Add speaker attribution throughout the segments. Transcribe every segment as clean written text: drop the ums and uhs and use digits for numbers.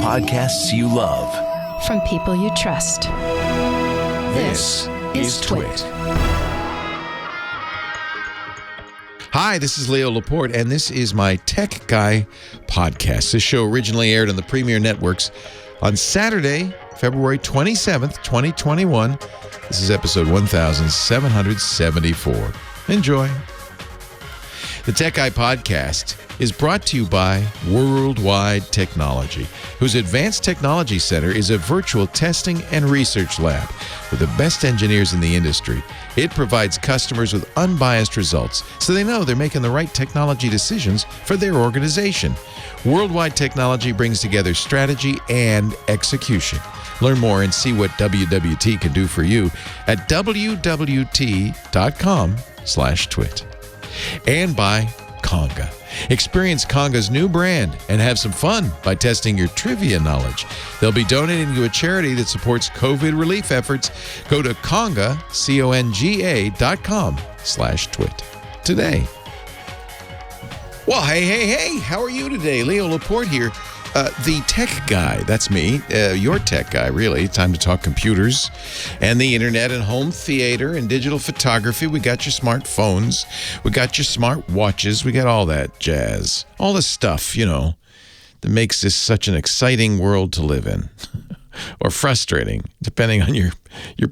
Speaker 1: podcasts you love.
Speaker 2: From people you trust.
Speaker 1: This is TWiT.
Speaker 3: Hi, this is Leo Laporte, and this is my Tech Guy podcast. This show originally aired on the Premier Networks on Saturday, February 27th, 2021. This is episode 1774. Enjoy. The Tech Guy podcast is brought to you by Worldwide Technology, whose Advanced Technology Center is a virtual testing and research lab with the best engineers in the industry. It provides customers with unbiased results so they know they're making the right technology decisions for their organization. Worldwide Technology brings together strategy and execution. Learn more and see what WWT can do for you at www.com/twit. And by Conga. Experience Conga's new brand and have some fun by testing your trivia knowledge. They'll be donating to a charity that supports COVID relief efforts. Go to Conga, CONGA.com/twit today. Well, hey, how are you today? Leo Laporte here. The tech guy, that's me, your tech guy, really. Time to talk computers and the internet and home theater and digital photography. We got your smartphones. We got your smart watches. We got all that jazz. All the stuff, that makes this such an exciting world to live in. Or frustrating, depending on your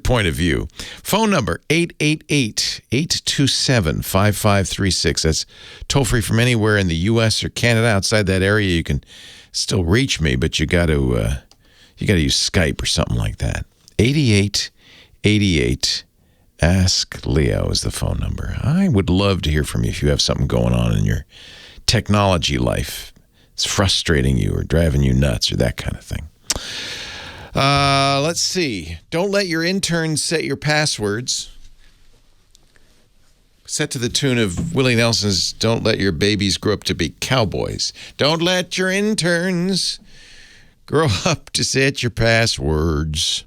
Speaker 3: point of view. Phone number, 888-827-5536. That's toll-free from anywhere in the U.S. or Canada. Outside that area, you can still reach me, but you got to use Skype or something like that. 8888 Ask Leo is the phone number. I would love to hear from you if you have something going on in your technology life. It's frustrating you or driving you nuts or that kind of thing. Let's see. Don't let your interns set your passwords. Set to the tune of Willie Nelson's Don't Let Your Babies Grow Up to Be Cowboys. Don't let your interns grow up to set your passwords.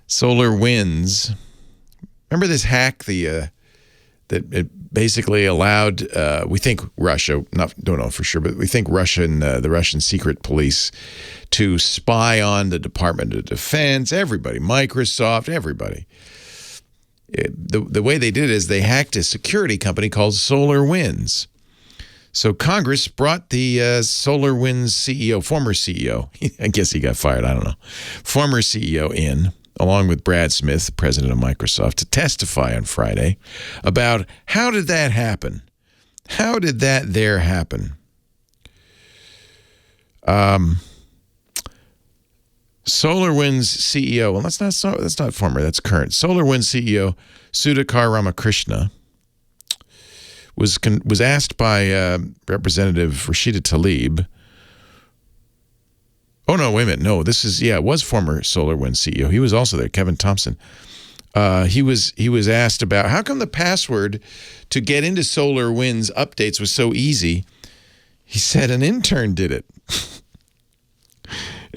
Speaker 3: SolarWinds. Remember this hack that it basically allowed, we think Russia, don't know for sure, but we think the Russian secret police to spy on the Department of Defense, everybody, Microsoft, everybody. The way they did it is they hacked a security company called SolarWinds. So Congress brought the SolarWinds CEO, former CEO, I guess he got fired, I don't know, former CEO in, along with Brad Smith, president of Microsoft, to testify on Friday about how did that happen? How did that there happen? SolarWinds CEO, well, that's not former, that's current. SolarWinds CEO Sudhakar Ramakrishna was asked by Representative Rashida Tlaib. Oh, no, wait a minute. No, it was former SolarWinds CEO. He was also there, Kevin Thompson. He was asked about how come the password to get into SolarWinds updates was so easy. He said an intern did it.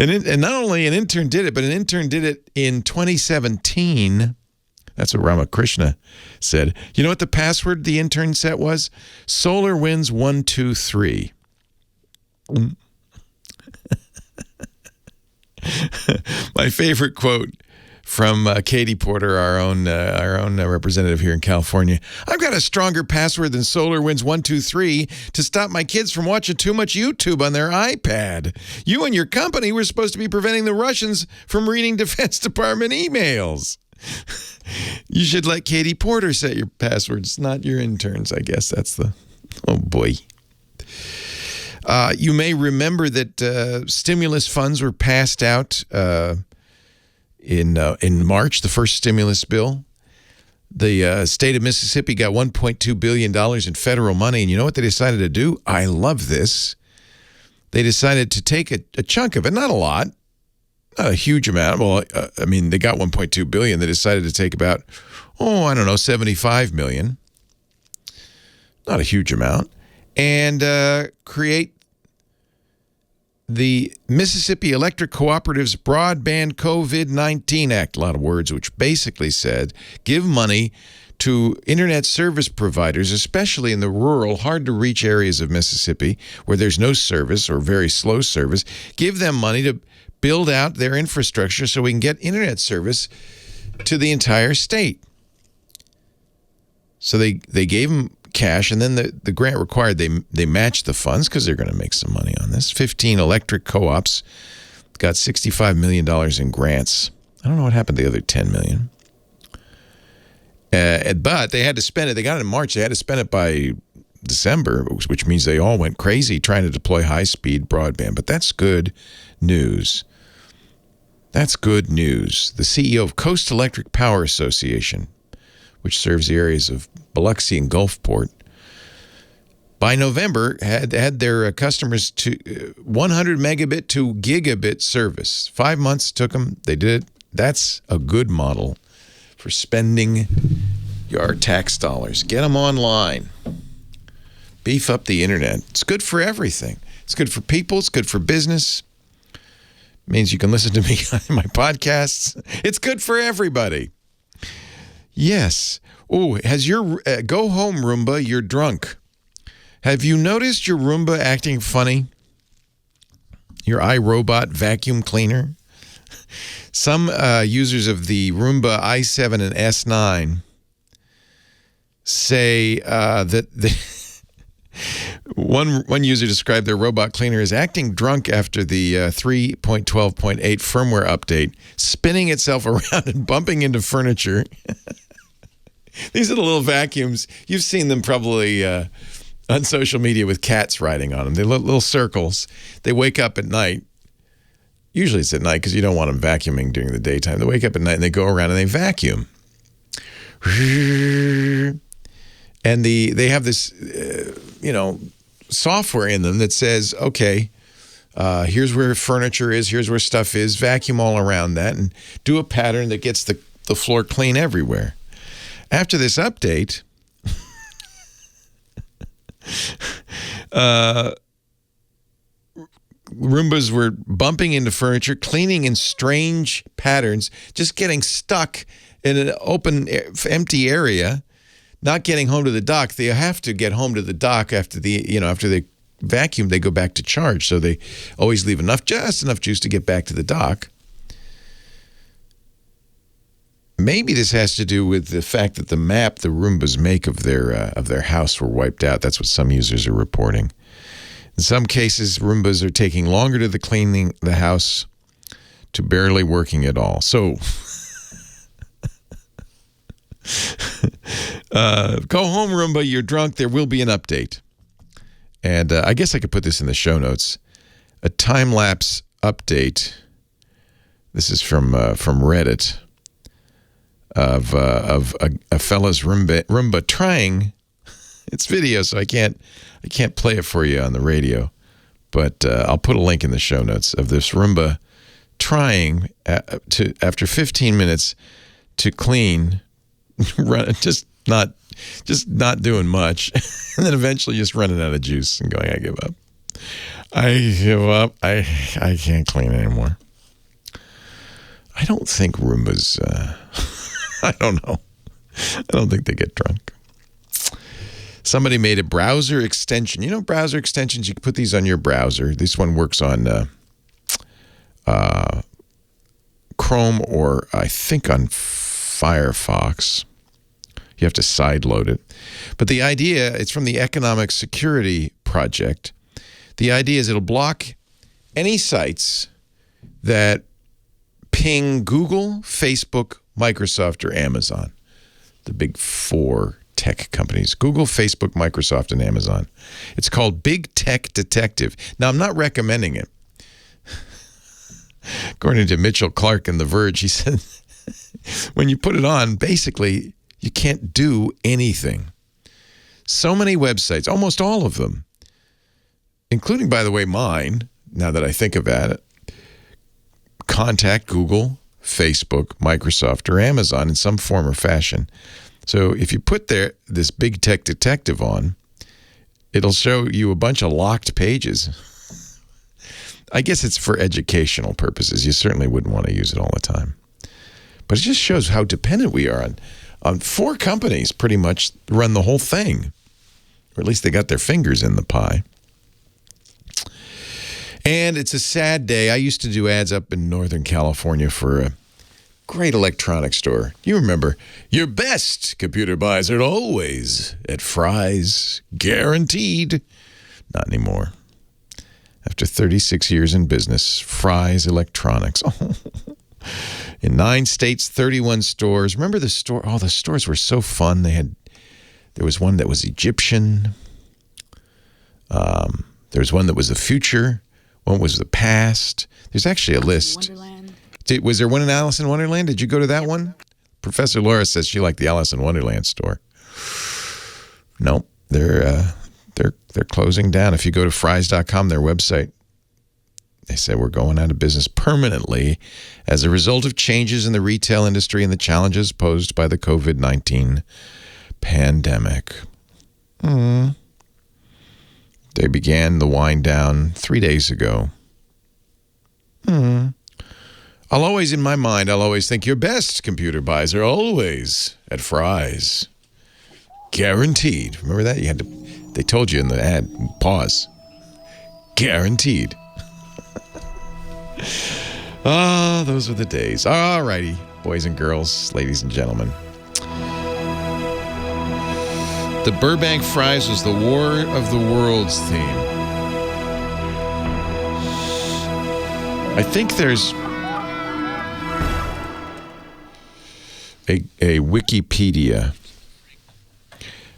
Speaker 3: And not only an intern did it, but an intern did it in 2017. That's what Ramakrishna said. You know what the password the intern set was? SolarWinds 123. My favorite quote from Katie Porter, our own representative here in California. I've got a stronger password than SolarWinds 123 to stop my kids from watching too much YouTube on their iPad. You and your company were supposed to be preventing the Russians from reading Defense Department emails. You should let Katie Porter set your passwords, not your interns, I guess. That's the... Oh, boy. You may remember that stimulus funds were passed out in March, the first stimulus bill. The state of Mississippi got $1.2 billion in federal money. And you know what they decided to do? I love this. They decided to take a chunk of it, not a lot, not a huge amount. Well, they got $1.2 billion. They decided to take about, $75 million. Not a huge amount. And create the Mississippi Electric Cooperatives Broadband COVID-19 Act, a lot of words, which basically said give money to internet service providers, especially in the rural, hard-to-reach areas of Mississippi where there's no service or very slow service. Give them money to build out their infrastructure so we can get internet service to the entire state. So they gave them cash, and then the grant required they match the funds because they're going to make some money on this. 15 electric co-ops got $65 million in grants. I don't know what happened to the other $10 million. But they had to spend it. They got it in March. They had to spend it by December, which means they all went crazy trying to deploy high-speed broadband. But that's good news. That's good news. The CEO of Coast Electric Power Association, which serves the areas of Biloxi and Gulfport, by November had their customers to 100 megabit to gigabit service. 5 months took them. They did it. That's a good model for spending your tax dollars. Get them online. Beef up the internet. It's good for everything. It's good for people. It's good for business. It means you can listen to me on my podcasts. It's good for everybody. Yes. Oh, has your go home Roomba, you're drunk. Have you noticed your Roomba acting funny? Your iRobot vacuum cleaner? Some users of the Roomba i7 and S9 say that one user described their robot cleaner as acting drunk after the 3.12.8 firmware update, spinning itself around and bumping into furniture. These are the little vacuums. You've seen them probably on social media with cats riding on them. They're little circles. They wake up at night. Usually it's at night because you don't want them vacuuming during the daytime. They wake up at night and they go around and they vacuum. And they have this, software in them that says, okay, here's where furniture is, here's where stuff is, vacuum all around that, and do a pattern that gets the floor clean everywhere. After this update, Roombas were bumping into furniture, cleaning in strange patterns, just getting stuck in an open, empty area, not getting home to the dock. They have to get home to the dock after they vacuum, they go back to charge. So they always leave just enough juice to get back to the dock. Maybe this has to do with the fact that the map the Roombas make of their house were wiped out. That's what some users are reporting. In some cases, Roombas are taking longer to cleaning the house to barely working at all. So, go home, Roomba. You're drunk. There will be an update. And I guess I could put this in the show notes. A time-lapse update. This is from Reddit. Of a fella's Roomba trying. It's video, so I can't play it for you on the radio, but I'll put a link in the show notes of this Roomba trying after 15 minutes to clean, just not doing much, and then eventually just running out of juice and going, I give up. I give up. I can't clean anymore. I don't think Roombas. I don't know. I don't think they get drunk. Somebody made a browser extension. You know browser extensions? You can put these on your browser. This one works on Chrome or I think on Firefox. You have to sideload it. But the idea, it's from the Economic Security Project. The idea is it'll block any sites that ping Google, Facebook, Microsoft, or Amazon, the big four tech companies: Google, Facebook, Microsoft, and Amazon. It's called Big Tech Detective. Now, I'm not recommending it. According to Mitchell Clark in The Verge, he said, when you put it on, basically, you can't do anything. So many websites, almost all of them, including, by the way, mine, now that I think about it, contact Google, Facebook, Microsoft, or Amazon in some form or fashion. So if you put this Big Tech Detective on, it'll show you a bunch of locked pages. I guess it's for educational purposes. You certainly wouldn't want to use it all the time. But it just shows how dependent we are 4 companies pretty much run the whole thing. Or at least they got their fingers in the pie. And it's a sad day. I used to do ads up in Northern California for a great electronics store. You remember, your best computer buys are always at Fry's, guaranteed. Not anymore. After 36 years in business, Fry's Electronics. In 9 states, 31 stores. Remember the store? Oh, the stores were so fun. There was one that was Egyptian. There was one that was the future. One was the past. There's actually a list.
Speaker 4: Wonderland.
Speaker 3: Was there one in Alice in Wonderland? Did you go to that one? Professor Laura says she liked the Alice in Wonderland store. No, they're closing down. If you go to Fry's.com, their website, they say we're going out of business permanently as a result of changes in the retail industry and the challenges posed by the COVID-19 pandemic. They began the wind down 3 days ago. I'll always think your best computer buys are always at Fry's. Guaranteed. Remember that? They told you in the ad, pause. Guaranteed. Those were the days. All righty, boys and girls, ladies and gentlemen. The Burbank Fry's was the War of the Worlds theme. I think there's a Wikipedia.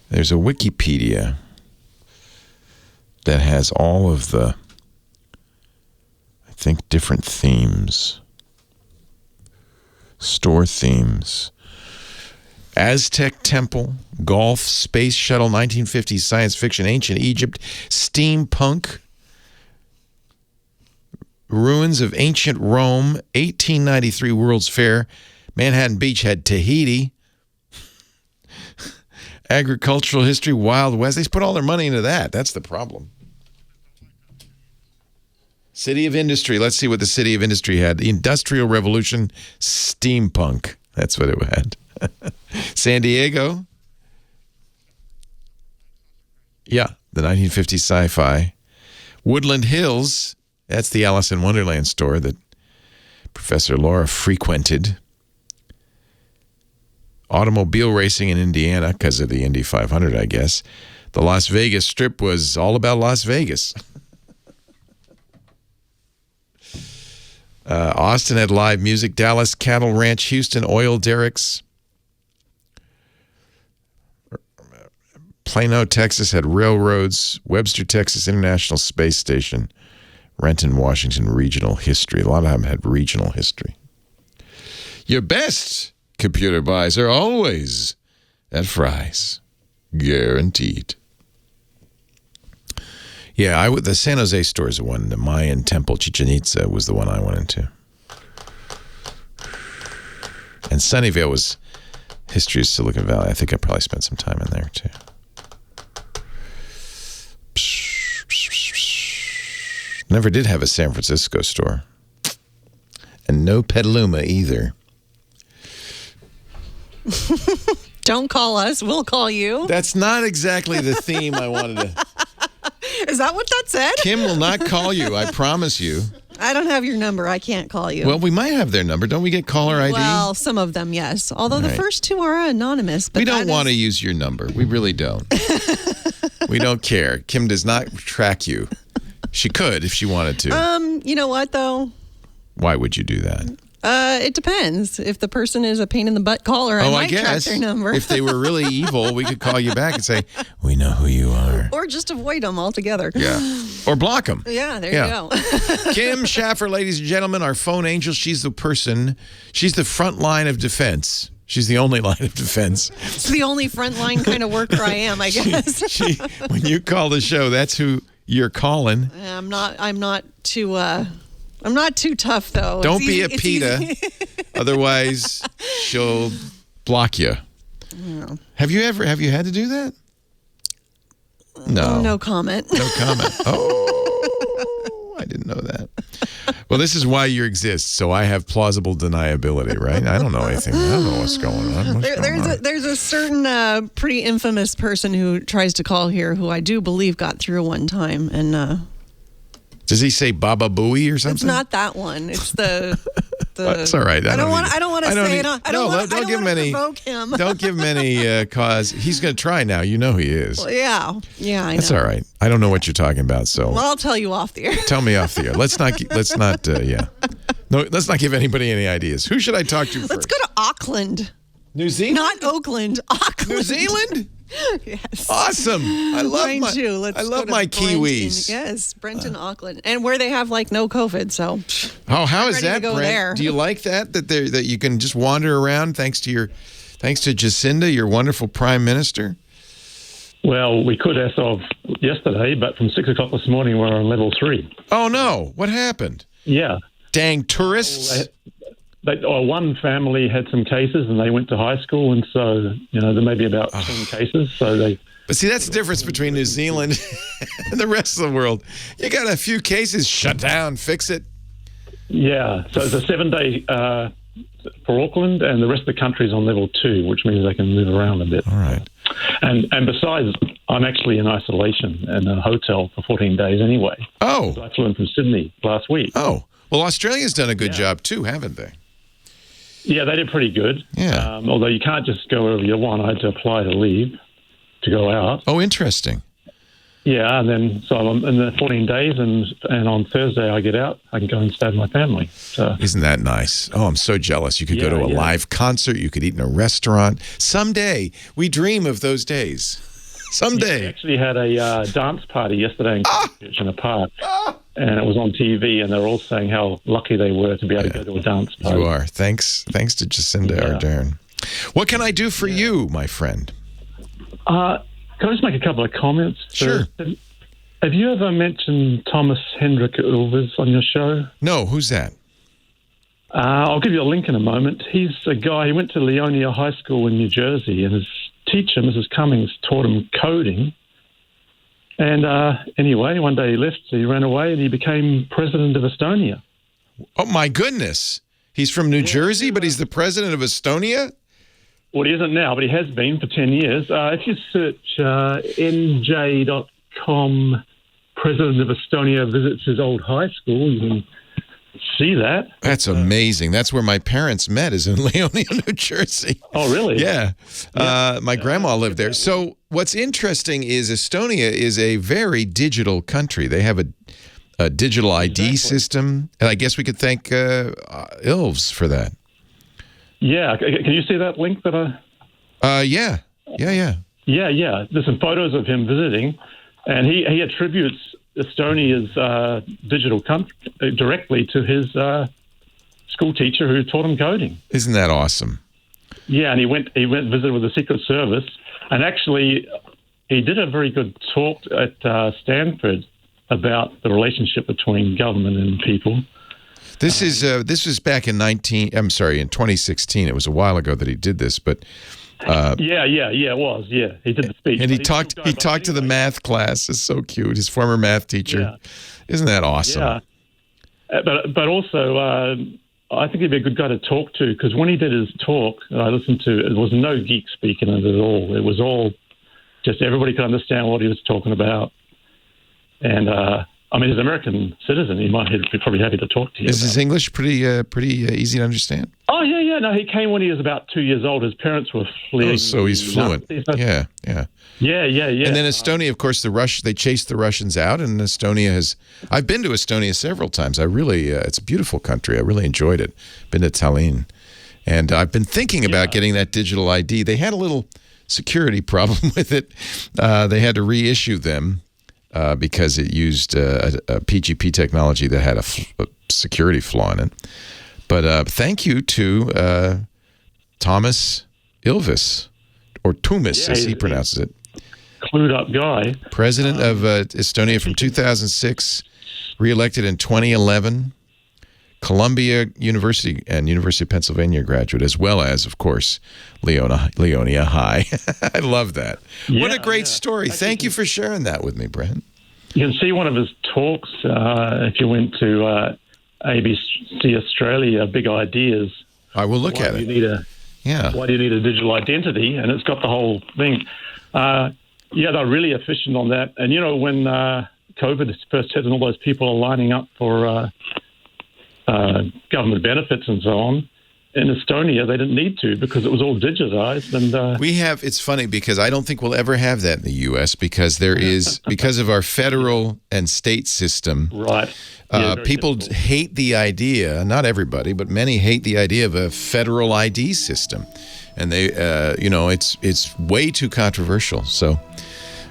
Speaker 3: There's a Wikipedia that has all of the, I think, different themes. Store themes. Aztec Temple, Golf, Space Shuttle, 1950s Science Fiction, Ancient Egypt, Steampunk, Ruins of Ancient Rome, 1893 World's Fair, Manhattan Beach had Tahiti, Agricultural History, Wild West. They put all their money into that. That's the problem. City of Industry. Let's see what the City of Industry had. The Industrial Revolution, Steampunk. That's what it had. San Diego. Yeah, the 1950s sci-fi. Woodland Hills. That's the Alice in Wonderland store that Professor Laura frequented. Automobile racing in Indiana because of the Indy 500, I guess. The Las Vegas Strip was all about Las Vegas. Austin had live music. Dallas, Cattle Ranch. Houston, oil derricks. Plano, Texas had railroads. Webster, Texas International Space Station. Renton, Washington regional history. A lot of them had regional history. Your best computer buys are always at Fry's. Guaranteed. Yeah, the San Jose store is the one. The Mayan Temple, Chichen Itza, was the one I went into. And Sunnyvale was history of Silicon Valley. I think I probably spent some time in there, too. Never did have a San Francisco store. And no Petaluma either.
Speaker 4: Don't call us. We'll call you.
Speaker 3: That's not exactly the theme I wanted to...
Speaker 4: Is that what that said?
Speaker 3: Kim will not call you, I promise you.
Speaker 4: I don't have your number. I can't call you.
Speaker 3: Well, we might have their number. Don't we get caller ID?
Speaker 4: Well, some of them, yes. Although the first two are anonymous. But
Speaker 3: we don't want to use your number. We really don't. We don't care. Kim does not track you. She could if she wanted to.
Speaker 4: You know what, though?
Speaker 3: Why would you do that?
Speaker 4: It depends. If the person is a pain in the butt caller, I might track their number.
Speaker 3: If they were really evil, we could call you back and say, we know who you are.
Speaker 4: Or just avoid them altogether.
Speaker 3: Yeah. Or block them.
Speaker 4: Yeah, there you go.
Speaker 3: Kim Schaffer, ladies and gentlemen, our phone angel. She's the person. She's the front line of defense. She's the only line of defense.
Speaker 4: It's the only front line kind of worker I am, I guess.
Speaker 3: When you call the show, that's who you're calling.
Speaker 4: I'm not too tough, though.
Speaker 3: Don't be a PETA. Otherwise, she'll block you.
Speaker 4: No.
Speaker 3: Have you had to do that? No.
Speaker 4: No comment.
Speaker 3: No comment. Oh, I didn't know that. Well, this is why you exist, so I have plausible deniability, right? I don't know anything. I don't know what's going on.
Speaker 4: There's a certain pretty infamous person who tries to call here who I do believe got through one time. And
Speaker 3: does he say Baba Booey or something?
Speaker 4: it's not that one. It's the
Speaker 3: it's all right. I don't want to
Speaker 4: say it. I don't want to provoke him.
Speaker 3: Don't give him any cause. He's going to try now. You know he is.
Speaker 4: Well, yeah, I know.
Speaker 3: That's all right. I don't know what you're talking about. So
Speaker 4: well, I'll tell you off the air.
Speaker 3: Tell me off the air. Let's not. No, let's not give anybody any ideas. Who should I talk to first?
Speaker 4: Let's go to Auckland.
Speaker 3: New Zealand?
Speaker 4: Not Oakland. Auckland.
Speaker 3: New Zealand?
Speaker 4: Yes.
Speaker 3: Awesome. I love my Kiwis.
Speaker 4: Yes, Brenton, Auckland, and where they have like no COVID. So.
Speaker 3: How is that,
Speaker 4: Brent?
Speaker 3: There. Do you like that that you can just wander around thanks to Jacinda, your wonderful Prime Minister?
Speaker 5: Well, we could as of yesterday, but from 6 o'clock this morning, we're on level 3.
Speaker 3: Oh no! What happened?
Speaker 5: Yeah.
Speaker 3: Dang tourists.
Speaker 5: One family had some cases and they went to high school, and so, there may be about 10 cases. But
Speaker 3: see, that's the difference between New Zealand and the rest of the world. You got a few cases, shut down, fix it.
Speaker 5: Yeah, so it's a 7-day for Auckland, and the rest of the country's on level 2, which means they can move around a bit.
Speaker 3: All right.
Speaker 5: And besides, I'm actually in isolation in a hotel for 14 days anyway.
Speaker 3: Oh.
Speaker 5: So I flew in from Sydney last week.
Speaker 3: Oh. Well, Australia's done a good job too, haven't they?
Speaker 5: Yeah, they did pretty good.
Speaker 3: Yeah.
Speaker 5: Although you can't just go wherever you want. I had to apply to leave to go out.
Speaker 3: Oh, interesting.
Speaker 5: Yeah, and then so I'm in the 14 days, and on Thursday I get out. I can go and stay with my family. So
Speaker 3: isn't that nice? Oh, I'm so jealous. You could go to a live concert. You could eat in a restaurant. Someday we dream of those days. Someday.
Speaker 5: We actually had a dance party yesterday in a park. And it was on TV, and they're all saying how lucky they were to be able to go to a dance party.
Speaker 3: You are. Thanks to Jacinda Ardern. What can I do for you, my friend?
Speaker 5: Can I just make a couple of comments?
Speaker 3: Sure.
Speaker 5: Have you ever mentioned Thomas Hendrik Ulvers on your show?
Speaker 3: No, who's that?
Speaker 5: I'll give you a link in a moment. He's a guy, he went to Leonia High School in New Jersey, and his teacher, Mrs. Cummings, taught him coding. And anyway, one day he left, he ran away, and he became president of Estonia.
Speaker 3: Oh, my goodness. He's from New Jersey, but he's the president of Estonia?
Speaker 5: Well, he isn't now, but he has been for 10 years. If you search nj.com, president of Estonia visits his old high school, you can see that.
Speaker 3: That's amazing. That's where my parents met, is in Leonia, New Jersey.
Speaker 5: Oh, really?
Speaker 3: Yeah. My grandma lived there. So what's interesting is Estonia is a very digital country. They have a digital ID system, and I guess we could thank Ilves for that.
Speaker 5: Yeah. Can you see that link that I...
Speaker 3: Yeah.
Speaker 5: Yeah. There's some photos of him visiting, and he attributes Estonia's digital country directly to his school teacher who taught him coding.
Speaker 3: Isn't that awesome?
Speaker 5: Yeah, and he went visited with the Secret Service, and actually he did a very good talk at Stanford about the relationship between government and people.
Speaker 3: This was back in 2016. It was a while ago that he did this, but
Speaker 5: it was. Yeah, he did the speech.
Speaker 3: And he talked to the math class. It's so cute. His former math teacher. Yeah. Isn't that awesome?
Speaker 5: Yeah. But also, I think he'd be a good guy to talk to, because when he did his talk, I listened to, there was no geek speaking in it at all. It was all just everybody could understand what he was talking about. And he's an American citizen. He'd be probably happy to talk to you.
Speaker 3: Is his English pretty easy to understand?
Speaker 5: Oh, yeah. No, he came when he was about 2 years old. His parents were fleeing.
Speaker 3: Oh, so he's fluent. Yeah. And then Estonia, of course, they chased the Russians out, and Estonia I've been to Estonia several times. It's a beautiful country. I really enjoyed it. Been to Tallinn. And I've been thinking about getting that digital ID. They had a little security problem with it. They had to reissue them. Because it used a PGP technology that had a security flaw in it. But thank you to Thomas Ilves, or Tumis, as he pronounces it.
Speaker 5: Clued up guy.
Speaker 3: President of Estonia from 2006, reelected in 2011. Columbia University and University of Pennsylvania graduate, as well as, of course, Leonia High. I love that. Yeah, what a great story. Thank you for sharing that with me, Brent.
Speaker 5: You can see one of his talks if you went to ABC Australia Big Ideas.
Speaker 3: I will look at it.
Speaker 5: Why do you need a digital identity? And it's got the whole thing. They're really efficient on that. And, when COVID first hit and all those people are lining up for government benefits and so on, in Estonia, they didn't need to because it was all digitized. And
Speaker 3: it's funny because I don't think we'll ever have that in the U.S. because because of our federal and state system.
Speaker 5: Right.
Speaker 3: People hate the idea, not everybody, but many hate the idea of a federal ID system. And they, it's way too controversial. So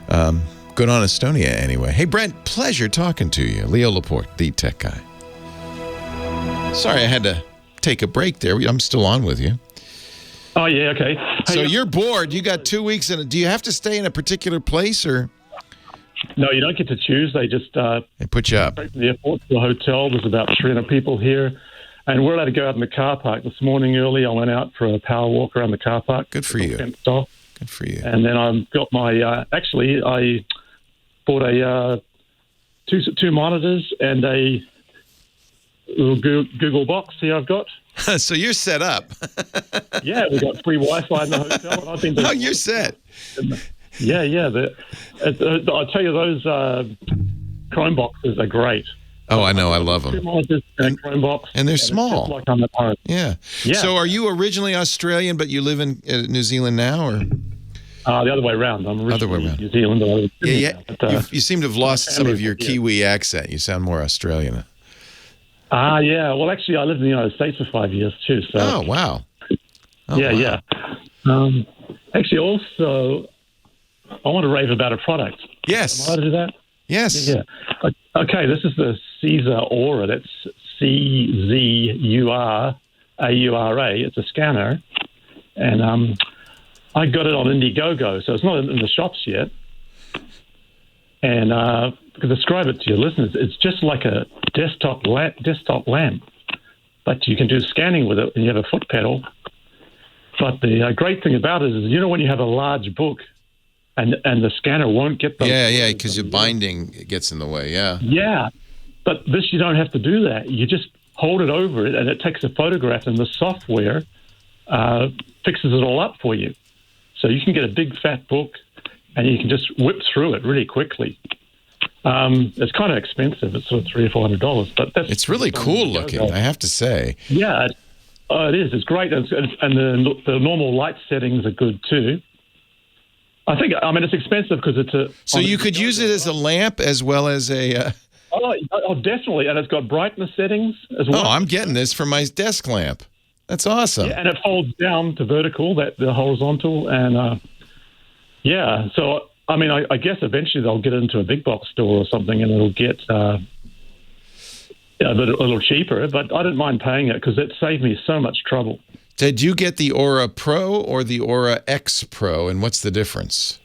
Speaker 3: good on Estonia anyway. Hey, Brent, pleasure talking to you. Leo Laporte, the tech guy. Sorry, I had to take a break there. I'm still on with you.
Speaker 5: Oh, yeah, okay.
Speaker 3: So you're bored. You got 2 weeks in it. Do you have to stay in a particular place or?
Speaker 5: No, you don't get to choose. They just
Speaker 3: they put you up.
Speaker 5: Straight from the airport to the hotel. There's about 300 people here. And we're allowed to go out in the car park. This morning early, I went out for a power walk around the car park.
Speaker 3: Good for you.
Speaker 5: Fenced off.
Speaker 3: Good for you.
Speaker 5: And then I've got my, I bought a two monitors and a little Google box here I've got.
Speaker 3: So you're set up.
Speaker 5: Yeah, we've got free Wi-Fi in the hotel. And I've been
Speaker 3: oh, you're set.
Speaker 5: Yeah. I'll tell you, those Chrome boxes are great.
Speaker 3: Oh, I know. I love them.
Speaker 5: Two monitors and a Chrome box.
Speaker 3: And they're small.
Speaker 5: It's just like I'm at home.
Speaker 3: Yeah. So are you originally Australian, but you live in New Zealand now, or?
Speaker 5: The other way around. I'm originally New Zealand.
Speaker 3: You seem to have lost some of your Kiwi accent. You sound more Australian.
Speaker 5: Yeah. Well, actually, I lived in the United States for 5 years too. So.
Speaker 3: Oh, wow.
Speaker 5: Yeah. Actually, also, I want to rave about a product.
Speaker 3: Yes.
Speaker 5: Am I allowed to do that?
Speaker 3: Yes.
Speaker 5: Yeah. Okay, this is the Caesar Aura. That's CZURAURA. It's a scanner. And I got it on Indiegogo, so it's not in the shops yet. And to describe it to your listeners, it's just like a desktop lamp. But you can do scanning with it, and you have a foot pedal. But the great thing about it is, when you have a large book, and the scanner won't get those.
Speaker 3: Yeah, because your binding gets in the way, yeah.
Speaker 5: Yeah, but this, you don't have to do that. You just hold it over it, and it takes a photograph, and the software fixes it all up for you. So you can get a big, fat book, and you can just whip through it really quickly. It's kind of expensive. It's sort of $300 or $400, but it's really
Speaker 3: cool looking, I have to say.
Speaker 5: Yeah, it is. It's great, and the normal light settings are good too. It's expensive because it's a.
Speaker 3: So you could use it as a lamp as well as a.
Speaker 5: Oh, definitely, and it's got brightness settings as well.
Speaker 3: Oh, I'm getting this for my desk lamp. That's awesome.
Speaker 5: Yeah, and it folds down to vertical, the horizontal, and So I guess eventually they'll get it into a big box store or something, and it'll get a little cheaper. But I didn't mind paying it because it saved me so much trouble.
Speaker 3: Did you get the Aura Pro or the Aura X Pro, and what's the difference?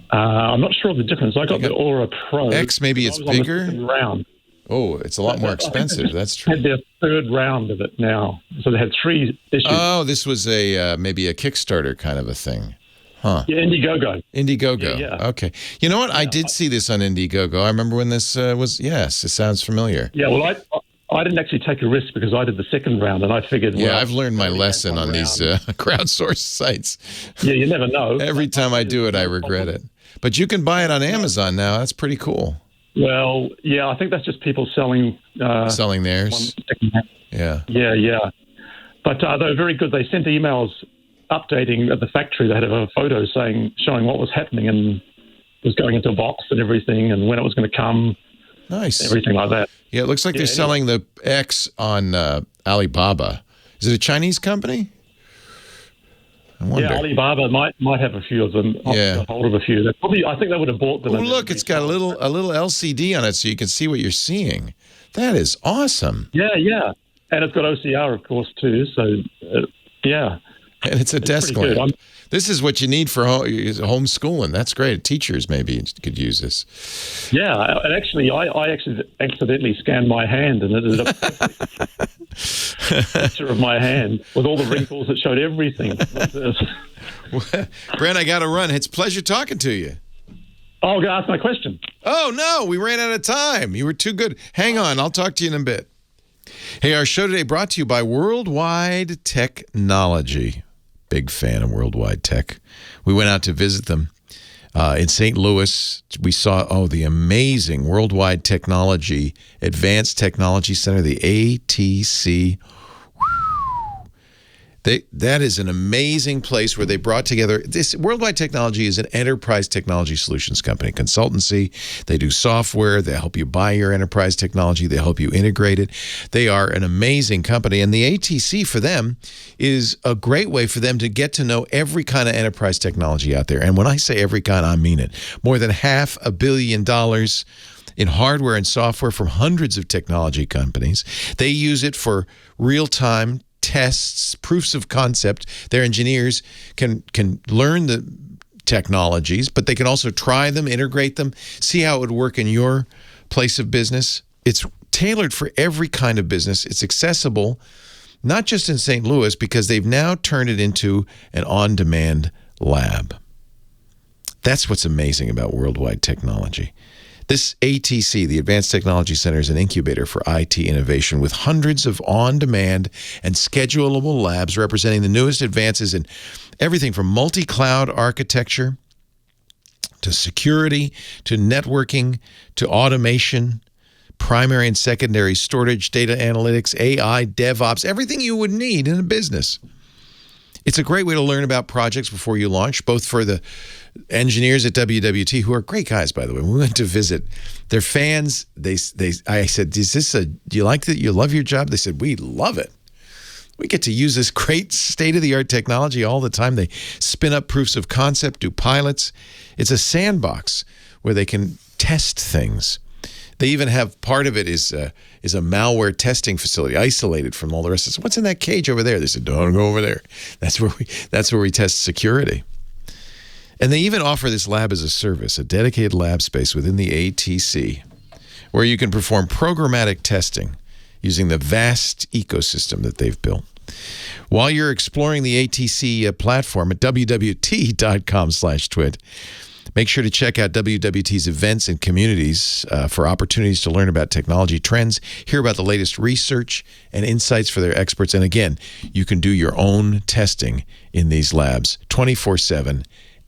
Speaker 5: I'm not sure of the difference. I got the Aura Pro.
Speaker 3: X, maybe it's bigger?
Speaker 5: On the second round.
Speaker 3: Oh, it's a lot more expensive. That's true.
Speaker 5: Had their third round of it now. So they had 3 issues.
Speaker 3: Oh, this was maybe a Kickstarter kind of a thing. Huh.
Speaker 5: Yeah, Indiegogo.
Speaker 3: Yeah. Okay. You know what? I did see this on Indiegogo. I remember when this was, yes, it sounds familiar.
Speaker 5: Yeah, well, I didn't actually take a risk because I did the second round, and I figured...
Speaker 3: Yeah, I've learned my lesson on these crowdsourced sites.
Speaker 5: Yeah, you never know.
Speaker 3: Every time I do it, I regret it. But you can buy it on Amazon now. That's pretty cool.
Speaker 5: Well, yeah, I think that's just people selling...
Speaker 3: selling theirs. Yeah.
Speaker 5: Yeah. But they're very good. They sent emails updating at the factory. They had a photo showing what was happening and was going into a box and everything and when it was going to come.
Speaker 3: Nice.
Speaker 5: Everything like that.
Speaker 3: Yeah, it looks like they're selling the X on Alibaba. Is it a Chinese company? I wonder.
Speaker 5: Yeah, Alibaba might have a few of them.
Speaker 3: Yeah.
Speaker 5: Got hold of a few. I think they would have bought them.
Speaker 3: Oh, look, it's got a little LCD on it so you can see what you're seeing. That is awesome.
Speaker 5: Yeah. And it's got OCR, of course, too. So, yeah.
Speaker 3: And it's a desk lamp. This is what you need for homeschooling. That's great. Teachers maybe could use this.
Speaker 5: Yeah, and actually, I actually accidentally scanned my hand, and it ended up picture of my hand with all the wrinkles that showed everything.
Speaker 3: Brent, I got to run. It's a pleasure talking to you.
Speaker 5: Oh, I'm going to ask my question.
Speaker 3: Oh, no, we ran out of time. You were too good. Hang on. I'll talk to you in a bit. Hey, our show today brought to you by Worldwide Technology. Big fan of Worldwide Tech. We went out to visit them in St. Louis. We saw, the amazing Worldwide Technology Advanced Technology Center, the ATC. That is an amazing place where they brought together this. Worldwide Technology is an enterprise technology solutions company, consultancy. They do software. They help you buy your enterprise technology. They help you integrate it. They are an amazing company. And the ATC for them is a great way for them to get to know every kind of enterprise technology out there. And when I say every kind, I mean it. More than $500 million in hardware and software from hundreds of technology companies. They use it for real-time tests, proofs of concept. Their engineers can learn the technologies, but they can also try them, integrate them, see how it would work in your place of business. It's tailored for every kind of business. It's accessible, not just in St. Louis, because they've now turned it into an on-demand lab. That's what's amazing about Worldwide Technology. This ATC, the Advanced Technology Center, is an incubator for IT innovation with hundreds of on-demand and schedulable labs representing the newest advances in everything from multi-cloud architecture to security to networking to automation, primary and secondary storage, data analytics, AI, DevOps, everything you would need in a business. It's a great way to learn about projects before you launch, both for the engineers at WWT, who are great guys, by the way. We went to visit. They're fans. I said, do you like that? You love your job? They said, we love it. We get to use this great state-of-the-art technology all the time. They spin up proofs of concept, do pilots. It's a sandbox where they can test things. They even have part of it is a malware testing facility, isolated from all the rest. I said, what's in that cage over there? They said, don't go over there. That's where we test security. And they even offer this lab as a service, a dedicated lab space within the ATC, where you can perform programmatic testing using the vast ecosystem that they've built. While you're exploring the ATC platform at wwt.com/twit, make sure to check out WWT's events and communities for opportunities to learn about technology trends, hear about the latest research and insights for their experts. And again, you can do your own testing in these labs 24/7,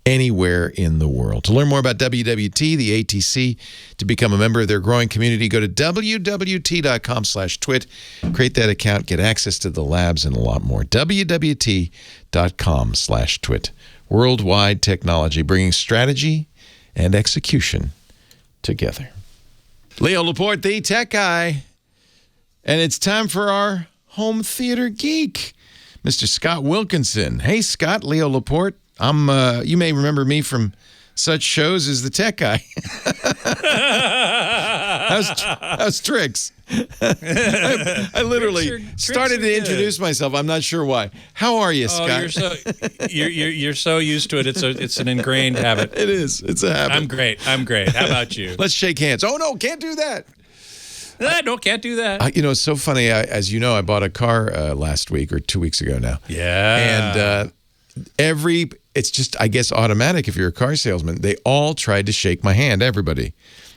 Speaker 3: anywhere in the world. To learn more about WWT, the ATC, to become a member of their growing community, go to wwt.com/twit, create that account, get access to the labs and a lot more. wwt.com/twit. Worldwide Technology, bringing strategy and execution together. Leo Laporte, the tech guy. And it's time for our home theater geek, Mr. Scott Wilkinson. Hey, Scott, Leo Laporte. You may remember me from such shows as the tech guy. How's Tricks? I literally started to introduce myself. I'm not sure why. How are you, Scott?
Speaker 6: You're so used to it. It's an ingrained habit.
Speaker 3: It is. It's a habit.
Speaker 6: I'm great. How about you?
Speaker 3: Let's shake hands. Oh no, can't do that.
Speaker 6: No, can't do that.
Speaker 3: It's so funny. As you know, I bought a car last week or 2 weeks ago now.
Speaker 6: Yeah.
Speaker 3: And it's just, I guess, automatic if you're a car salesman. They all tried to shake my hand, everybody.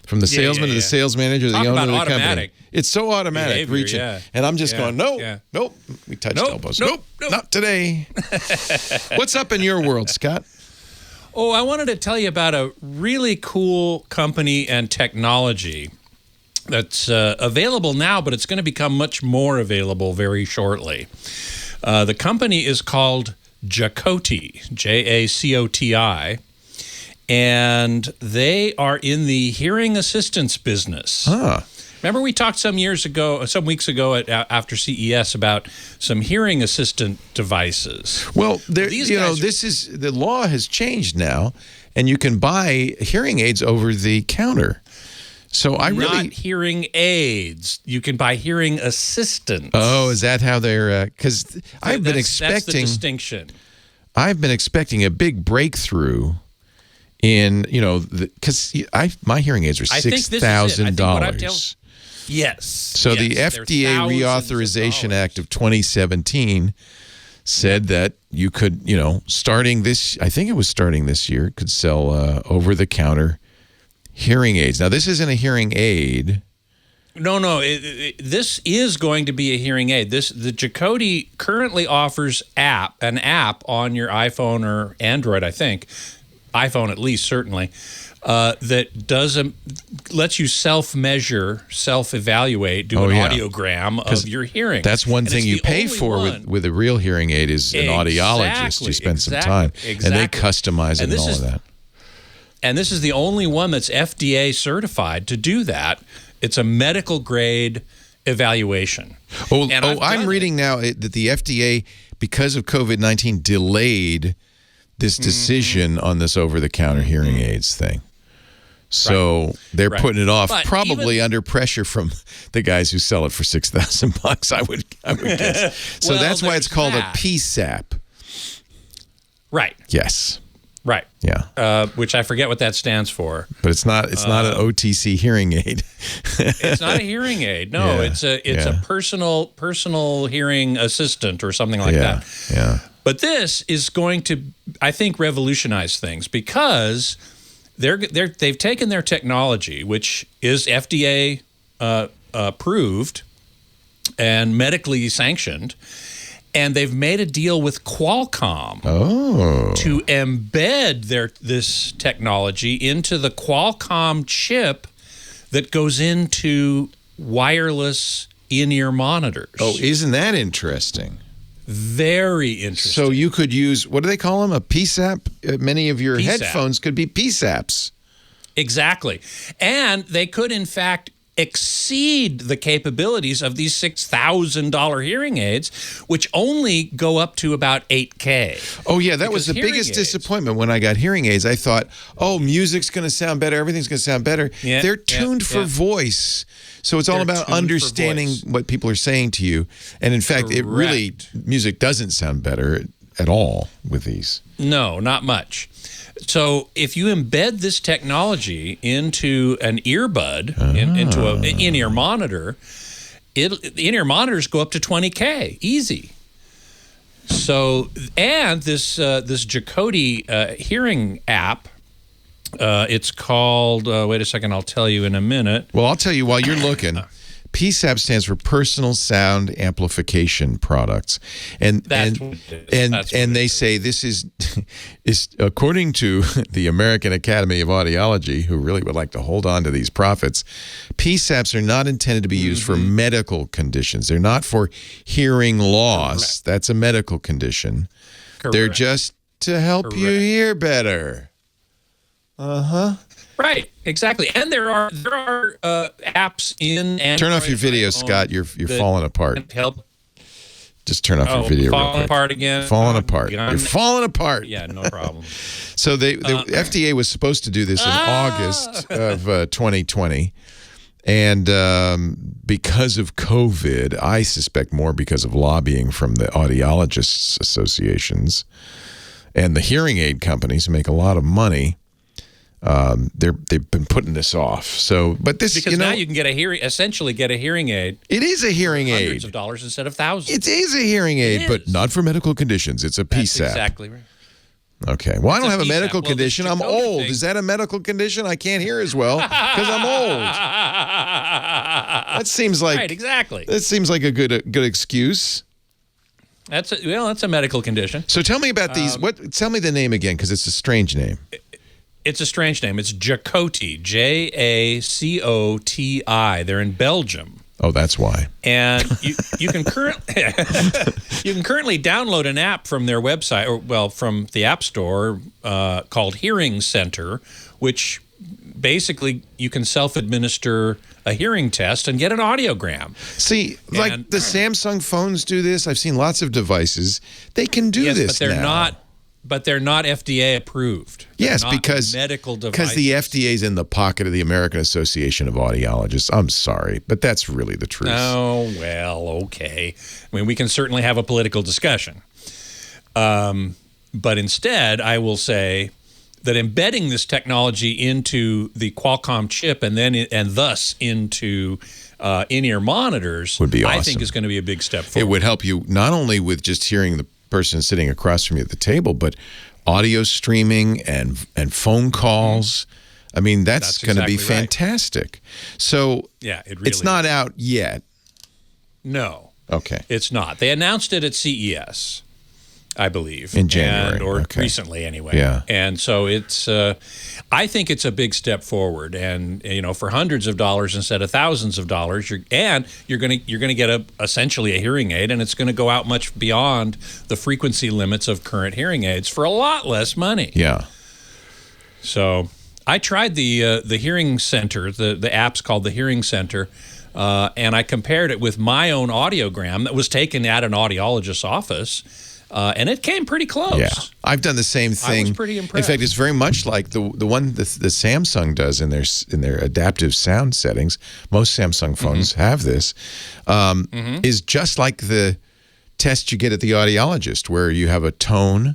Speaker 3: From the salesman to the sales manager, the owner of the company. It's so automatic,
Speaker 6: behavior,
Speaker 3: reaching. Yeah. And I'm just going, nope. We touched elbows. Nope, not today. What's up in your world, Scott?
Speaker 6: Oh, I wanted to tell you about a really cool company and technology that's available now, but it's going to become much more available very shortly. The company is called Jacoti, Jacoti, and they are in the hearing assistance business. Remember we talked some weeks ago after CES about some hearing assistant devices.
Speaker 3: Well, the law has changed now, and you can buy hearing aids over the counter. So
Speaker 6: not hearing aids. You can buy hearing assistants.
Speaker 3: Oh, is that how they're? Because I've been expecting.
Speaker 6: That's the distinction.
Speaker 3: I've been expecting a big breakthrough in because my hearing aids are $6,000.
Speaker 6: Yes.
Speaker 3: So the FDA Reauthorization Act of 2017 said that you could, starting this year, could sell over the counter hearing aids. Now, this isn't a hearing aid.
Speaker 6: No. This is going to be a hearing aid. The Jacoti currently offers an app on your iPhone or Android, I think. iPhone at least, certainly. That lets you self-measure, self-evaluate, do an audiogram of your hearing.
Speaker 3: That's one thing you pay for with a real hearing aid is an audiologist. You spend some time, and they customize it and all of that.
Speaker 6: And this is the only one that's FDA certified to do that. It's a medical grade evaluation.
Speaker 3: I'm reading now that the FDA, because of COVID-19, delayed this decision on this over-the-counter hearing aids thing. So they're putting it off, but probably under pressure from the guys who sell it for $6,000. I would guess. So that's why it's called a PSAP.
Speaker 6: Right.
Speaker 3: Yes.
Speaker 6: Right.
Speaker 3: Yeah.
Speaker 6: Which I forget what that stands for.
Speaker 3: But it's not an OTC hearing aid.
Speaker 6: It's not a hearing aid. No, it's a personal hearing assistant or something like that.
Speaker 3: Yeah.
Speaker 6: But this is going to, I think, revolutionize things because they've taken their technology, which is FDA approved and medically sanctioned, and they've made a deal with Qualcomm to embed this technology into the Qualcomm chip that goes into wireless in-ear monitors.
Speaker 3: Oh, isn't that interesting?
Speaker 6: Very interesting.
Speaker 3: So you could use, what do they call them, a PSAP? Many of your headphones could be PSAPs.
Speaker 6: Exactly. And they could, in fact, exceed the capabilities of these $6,000 hearing aids, which only go up to about 8K.
Speaker 3: Oh, yeah, that was the biggest disappointment when I got hearing aids. I thought, music's going to sound better, everything's going to sound better.
Speaker 6: Yeah,
Speaker 3: they're tuned for voice. So it's all about understanding what people are saying to you. And in fact, music doesn't sound better at all with these.
Speaker 6: No, not much. So if you embed this technology into an earbud, into an in-ear monitor, the in-ear monitors go up to 20K, easy. So, and this Jacoti hearing app, it's called, wait a second, I'll tell you in a minute.
Speaker 3: Well, I'll tell you while you're looking. PSAP stands for Personal Sound Amplification Products. And they say this is according to the American Academy of Audiology, who really would like to hold on to these profits, PSAPs are not intended to be used for medical conditions. They're not for hearing loss. Correct. That's a medical condition. Correct. They're just to help you hear better.
Speaker 6: Right, exactly. And there are apps in Android.
Speaker 3: Turn off your video, Scott. You're falling apart.
Speaker 6: Help.
Speaker 3: Just turn off your video.
Speaker 6: Falling apart again.
Speaker 3: Falling apart. You're falling apart.
Speaker 6: Yeah, no problem.
Speaker 3: So the FDA was supposed to do this in August of 2020. And because of COVID, I suspect more because of lobbying from the audiologists associations and the hearing aid companies who make a lot of money, they've been putting this off. So, but this,
Speaker 6: because now you can essentially get a hearing aid.
Speaker 3: It is a hearing aid.
Speaker 6: Hundreds of dollars instead of thousands.
Speaker 3: It is a hearing aid, but not for medical conditions. It's a PSAP.
Speaker 6: That's exactly right.
Speaker 3: Okay. Well, I don't have a medical condition. I'm old. Is that a medical condition? I can't hear as well because I'm old. That seems like
Speaker 6: exactly.
Speaker 3: That seems like a good excuse.
Speaker 6: That's a medical condition.
Speaker 3: So tell me about these. Tell me the name again, because it's a strange name.
Speaker 6: It's a strange name. It's Jacoti, Jacoti. They're in Belgium.
Speaker 3: Oh, that's why.
Speaker 6: And you can currently download an app from their website, from the App Store, called Hearing Center, which basically you can self-administer a hearing test and get an audiogram.
Speaker 3: See, like the Samsung phones do this. I've seen lots of devices. They can do this now. But they're not FDA approved. Yes, because
Speaker 6: medical devices.
Speaker 3: Because the FDA's in the pocket of the American Association of Audiologists. I'm sorry, but that's really the truth.
Speaker 6: Oh, well, okay. I mean, we can certainly have a political discussion. But instead, I will say that embedding this technology into the Qualcomm chip and thus into in-ear monitors
Speaker 3: would be awesome.
Speaker 6: I think is going to be a big step forward.
Speaker 3: It would help you not only with just hearing the person sitting across from you at the table, but audio streaming and phone calls. I mean, that's going to be
Speaker 6: exactly right.
Speaker 3: fantastic. So
Speaker 6: Yeah, it really
Speaker 3: it's not out yet.
Speaker 6: No.
Speaker 3: Okay.
Speaker 6: It's not. They announced it at CES, I believe.
Speaker 3: In January.
Speaker 6: Or
Speaker 3: Okay.
Speaker 6: recently anyway.
Speaker 3: Yeah.
Speaker 6: And so it's, I think it's a big step forward. And, you know, for hundreds of dollars instead of thousands of dollars, you're going to get essentially a hearing aid, and it's going to go out much beyond the frequency limits of current hearing aids for a lot less money.
Speaker 3: Yeah.
Speaker 6: So I tried the Hearing Center. The app's called the Hearing Center, and I compared it with my own audiogram that was taken at an audiologist's office, and it came pretty close.
Speaker 3: Yeah, I've done the same thing.
Speaker 6: I was pretty impressed.
Speaker 3: In fact, it's very much like the one the Samsung does in their adaptive sound settings. Most Samsung phones have this. Is just like the test you get at the audiologist, where you have a tone.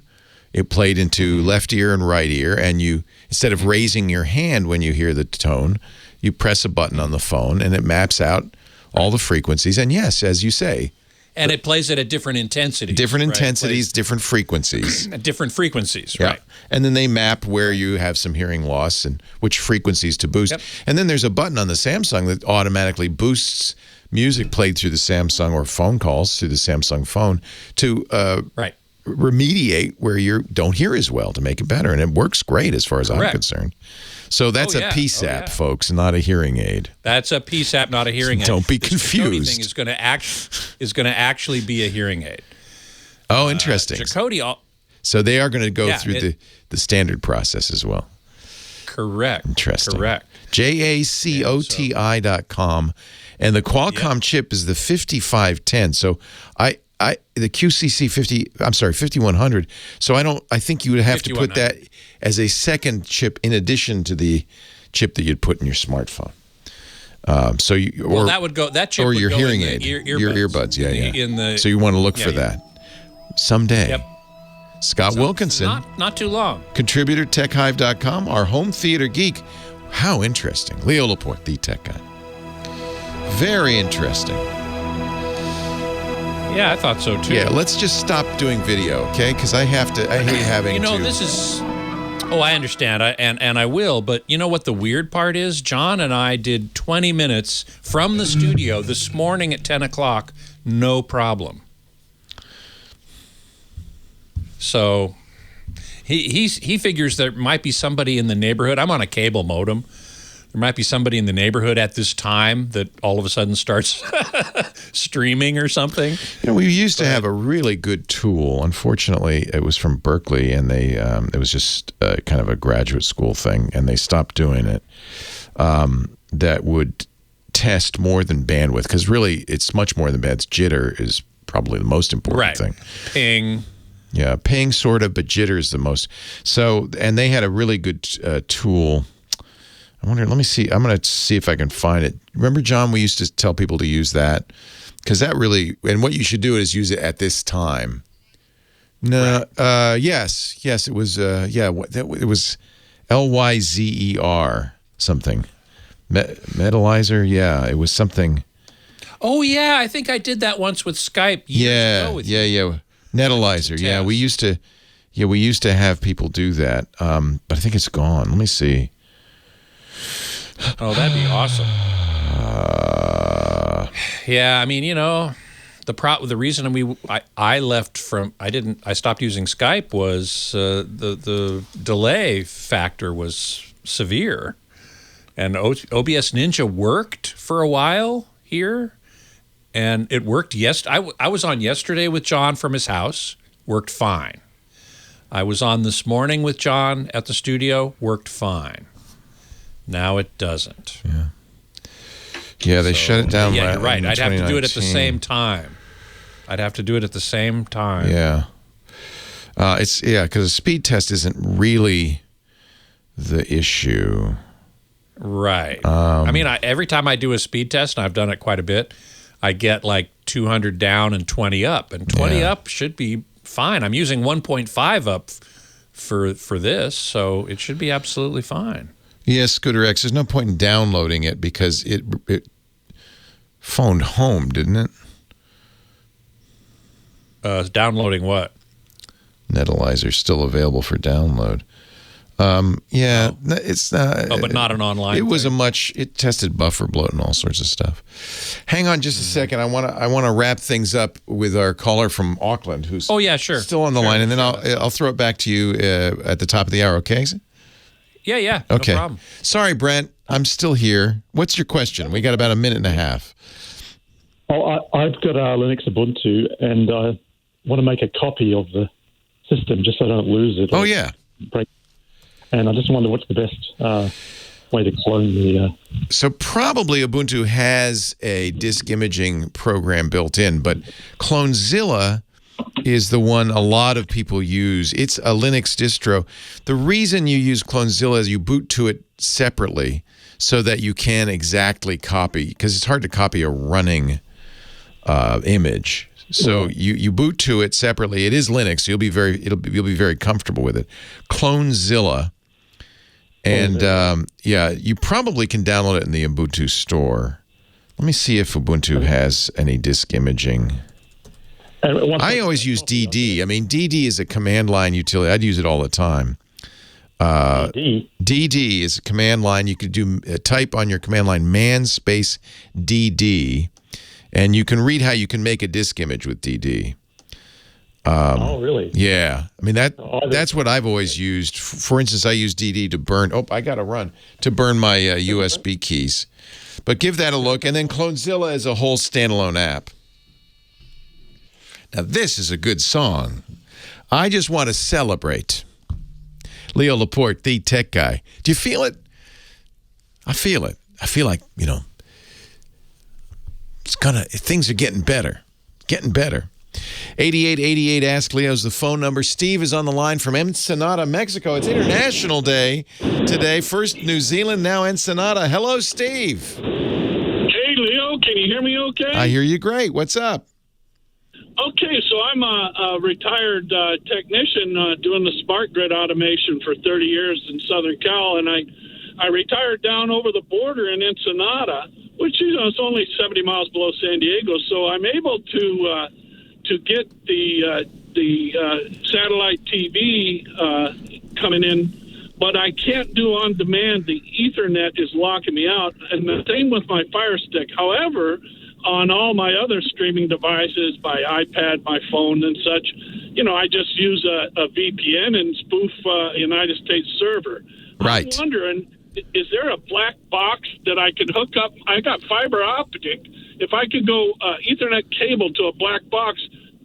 Speaker 3: It played into left ear and right ear, and you, instead of raising your hand when you hear the tone, you press a button on the phone, and it maps out all the frequencies. And yes, as you say,
Speaker 6: and it plays it at different intensities.
Speaker 3: Different
Speaker 6: right?
Speaker 3: intensities, different frequencies.
Speaker 6: At different frequencies,
Speaker 3: Yeah.
Speaker 6: right.
Speaker 3: And then they map where you have some hearing loss and which frequencies to boost.
Speaker 6: Yep.
Speaker 3: And then there's a button on the Samsung that automatically boosts music played through the Samsung or phone calls through the Samsung phone to
Speaker 6: Right.
Speaker 3: remediate where you don't hear as well to make it better. And it works great as far as I'm
Speaker 6: Correct.
Speaker 3: concerned. So that's
Speaker 6: Oh,
Speaker 3: a
Speaker 6: yeah.
Speaker 3: PSAP,
Speaker 6: Oh, yeah.
Speaker 3: folks, not a hearing aid.
Speaker 6: That's a PSAP, not a hearing aid.
Speaker 3: Don't be
Speaker 6: This Chakotay
Speaker 3: confused.
Speaker 6: thing is going to actually be a hearing aid.
Speaker 3: Oh, interesting.
Speaker 6: Chakotay,
Speaker 3: So they are going to go
Speaker 6: Yeah,
Speaker 3: through the standard process as well.
Speaker 6: correct.
Speaker 3: Interesting.
Speaker 6: Correct.
Speaker 3: JACOTI.com. And the Qualcomm chip is the 5510. So the QCC 5100. So I think you would have to put that as a second chip in addition to the chip that you'd put in your smartphone.
Speaker 6: That would go. That chip
Speaker 3: or
Speaker 6: would
Speaker 3: your
Speaker 6: go
Speaker 3: hearing
Speaker 6: in
Speaker 3: aid,
Speaker 6: the
Speaker 3: your earbuds. Yeah. So you want to look for
Speaker 6: yeah.
Speaker 3: that someday.
Speaker 6: Yep.
Speaker 3: Scott Wilkinson,
Speaker 6: Not too long.
Speaker 3: contributor, techhive.com, our home theater geek. How interesting. Leo Laporte, the tech guy. Very interesting.
Speaker 6: Yeah, I thought so too.
Speaker 3: Yeah, let's just stop doing video, okay? Because I hate having to.
Speaker 6: This is. Oh, I understand, and I will. But you know what the weird part is? John and I did 20 minutes from the studio this morning at 10 o'clock, no problem. So he figures there might be somebody in the neighborhood. I'm on a cable modem. There might be somebody in the neighborhood at this time that all of a sudden starts streaming or something.
Speaker 3: You know, we used to have a really good tool. Unfortunately, it was from Berkeley, and it was just kind of a graduate school thing, and they stopped doing it. That would test more than bandwidth, because really it's much more than bandwidth. Jitter is probably the most important thing.
Speaker 6: Ping.
Speaker 3: Yeah, ping sort of, but jitter is the most. So, and they had a really good tool. I wonder, let me see. I'm going to see if I can find it. Remember, John, we used to tell people to use that? Because that really, and what you should do is use it at this time. No, yes, it was, it was LYZER something. Metalizer, yeah, it was something.
Speaker 6: Oh, yeah, I think I did that once with Skype years ago with you.
Speaker 3: Netalizer, yeah, we used to have people do that, but I think it's gone. Let me see.
Speaker 6: Oh, that'd be awesome. Yeah, I mean, you know, the reason I stopped using Skype was the delay factor was severe, and OBS Ninja worked for a while here, and it worked. I was on yesterday with John from his house, worked fine. I was on this morning with John at the studio, worked fine. Now it doesn't.
Speaker 3: Yeah, they shut it down.
Speaker 6: Yeah, you're right. I'd have to do it at the
Speaker 3: 2019.
Speaker 6: same time.
Speaker 3: Yeah. Because a speed test isn't really the issue.
Speaker 6: Right. I mean, every time I do a speed test, and I've done it quite a bit, I get like 200 down and 20 up. And 20 up should be fine. I'm using 1.5 up for this, so it should be absolutely fine.
Speaker 3: Yes, Scooter X. There's no point in downloading it because it phoned home, didn't it?
Speaker 6: Downloading what?
Speaker 3: Netalizer still available for download. Yeah, it's not.
Speaker 6: Oh, but not an online.
Speaker 3: It was
Speaker 6: thing.
Speaker 3: it tested buffer bloat and all sorts of stuff. Hang on just a second. I want to wrap things up with our caller from Auckland, who's still on the line, and then I'll throw it back to you at the top of the hour. Okay?
Speaker 6: Yeah.
Speaker 3: Okay.
Speaker 6: No problem.
Speaker 3: Sorry, Brent. I'm still here. What's your question? We got about a minute and a half.
Speaker 5: Oh, I've got Linux Ubuntu, and I want to make a copy of the system just so I don't lose it.
Speaker 3: Oh, yeah.
Speaker 5: Break. And I just wonder what's the best way to clone the...
Speaker 3: So probably Ubuntu has a disk imaging program built in, but Clonezilla is the one a lot of people use. It's a Linux distro. The reason you use Clonezilla is you boot to it separately so that you can exactly copy, because it's hard to copy a running image. So you boot to it separately. It is Linux. So you'll be very comfortable with it. Clonezilla. And you probably can download it in the Ubuntu store. Let me see if Ubuntu has any disk imaging. I always use DD. I mean, DD is a command line utility. I'd use it all the time. DD is a command line. You could do type on your command line man space DD, and you can read how you can make a disk image with DD.
Speaker 5: Oh, really?
Speaker 3: Yeah. I mean, that's what I've always used. For instance, I use DD to burn. Oh, I got to run to burn my USB keys. But give that a look. And then Clonezilla is a whole standalone app. Now, this is a good song. I just want to celebrate. Leo Laporte, the tech guy. Do you feel it? I feel it. I feel like, things are getting better. Getting better. 8888 Ask Leo's the phone number. Steve is on the line from Ensenada, Mexico. It's International Day today. First New Zealand, now Ensenada. Hello, Steve.
Speaker 7: Hey, Leo. Can you hear me okay?
Speaker 3: I hear you great. What's up?
Speaker 7: Okay, so I'm a retired technician doing the smart grid automation for 30 years in Southern Cal, and I retired down over the border in Ensenada, which is only 70 miles below San Diego, so I'm able to get the satellite TV coming in, but I can't do on demand. The Ethernet is locking me out, and the same with my Fire Stick. However, on all my other streaming devices, my iPad, my phone, and such, I just use a VPN and spoof a United States server.
Speaker 3: Right.
Speaker 7: I'm wondering, is there a black box that I can hook up? I got fiber optic. If I could go Ethernet cable to a black box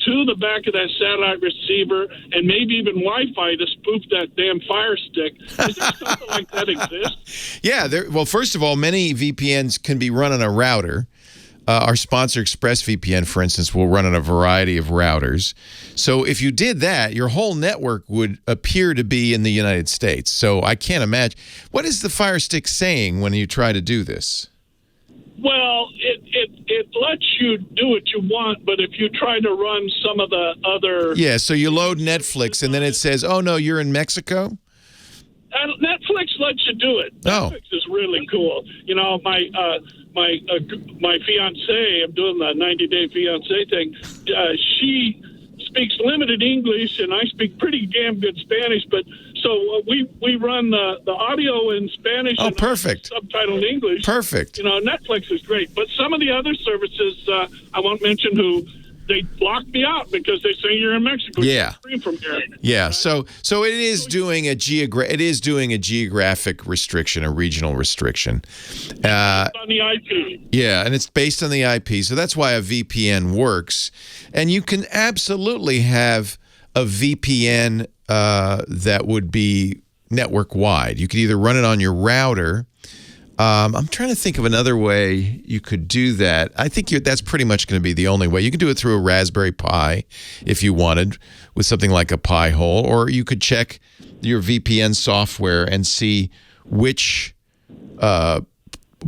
Speaker 7: to the back of that satellite receiver and maybe even Wi-Fi to spoof that damn Fire Stick. Is there something like that exist?
Speaker 3: Yeah. Well, first of all, many VPNs can be run on a router. Our sponsor, ExpressVPN, for instance, will run on a variety of routers. So if you did that, your whole network would appear to be in the United States. So I can't imagine. What is the Fire Stick saying when you try to do this?
Speaker 7: Well, it lets you do what you want, but if you try to run some of the other...
Speaker 3: Yeah, so you load Netflix, and then it says, oh, no, you're in Mexico?
Speaker 7: Netflix lets you do it.
Speaker 3: Oh.
Speaker 7: Netflix is really cool. My fiance, I'm doing the 90-day fiance thing. She speaks limited English, and I speak pretty damn good Spanish. But so we run the audio in Spanish.
Speaker 3: Oh,
Speaker 7: and
Speaker 3: perfect.
Speaker 7: Subtitle in English.
Speaker 3: Perfect.
Speaker 7: Netflix is great. But some of the other services, I won't mention who. They block me out because they say you're in Mexico.
Speaker 3: Yeah.
Speaker 7: You can't stream from here.
Speaker 3: Yeah. So it is doing a geographic restriction, a regional restriction.
Speaker 7: On the IP.
Speaker 3: Yeah, and it's based on the IP. So that's why a VPN works. And you can absolutely have a VPN that would be network wide. You could either run it on your router. I'm trying to think of another way you could do that. I think that's pretty much going to be the only way. You could do it through a Raspberry Pi if you wanted, with something like a Pi-hole, or you could check your VPN software and see which of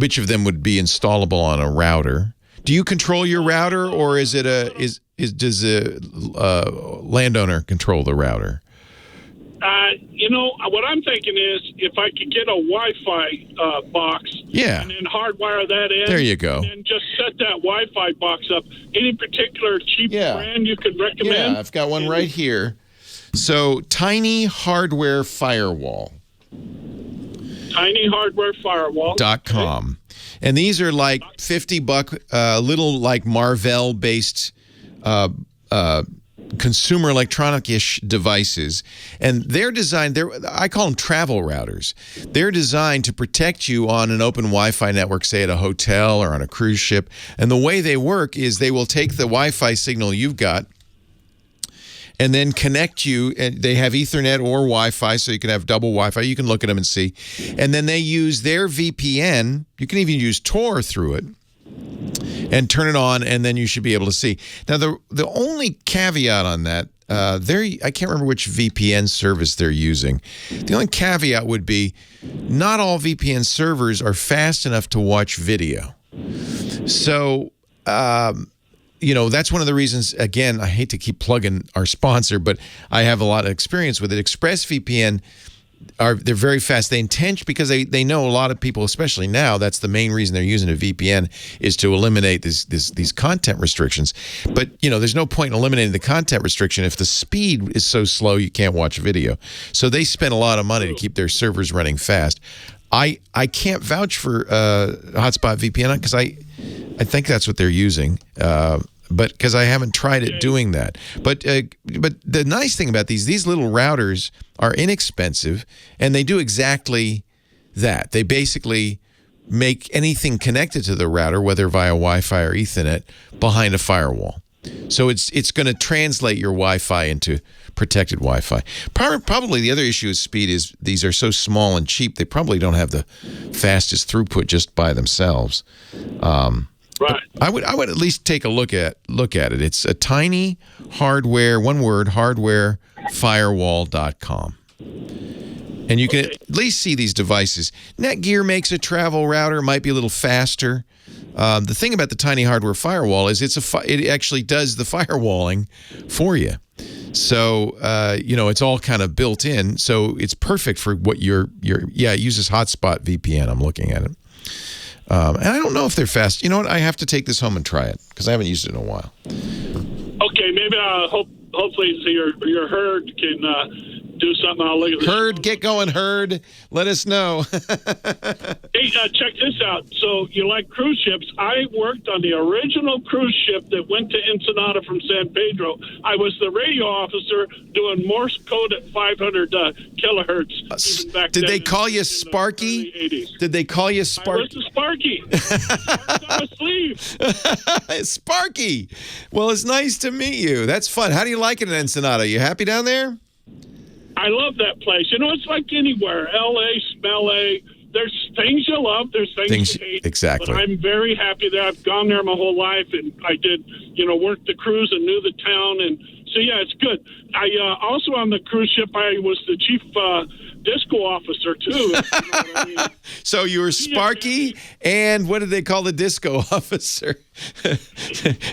Speaker 3: them would be installable on a router. Do you control your router, or does a landowner control the router?
Speaker 7: What I'm thinking is if I could get a Wi-Fi box and then hardwire that in.
Speaker 3: There you go.
Speaker 7: And just set that Wi-Fi box up. Any particular cheap brand you could recommend?
Speaker 3: Yeah, I've got one right here. So, Tiny Hardware Firewall.
Speaker 7: Tiny hardware firewall.
Speaker 3: .com. And these are like $50, little like Marvell-based consumer electronic-ish devices. And they're designed, I call them travel routers. They're designed to protect you on an open Wi-Fi network, say at a hotel or on a cruise ship. And the way they work is they will take the Wi-Fi signal you've got and then connect you, and they have Ethernet or Wi-Fi, so you can have double Wi-Fi. You can look at them and see. And then they use their VPN. You can even use Tor through it and turn it on, and then you should be able to see. Now, the only caveat on that, I can't remember which VPN service they're using. The only caveat would be not all VPN servers are fast enough to watch video. So, that's one of the reasons, again, I hate to keep plugging our sponsor, but I have a lot of experience with it. ExpressVPN, they're very fast. They intend, because they know a lot of people, especially now, that's the main reason they're using a VPN, is to eliminate these content restrictions. But, there's no point in eliminating the content restriction if the speed is so slow you can't watch video. So they spend a lot of money to keep their servers running fast. I can't vouch for Hotspot VPN because I think that's what they're using. But because I haven't tried it doing that. But the nice thing about these little routers are inexpensive, and they do exactly that. They basically make anything connected to the router, whether via Wi-Fi or Ethernet, behind a firewall. So it's going to translate your Wi-Fi into protected Wi-Fi. Probably the other issue with speed is these are so small and cheap, they probably don't have the fastest throughput just by themselves.
Speaker 7: Right.
Speaker 3: I would at least take a look at it. It's a tiny hardware, one word, hardwarefirewall.com. And you can at least see these devices. Netgear makes a travel router, might be a little faster. The thing about the tiny hardware firewall is it actually does the firewalling for you. So, it's all kind of built in. So it's perfect for what it uses Hotspot VPN. I'm looking at it. And I don't know if they're fast. You know what? I have to take this home and try it because I haven't used it in a while.
Speaker 7: Okay, maybe hopefully so your herd can do something. I'll look at this.
Speaker 3: Herd, get going, Herd. Let us know.
Speaker 7: Hey, check this out. So you like cruise ships? I worked on the original cruise ship that went to Ensenada from San Pedro. I was the radio officer doing Morse code at 500 kilohertz.
Speaker 3: Did they call you Sparky? Did they call you Sparky?
Speaker 7: I was the Sparky. I was on my sleeve.
Speaker 3: Sparky. Well, it's nice to meet you. That's fun. How do you like it in Ensenada? You happy down there?
Speaker 7: I love that place. It's like anywhere. L.A., smell-A. There's things you love. There's things you hate.
Speaker 3: Exactly.
Speaker 7: But I'm very happy that I've gone there my whole life, and I did, work the cruise and knew the town. And so, yeah, it's good. I also on the cruise ship, I was the chief disco officer, too. You know what I mean?
Speaker 3: So you were Sparky, and what did they call the disco officer?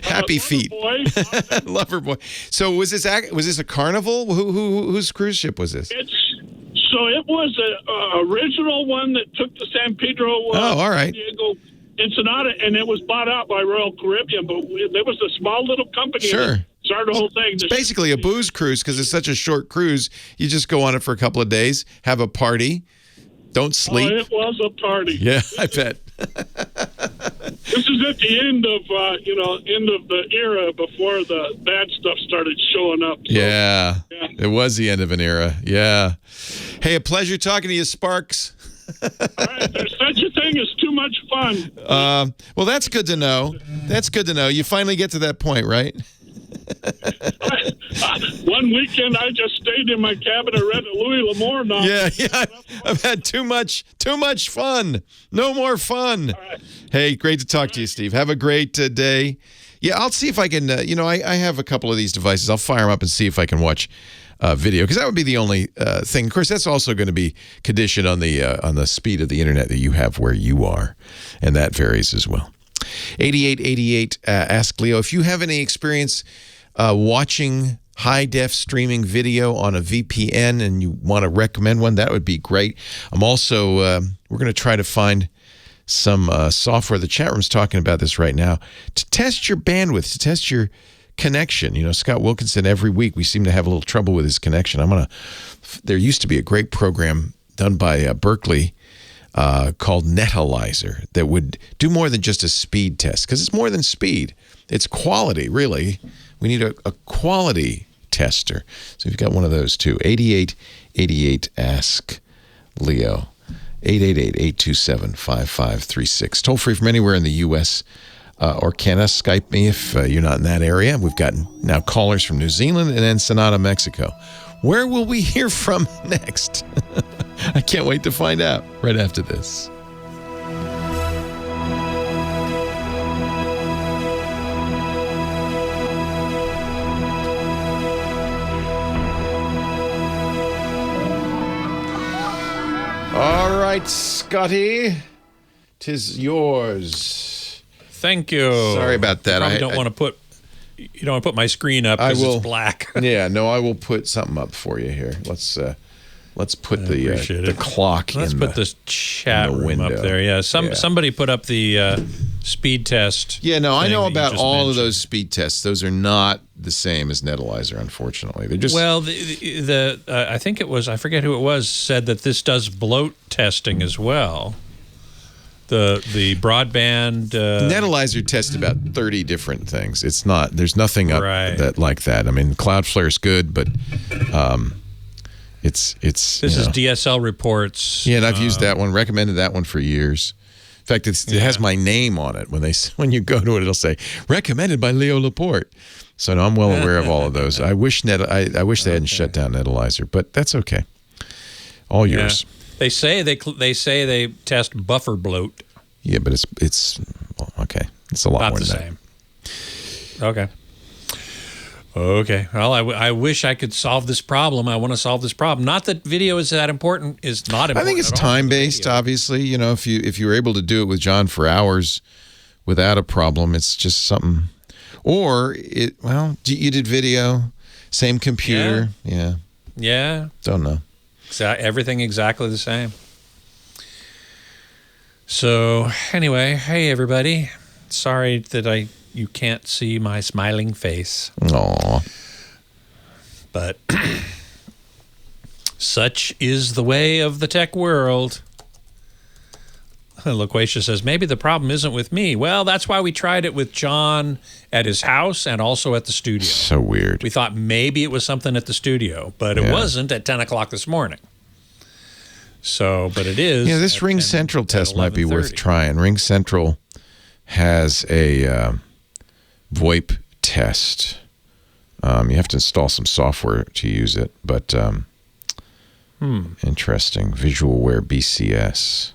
Speaker 3: Happy Feet. Lover Boy. So was this a carnival? Whose cruise ship was this?
Speaker 7: So it was an original one that took the San Pedro
Speaker 3: all right.
Speaker 7: Diego Ensenada, and it was bought out by Royal Caribbean, but there was a small little company.
Speaker 3: Sure.
Speaker 7: That started the whole thing.
Speaker 3: It's basically a booze cruise because it's such a short cruise. You just go on it for a couple of days, have a party, don't sleep.
Speaker 7: Oh, it was a party.
Speaker 3: Yeah, I bet.
Speaker 7: This is at the end of the era before the bad stuff started showing up. So,
Speaker 3: yeah, it was the end of an era. Yeah. Hey, a pleasure talking to you, Sparks.
Speaker 7: All right, there's such a thing as too much fun.
Speaker 3: Well, that's good to know. That's good to know. You finally get to that point, right?
Speaker 7: One weekend, I just stayed in my cabin and read a Louis L'Amour novel.
Speaker 3: Yeah. I've had too much fun. No more fun.
Speaker 7: Right.
Speaker 3: Hey, great to talk to you, Steve. Have a great day. Yeah, I'll see if I can. I have a couple of these devices. I'll fire them up and see if I can watch video, because that would be the only thing. Of course, that's also going to be conditioned on the speed of the internet that you have where you are, and that varies as well. 8888 Ask Leo. If you have any experience watching high-def streaming video on a VPN and you want to recommend one, that would be great. I'm also, we're going to try to find some software. The chat room's talking about this right now, to test your bandwidth, to test your connection. Scott Wilkinson, every week we seem to have a little trouble with his connection. There used to be a great program done by Berkeley called Netalyzer that would do more than just a speed test, because it's more than speed. It's quality, really. We need a quality tester. So we've got one of those too. 8888 Ask Leo. 888-827-5536. Toll free from anywhere in the U.S. Or Canada. Skype me if you're not in that area. We've got now callers from New Zealand and Ensenada, Mexico. Where will we hear from next? I can't wait to find out right after this. All right, Scotty, 'tis yours.
Speaker 6: Thank you.
Speaker 3: Sorry about that.
Speaker 6: You don't want to put my screen up because it's black.
Speaker 3: Yeah, no, I will put something up for you here. Let's put the clock.
Speaker 6: Let's put this chat room
Speaker 3: window.
Speaker 6: up there. Yeah, somebody put up the speed test.
Speaker 3: Yeah, no, I know about all
Speaker 6: mentioned.
Speaker 3: of those speed tests. Those are not the same as Netalyzer, unfortunately. They're just
Speaker 6: I think it was, I forget who it was, said that this does bloat testing as well. The broadband
Speaker 3: Netalyzer tests about 30 different things. It's not. There's nothing up like that. I mean, Cloudflare is good, but it's
Speaker 6: this is DSL reports.
Speaker 3: Yeah, and I've used that one. Recommended that one for years. In fact, it has my name on it. When you go to it, it'll say recommended by Leo Laporte. So no, I'm well aware of all of those. I wish they hadn't shut down Netalyzer, but that's okay. All yours.
Speaker 6: They say they test buffer bloat.
Speaker 3: Yeah, but it's okay. It's a lot
Speaker 6: Not
Speaker 3: more
Speaker 6: the
Speaker 3: than
Speaker 6: same. Okay. Well, I wish I could solve this problem. I want to solve this problem. Not that video is that important. Is not important.
Speaker 3: I think it's time based. Obviously, if you were able to do it with John for hours without a problem, it's just something. Or you did video, same computer. Yeah. Don't know.
Speaker 6: Everything exactly the same. So anyway, hey everybody. Sorry that you can't see my smiling face.
Speaker 3: Aw.
Speaker 6: But such is the way of the tech world. Loquacia says, maybe the problem isn't with me. Well, that's why we tried it with John at his house and also at the studio.
Speaker 3: So weird.
Speaker 6: We thought maybe it was something at the studio, but it wasn't at 10 o'clock this morning. So, but it is.
Speaker 3: Yeah, this Ring Central test might be worth trying. Ring Central has a VoIP test. You have to install some software to use it, but interesting. Visualware BCS.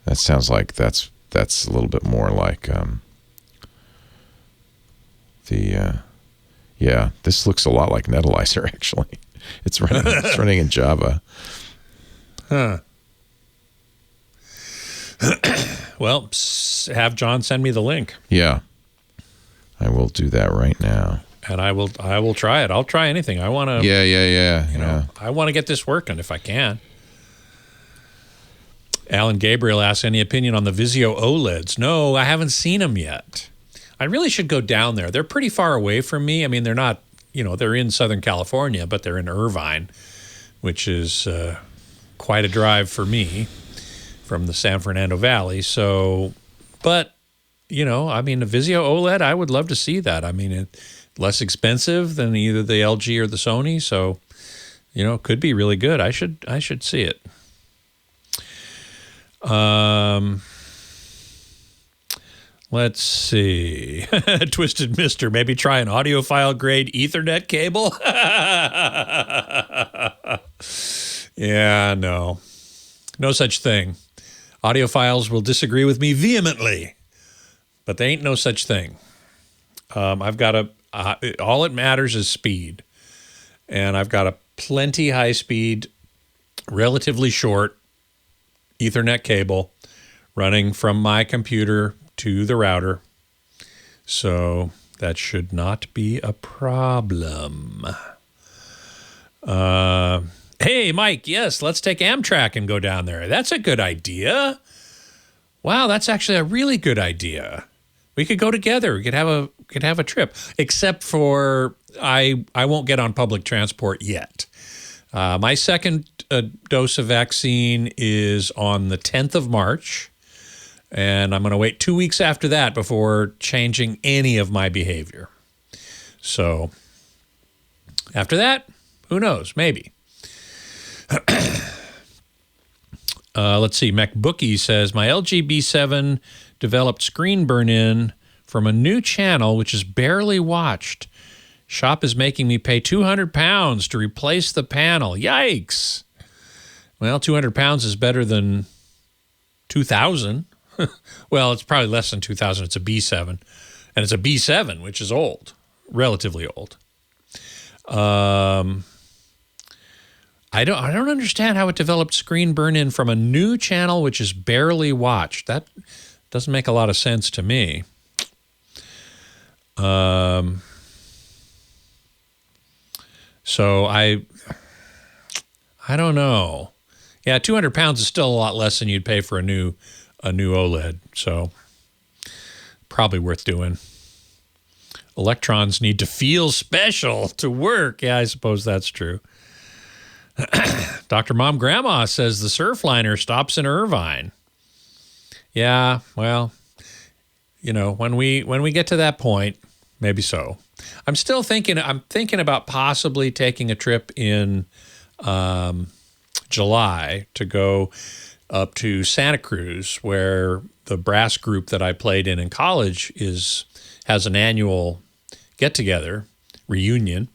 Speaker 3: That sounds like that's a little bit more like this looks a lot like Netalyzer actually. It's running in Java.
Speaker 6: Huh. Well, have John send me the link.
Speaker 3: Yeah. I will do that right now.
Speaker 6: And I will try it. I'll try anything. I want to I want to get this working if I can. Alan Gabriel asks, any opinion on the Vizio OLEDs? No, I haven't seen them yet. I really should go down there. They're pretty far away from me. I mean, they're not, they're in Southern California, but they're in Irvine, which is quite a drive for me from the San Fernando Valley. So, but, a Vizio OLED, I would love to see that. I mean, it's less expensive than either the LG or the Sony. So, it could be really good. I should see it. Let's see. Twisted Mister, maybe try an audiophile grade Ethernet cable. Yeah, no such thing. Audiophiles will disagree with me vehemently, but there ain't no such thing. I've got all it matters is speed, and I've got a plenty high speed, relatively short Ethernet cable running from my computer to the router. So that should not be a problem. Hey, Mike, yes, let's take Amtrak and go down there. That's a good idea. Wow, that's actually a really good idea. We could go together. We could have a trip. Except for I won't get on public transport yet. My second a dose of vaccine is on the 10th of March, and I'm going to wait 2 weeks after that before changing any of my behavior. So after that, who knows? Maybe. Let's see. MacBookie says, my LG B7 developed screen burn-in from a new channel which is barely watched. Shop is making me pay £200 to replace the panel. Yikes. Well, £200 is better than $2,000. Well, it's probably less than $2,000. It's a B7. And it's a B7, which is old, relatively old. I don't understand how it developed screen burn-in from a new channel which is barely watched. That doesn't make a lot of sense to me. So I don't know. Yeah, £200 is still a lot less than you'd pay for a new OLED. So probably worth doing. Electrons need to feel special to work. Yeah, I suppose that's true. Dr. Mom Grandma says the Surfliner stops in Irvine. Yeah, well, you know, when we get to that point, maybe so. I'm thinking about possibly taking a trip in July to go up to Santa Cruz, where the brass group that I played in college has an annual get-together reunion.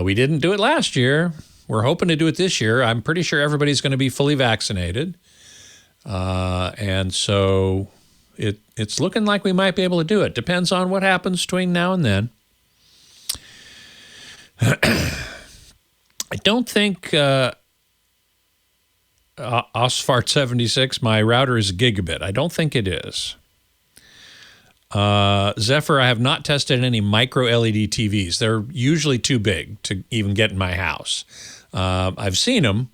Speaker 6: We didn't do it last year. We're hoping to do it this year. I'm pretty sure everybody's going to be fully vaccinated. And so it's looking like we might be able to do it. Depends on what happens between now and then. I don't think Osfart76, my router is a gigabit. I don't think it is. Zephyr, I have not tested any micro LED TVs. They're usually too big to even get in my house. I've seen them,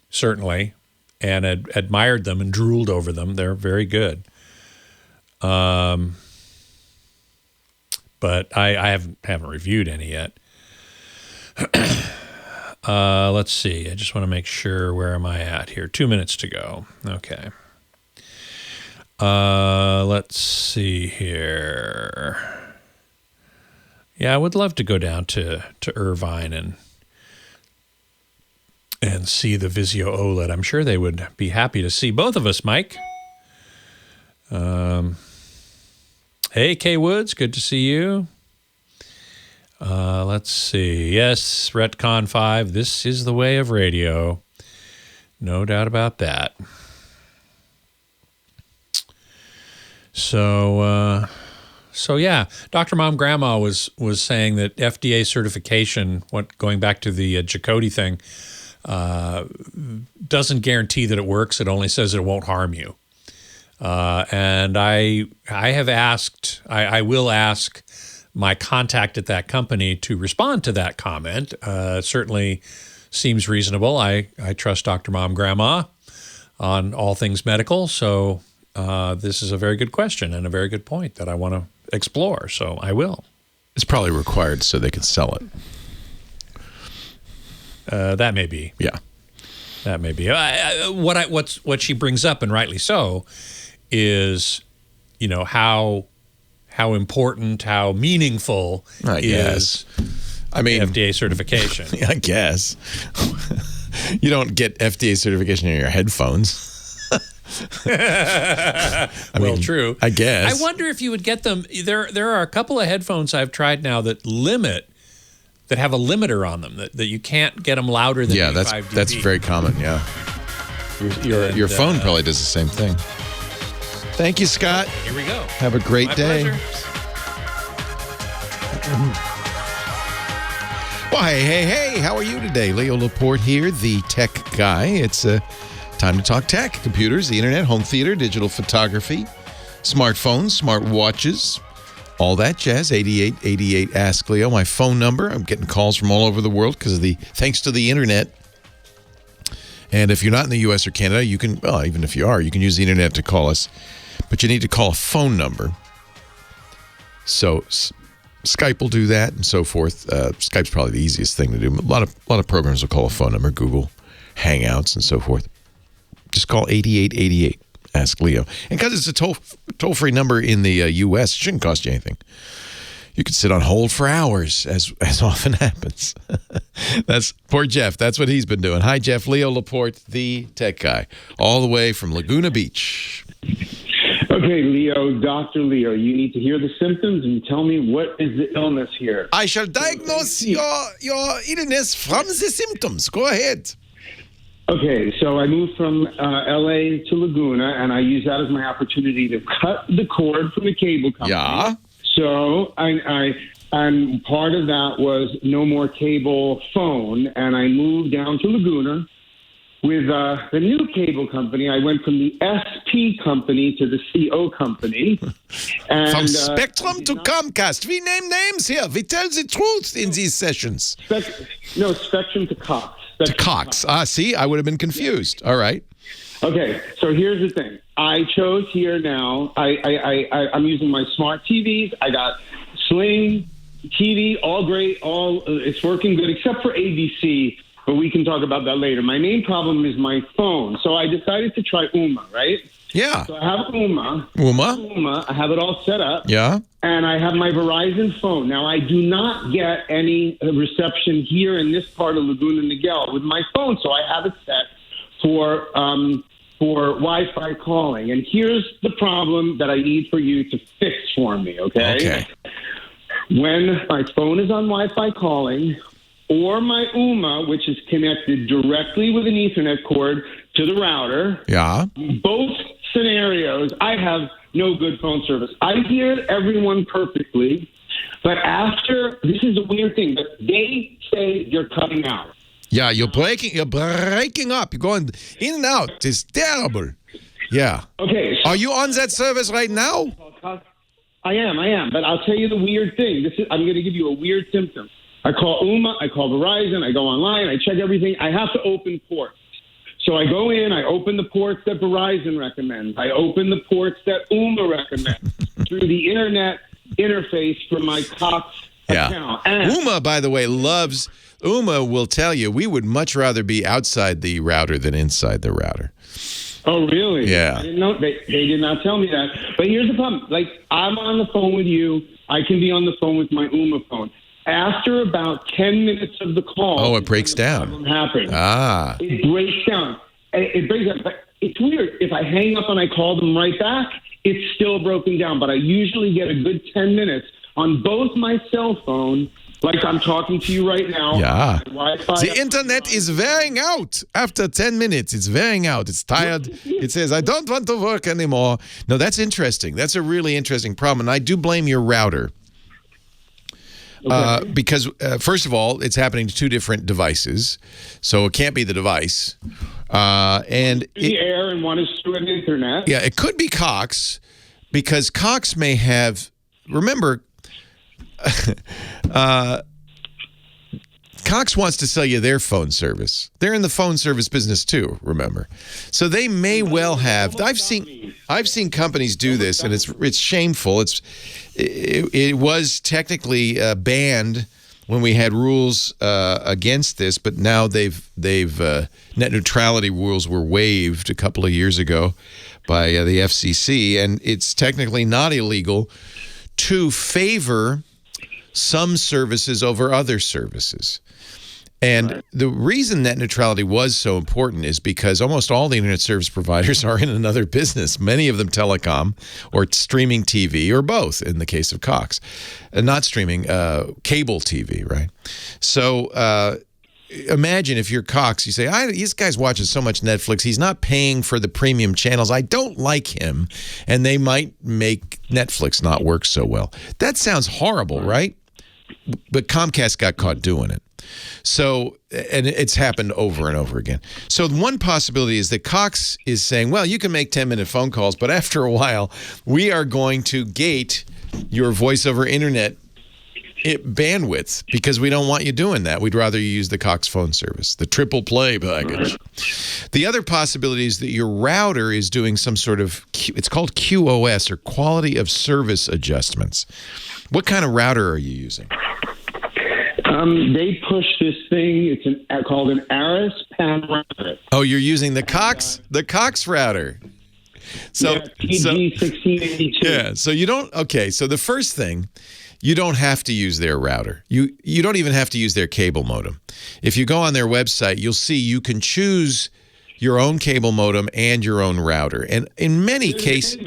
Speaker 6: certainly, and admired them and drooled over them. They're very good. But I haven't reviewed any yet. Let's see. I just want to make sure, where am I at here? 2 minutes to go. Okay. Let's see here. Yeah, I would love to go down to Irvine and see the Vizio OLED. I'm sure they would be happy to see both of us, Mike. Hey, Kay Woods, good to see you. Let's see. Yes, Retcon 5, this is the way of radio. No doubt about that. So yeah, Dr. Mom Grandma was saying that FDA certification, going back to the Jacody thing, doesn't guarantee that it works. It only says it won't harm you. And I have asked, I will ask my contact at that company to respond to that comment. Certainly seems reasonable. I trust Dr. Mom Grandma on all things medical. So this is a very good question and a very good point that I want to explore. So I will.
Speaker 3: It's probably required so they can sell it.
Speaker 6: That may be.
Speaker 3: Yeah.
Speaker 6: That may be. What she brings up, and rightly so, is, you know, how important, how meaningful is FDA certification.
Speaker 3: I guess. You don't get FDA certification in your headphones.
Speaker 6: True.
Speaker 3: I guess.
Speaker 6: I wonder if you would get them. There are a couple of headphones I've tried now that have a limiter on them, that you can't get them louder than 85 dB.
Speaker 3: That's very common, yeah. Your phone probably does the same thing. Thank you, Scott.
Speaker 6: Here we go.
Speaker 3: Have a great day.
Speaker 6: Pleasure.
Speaker 3: Well, hey, how are you today? Leo Laporte here, the tech guy. It's time to talk tech, computers, the internet, home theater, digital photography, smartphones, smart watches, all that jazz. 8888 Ask Leo, my phone number. I'm getting calls from all over the world thanks to the internet. And if you're not in the U.S. or Canada, you can, well, even if you are, you can use the internet to call us. But you need to call a phone number. So Skype will do that and so forth. Skype's probably the easiest thing to do. A lot of programs will call a phone number. Google Hangouts and so forth. Just call 8888. Ask Leo. And because it's a toll-free number in the U.S., it shouldn't cost you anything. You could sit on hold for hours, as often happens. That's poor Jeff. That's what he's been doing. Hi, Jeff. Leo Laporte, the tech guy, all the way from Laguna Beach.
Speaker 8: Okay, Leo, Dr. Leo, you need to hear the symptoms and tell me what is the illness here.
Speaker 3: I shall diagnose your illness from the symptoms. Go ahead.
Speaker 8: Okay, so I moved from L.A. to Laguna, and I use that as my opportunity to cut the cord from the cable company.
Speaker 3: Yeah.
Speaker 8: So and part of that was no more cable phone, and I moved down to Laguna with the new cable company. I went from the SP company to the CO company. And,
Speaker 3: from Spectrum to Comcast. We name names here. We tell the truth in these sessions.
Speaker 8: Spectrum to Cox.
Speaker 3: To Cox. See, I would have been confused. All right.
Speaker 8: Okay, so here's the thing. I chose here now. I'm using my smart TVs. I got Sling TV, all great, it's working good, except for ABC, but we can talk about that later. My main problem is my phone, so I decided to try Ooma, right?
Speaker 3: Yeah.
Speaker 8: So I have Ooma. I have it all set up.
Speaker 3: Yeah.
Speaker 8: And I have my Verizon phone. Now, I do not get any reception here in this part of Laguna Niguel with my phone, so I have it set for Wi-Fi calling. And here's the problem that I need for you to fix for me, okay?
Speaker 3: Okay.
Speaker 8: When my phone is on Wi-Fi calling, or my Ooma, which is connected directly with an Ethernet cord to the router, both scenarios, I have no good phone service. I hear everyone perfectly, but after, this is a weird thing, but they say you're cutting out.
Speaker 3: Yeah, you're breaking up. You're going in and out. It's terrible. Yeah.
Speaker 8: Okay.
Speaker 3: Are you on that service right now?
Speaker 8: I am. But I'll tell you the weird thing. I'm going to give you a weird symptom. I call Ooma, I call Verizon, I go online, I check everything. I have to open ports. So I go in, I open the ports that Verizon recommends. I open the ports that Ooma recommends through the internet interface from my Cox account. And
Speaker 3: Ooma, by the way, Ooma will tell you we would much rather be outside the router than inside the router.
Speaker 8: Oh, really?
Speaker 3: Yeah.
Speaker 8: I didn't know. They did not tell me that. But here's the problem. Like, I'm on the phone with you. I can be on the phone with my Ooma phone. After about 10 minutes of the call,
Speaker 3: it breaks down.
Speaker 8: It breaks down. It breaks down. But it's weird. If I hang up and I call them right back, it's still broken down. But I usually get a good 10 minutes on both my cell phone, like I'm talking to you right now.
Speaker 3: Yeah.
Speaker 8: Wi-Fi.
Speaker 3: The internet is wearing out after 10 minutes. It's wearing out. It's tired. It says, I don't want to work anymore. No, that's interesting. That's a really interesting problem. And I do blame your router.
Speaker 8: Okay.
Speaker 3: Because, first of all, it's happening to two different devices. So it can't be the device. And
Speaker 8: the air and one is through an internet.
Speaker 3: Yeah, it could be Cox, because Cox may have, remember, Cox wants to sell you their phone service. They're in the phone service business too, remember. So they may well have. I've seen companies do this, and it's shameful. It was technically banned when we had rules against this, but now they've net neutrality rules were waived a couple of years ago by the FCC, and it's technically not illegal to favor some services over other services. And the reason net neutrality was so important is because almost all the internet service providers are in another business, many of them telecom or streaming TV or both in the case of Cox. Not streaming, cable TV, right? So imagine if you're Cox, you say, this guy's watching so much Netflix, he's not paying for the premium channels. I don't like him, and they might make Netflix not work so well. That sounds horrible, right? But Comcast got caught doing it. So, and it's happened over and over again. So one possibility is that Cox is saying, well, you can make 10-minute phone calls, but after a while, we are going to gate your voice over internet bandwidth because we don't want you doing that. We'd rather you use the Cox phone service, the triple play package. The other possibility is that your router is doing some sort of, it's called QoS, or quality of service adjustments. What kind of router are you using?
Speaker 8: They push this thing. It's called an Aris PAN router.
Speaker 3: Oh, you're using the Cox router. So
Speaker 8: TG1682.
Speaker 3: Yeah. So you don't. Okay. So the first thing, you don't have to use their router. You don't even have to use their cable modem. If you go on their website, you'll see you can choose your own cable modem and your own router. And in many cases,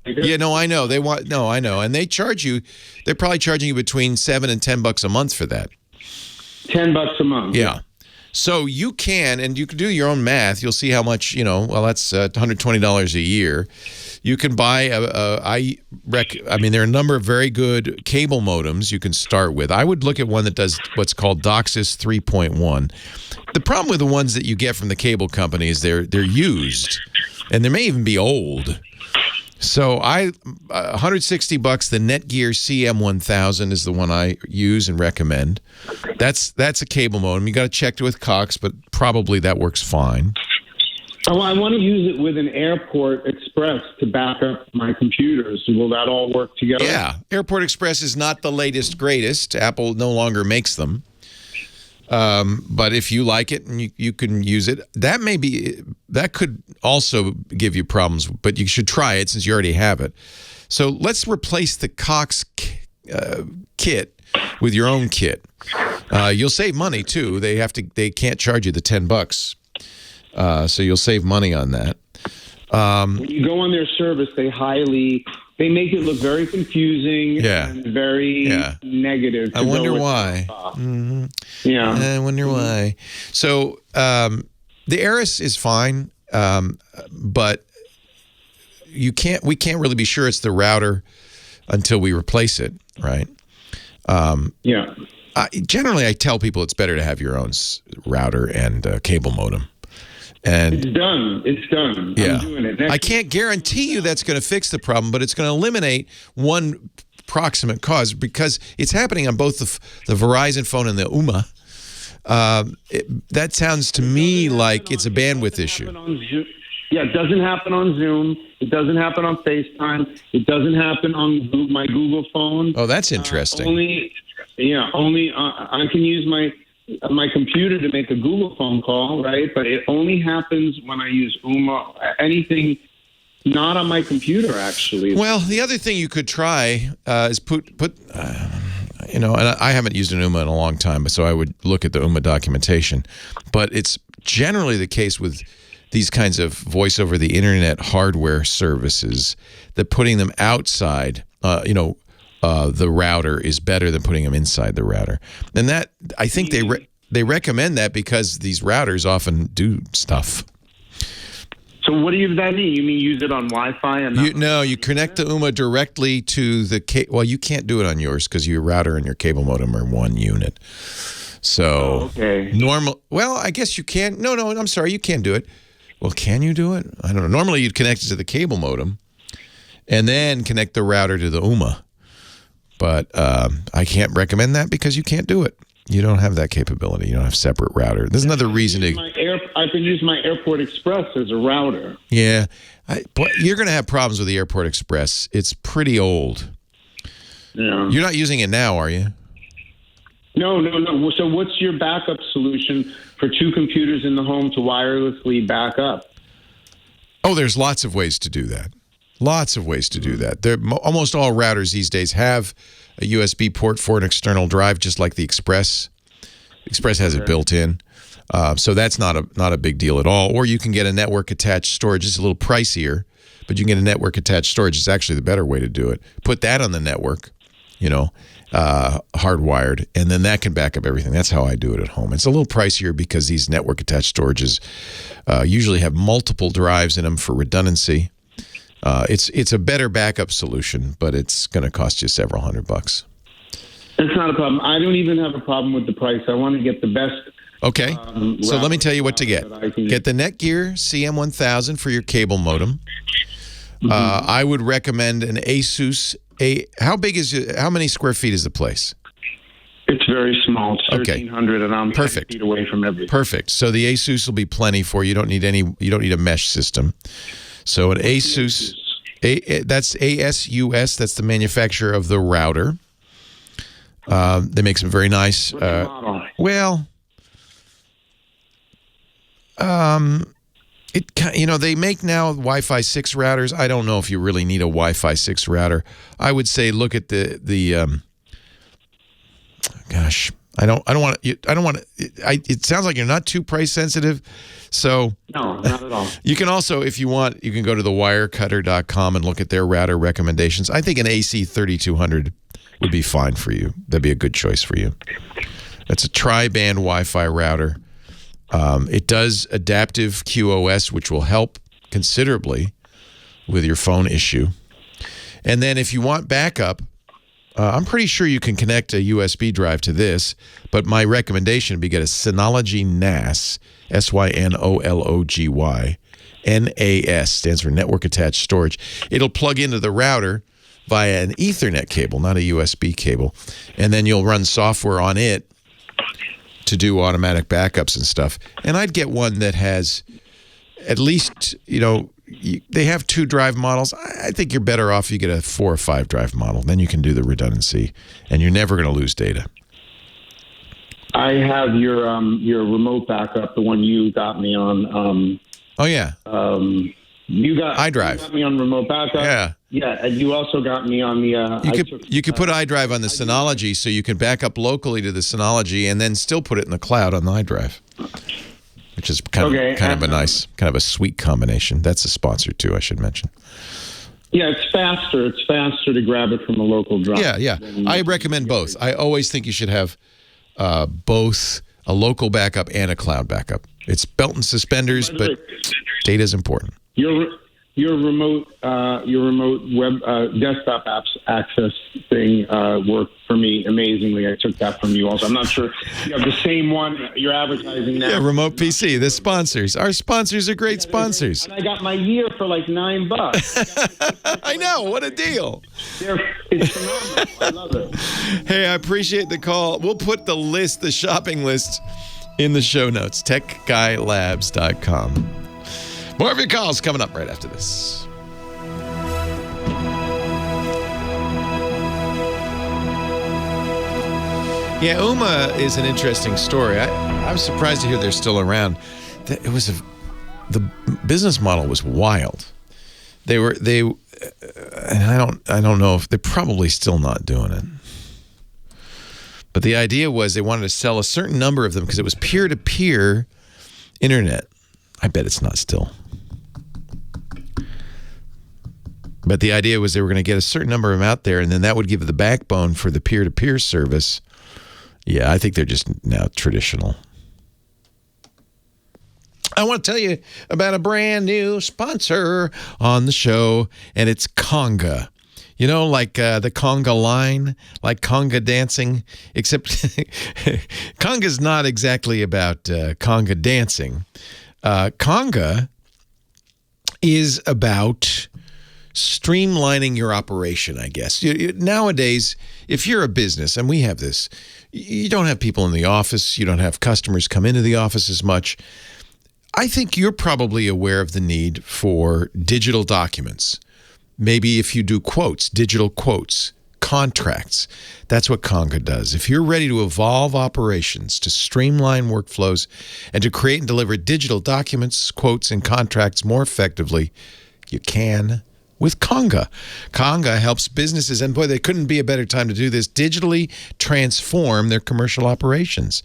Speaker 3: yeah, no, I know I know, and they charge you. They're probably charging you between $7 and $10 a month for that.
Speaker 8: $10 a month.
Speaker 3: Yeah. So you can do your own math. You'll see how much, well, that's $120 a year. You can buy there are a number of very good cable modems you can start with. I would look at one that does what's called DOCSIS 3.1. The problem with the ones that you get from the cable company is they're used, and they may even be old. So $160, the Netgear CM1000 is the one I use and recommend. That's a cable modem. You got to check it with Cox, but probably that works fine.
Speaker 8: Oh, I want to use it with an Airport Express to back up my computers. Will that all work together?
Speaker 3: Yeah. Airport Express is not the latest, greatest. Apple no longer makes them. But if you like it and you can use it, that could also give you problems, but you should try it since you already have it. So let's replace the Cox kit with your own kit. You'll save money too. They can't charge you the $10. So you'll save money on that.
Speaker 8: When you go on their service, they make it look very confusing and very negative.
Speaker 3: I wonder why. Mm-hmm.
Speaker 8: Yeah.
Speaker 3: I wonder why. So the Aris is fine, but we can't really be sure it's the router until we replace it, right? Generally, I tell people it's better to have your own router and cable modem. And
Speaker 8: it's done.
Speaker 3: Yeah.
Speaker 8: I'm doing it.
Speaker 3: I can't guarantee you that's going to fix the problem, but it's going to eliminate one proximate cause because it's happening on both the Verizon phone and the UMA. That sounds to me like it's a bandwidth issue.
Speaker 8: Yeah, it doesn't happen on Zoom. It doesn't happen on FaceTime. It doesn't happen on my Google phone.
Speaker 3: Oh, that's interesting.
Speaker 8: I can use my computer to make a Google phone call, right? But it only happens when I use UMA. Anything not on my computer, actually.
Speaker 3: Well, the other thing you could try is put and I haven't used an UMA in a long time, so I would look at the UMA documentation. But it's generally the case with these kinds of voice over the internet hardware services that putting them outside, the router is better than putting them inside the router. And that, I think they recommend that because these routers often do stuff.
Speaker 8: So what does that mean? You mean use it on Wi-Fi?
Speaker 3: You connect the UMA directly to the well, you can't do it on yours because your router and your cable modem are one unit. So well, I guess you can. No, I'm sorry, you can't do it. Well, can you do it? I don't know. Normally you'd connect it to the cable modem and then connect the router to the UMA. But I can't recommend that because you can't do it. You don't have that capability. You don't have separate router. There's another reason to.
Speaker 8: I can use my Airport Express as a router.
Speaker 3: Yeah, you're going to have problems with the Airport Express. It's pretty old.
Speaker 8: Yeah.
Speaker 3: You're not using it now, are you?
Speaker 8: No. So what's your backup solution for two computers in the home to wirelessly back up?
Speaker 3: Oh, there's lots of ways to do that. Lots of ways to do that. Almost all routers these days have a USB port for an external drive, just like the Express. Express has it built in, so that's not a big deal at all. Or you can get a network attached storage. It's a little pricier, but you can get a network attached storage. It's actually the better way to do it. Put that on the network, hardwired, and then that can back up everything. That's how I do it at home. It's a little pricier because these network attached storages usually have multiple drives in them for redundancy. It's a better backup solution, but it's going to cost you several $100.
Speaker 8: It's not a problem. I don't even have a problem with the price. I want to get the best.
Speaker 3: Okay. So let me tell you what to get. Get the Netgear CM1000 for your cable modem. Mm-hmm. I would recommend an Asus. How many square feet is the place?
Speaker 8: It's very small. It's 1,300, and I'm 10 feet away from everything.
Speaker 3: Perfect. So the Asus will be plenty for you. You don't need a mesh system. So an Asus, that's ASUS. That's the manufacturer of the router. They make some very nice. Well, they make now Wi-Fi 6 routers. I don't know if you really need a Wi-Fi 6 router. I would say look at the gosh, I don't want to. It sounds like you're not too price sensitive, so
Speaker 8: no, not at all.
Speaker 3: You can also, if you want, you can go to thewirecutter.com and look at their router recommendations. I think an AC 3200 would be fine for you. That'd be a good choice for you. That's a tri-band Wi-Fi router. It does adaptive QoS, which will help considerably with your phone issue. And then if you want backup, I'm pretty sure you can connect a USB drive to this, but my recommendation would be get a Synology NAS, Synology, NAS, stands for Network Attached Storage. It'll plug into the router via an Ethernet cable, not a USB cable, and then you'll run software on it to do automatic backups and stuff. And I'd get one that has at least, they have 2 drive models. I think you're better off if you get a 4 or 5 drive model. Then you can do the redundancy, and you're never going to lose data.
Speaker 8: I have your remote backup, the one you got me on.
Speaker 3: Oh yeah.
Speaker 8: You got
Speaker 3: iDrive.
Speaker 8: You got me on remote backup.
Speaker 3: Yeah.
Speaker 8: Yeah, and you also got me on the.
Speaker 3: You could put iDrive on the Synology, so you can back up locally to the Synology, and then still put it in the cloud on the iDrive, which is kind of a nice, kind of a sweet combination. That's a sponsor too, I should mention.
Speaker 8: Yeah, it's faster. It's faster to grab it from a local drive.
Speaker 3: Yeah. I recommend both. I always think you should have both a local backup and a cloud backup. It's belt and suspenders, but data is important.
Speaker 8: Your remote web desktop apps access thing worked for me amazingly. I took that from you also. I'm not sure you have the same one you're advertising now.
Speaker 3: Yeah, Remote PC. The sponsors. Our sponsors are great sponsors.
Speaker 8: And I got my year for like $9.
Speaker 3: I know. What a deal.
Speaker 8: It's phenomenal. I love it.
Speaker 3: Hey, I appreciate the call. We'll put the shopping list in the show notes. TechGuyLabs.com. More of your calls coming up right after this. Yeah, Ooma is an interesting story. I was surprised to hear they're still around. The business model was wild. And I don't know if they're probably still not doing it. But the idea was they wanted to sell a certain number of them because it was peer-to-peer internet. I bet it's not still. But the idea was they were going to get a certain number of them out there, and then that would give the backbone for the peer-to-peer service. Yeah, I think they're just now traditional. I want to tell you about a brand new sponsor on the show, and it's Conga. You know, like the Conga line, like Conga dancing, except Conga's not exactly about Conga dancing. Conga is about streamlining your operation, I guess. Nowadays, if you're a business, and we have this, you don't have people in the office, you don't have customers come into the office as much. I think you're probably aware of the need for digital documents. Maybe if you do quotes, digital quotes, contracts, that's what Conga does. If you're ready to evolve operations, to streamline workflows, and to create and deliver digital documents, quotes, and contracts more effectively, you can with Conga. Conga helps businesses, and boy, there couldn't be a better time to do this, digitally transform their commercial operations.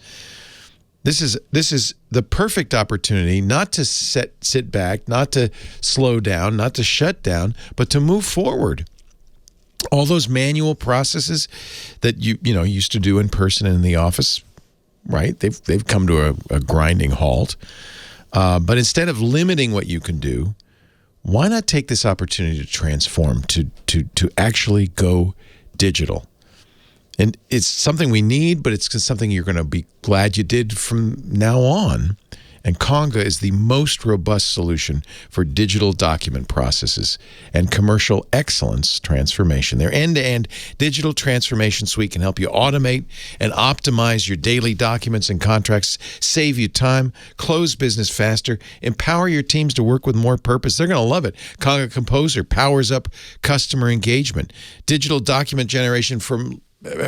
Speaker 3: This is the perfect opportunity not to sit back, not to slow down, not to shut down, but to move forward. All those manual processes that you used to do in person and in the office, right? They've come to a grinding halt. But instead of limiting what you can do, why not take this opportunity to transform, to actually go digital? And it's something we need, but it's something you're going to be glad you did from now on. And Conga is the most robust solution for digital document processes and commercial excellence transformation. Their end-to-end digital transformation suite can help you automate and optimize your daily documents and contracts, save you time, close business faster, empower your teams to work with more purpose. They're going to love it. Conga Composer powers up customer engagement. Digital document generation from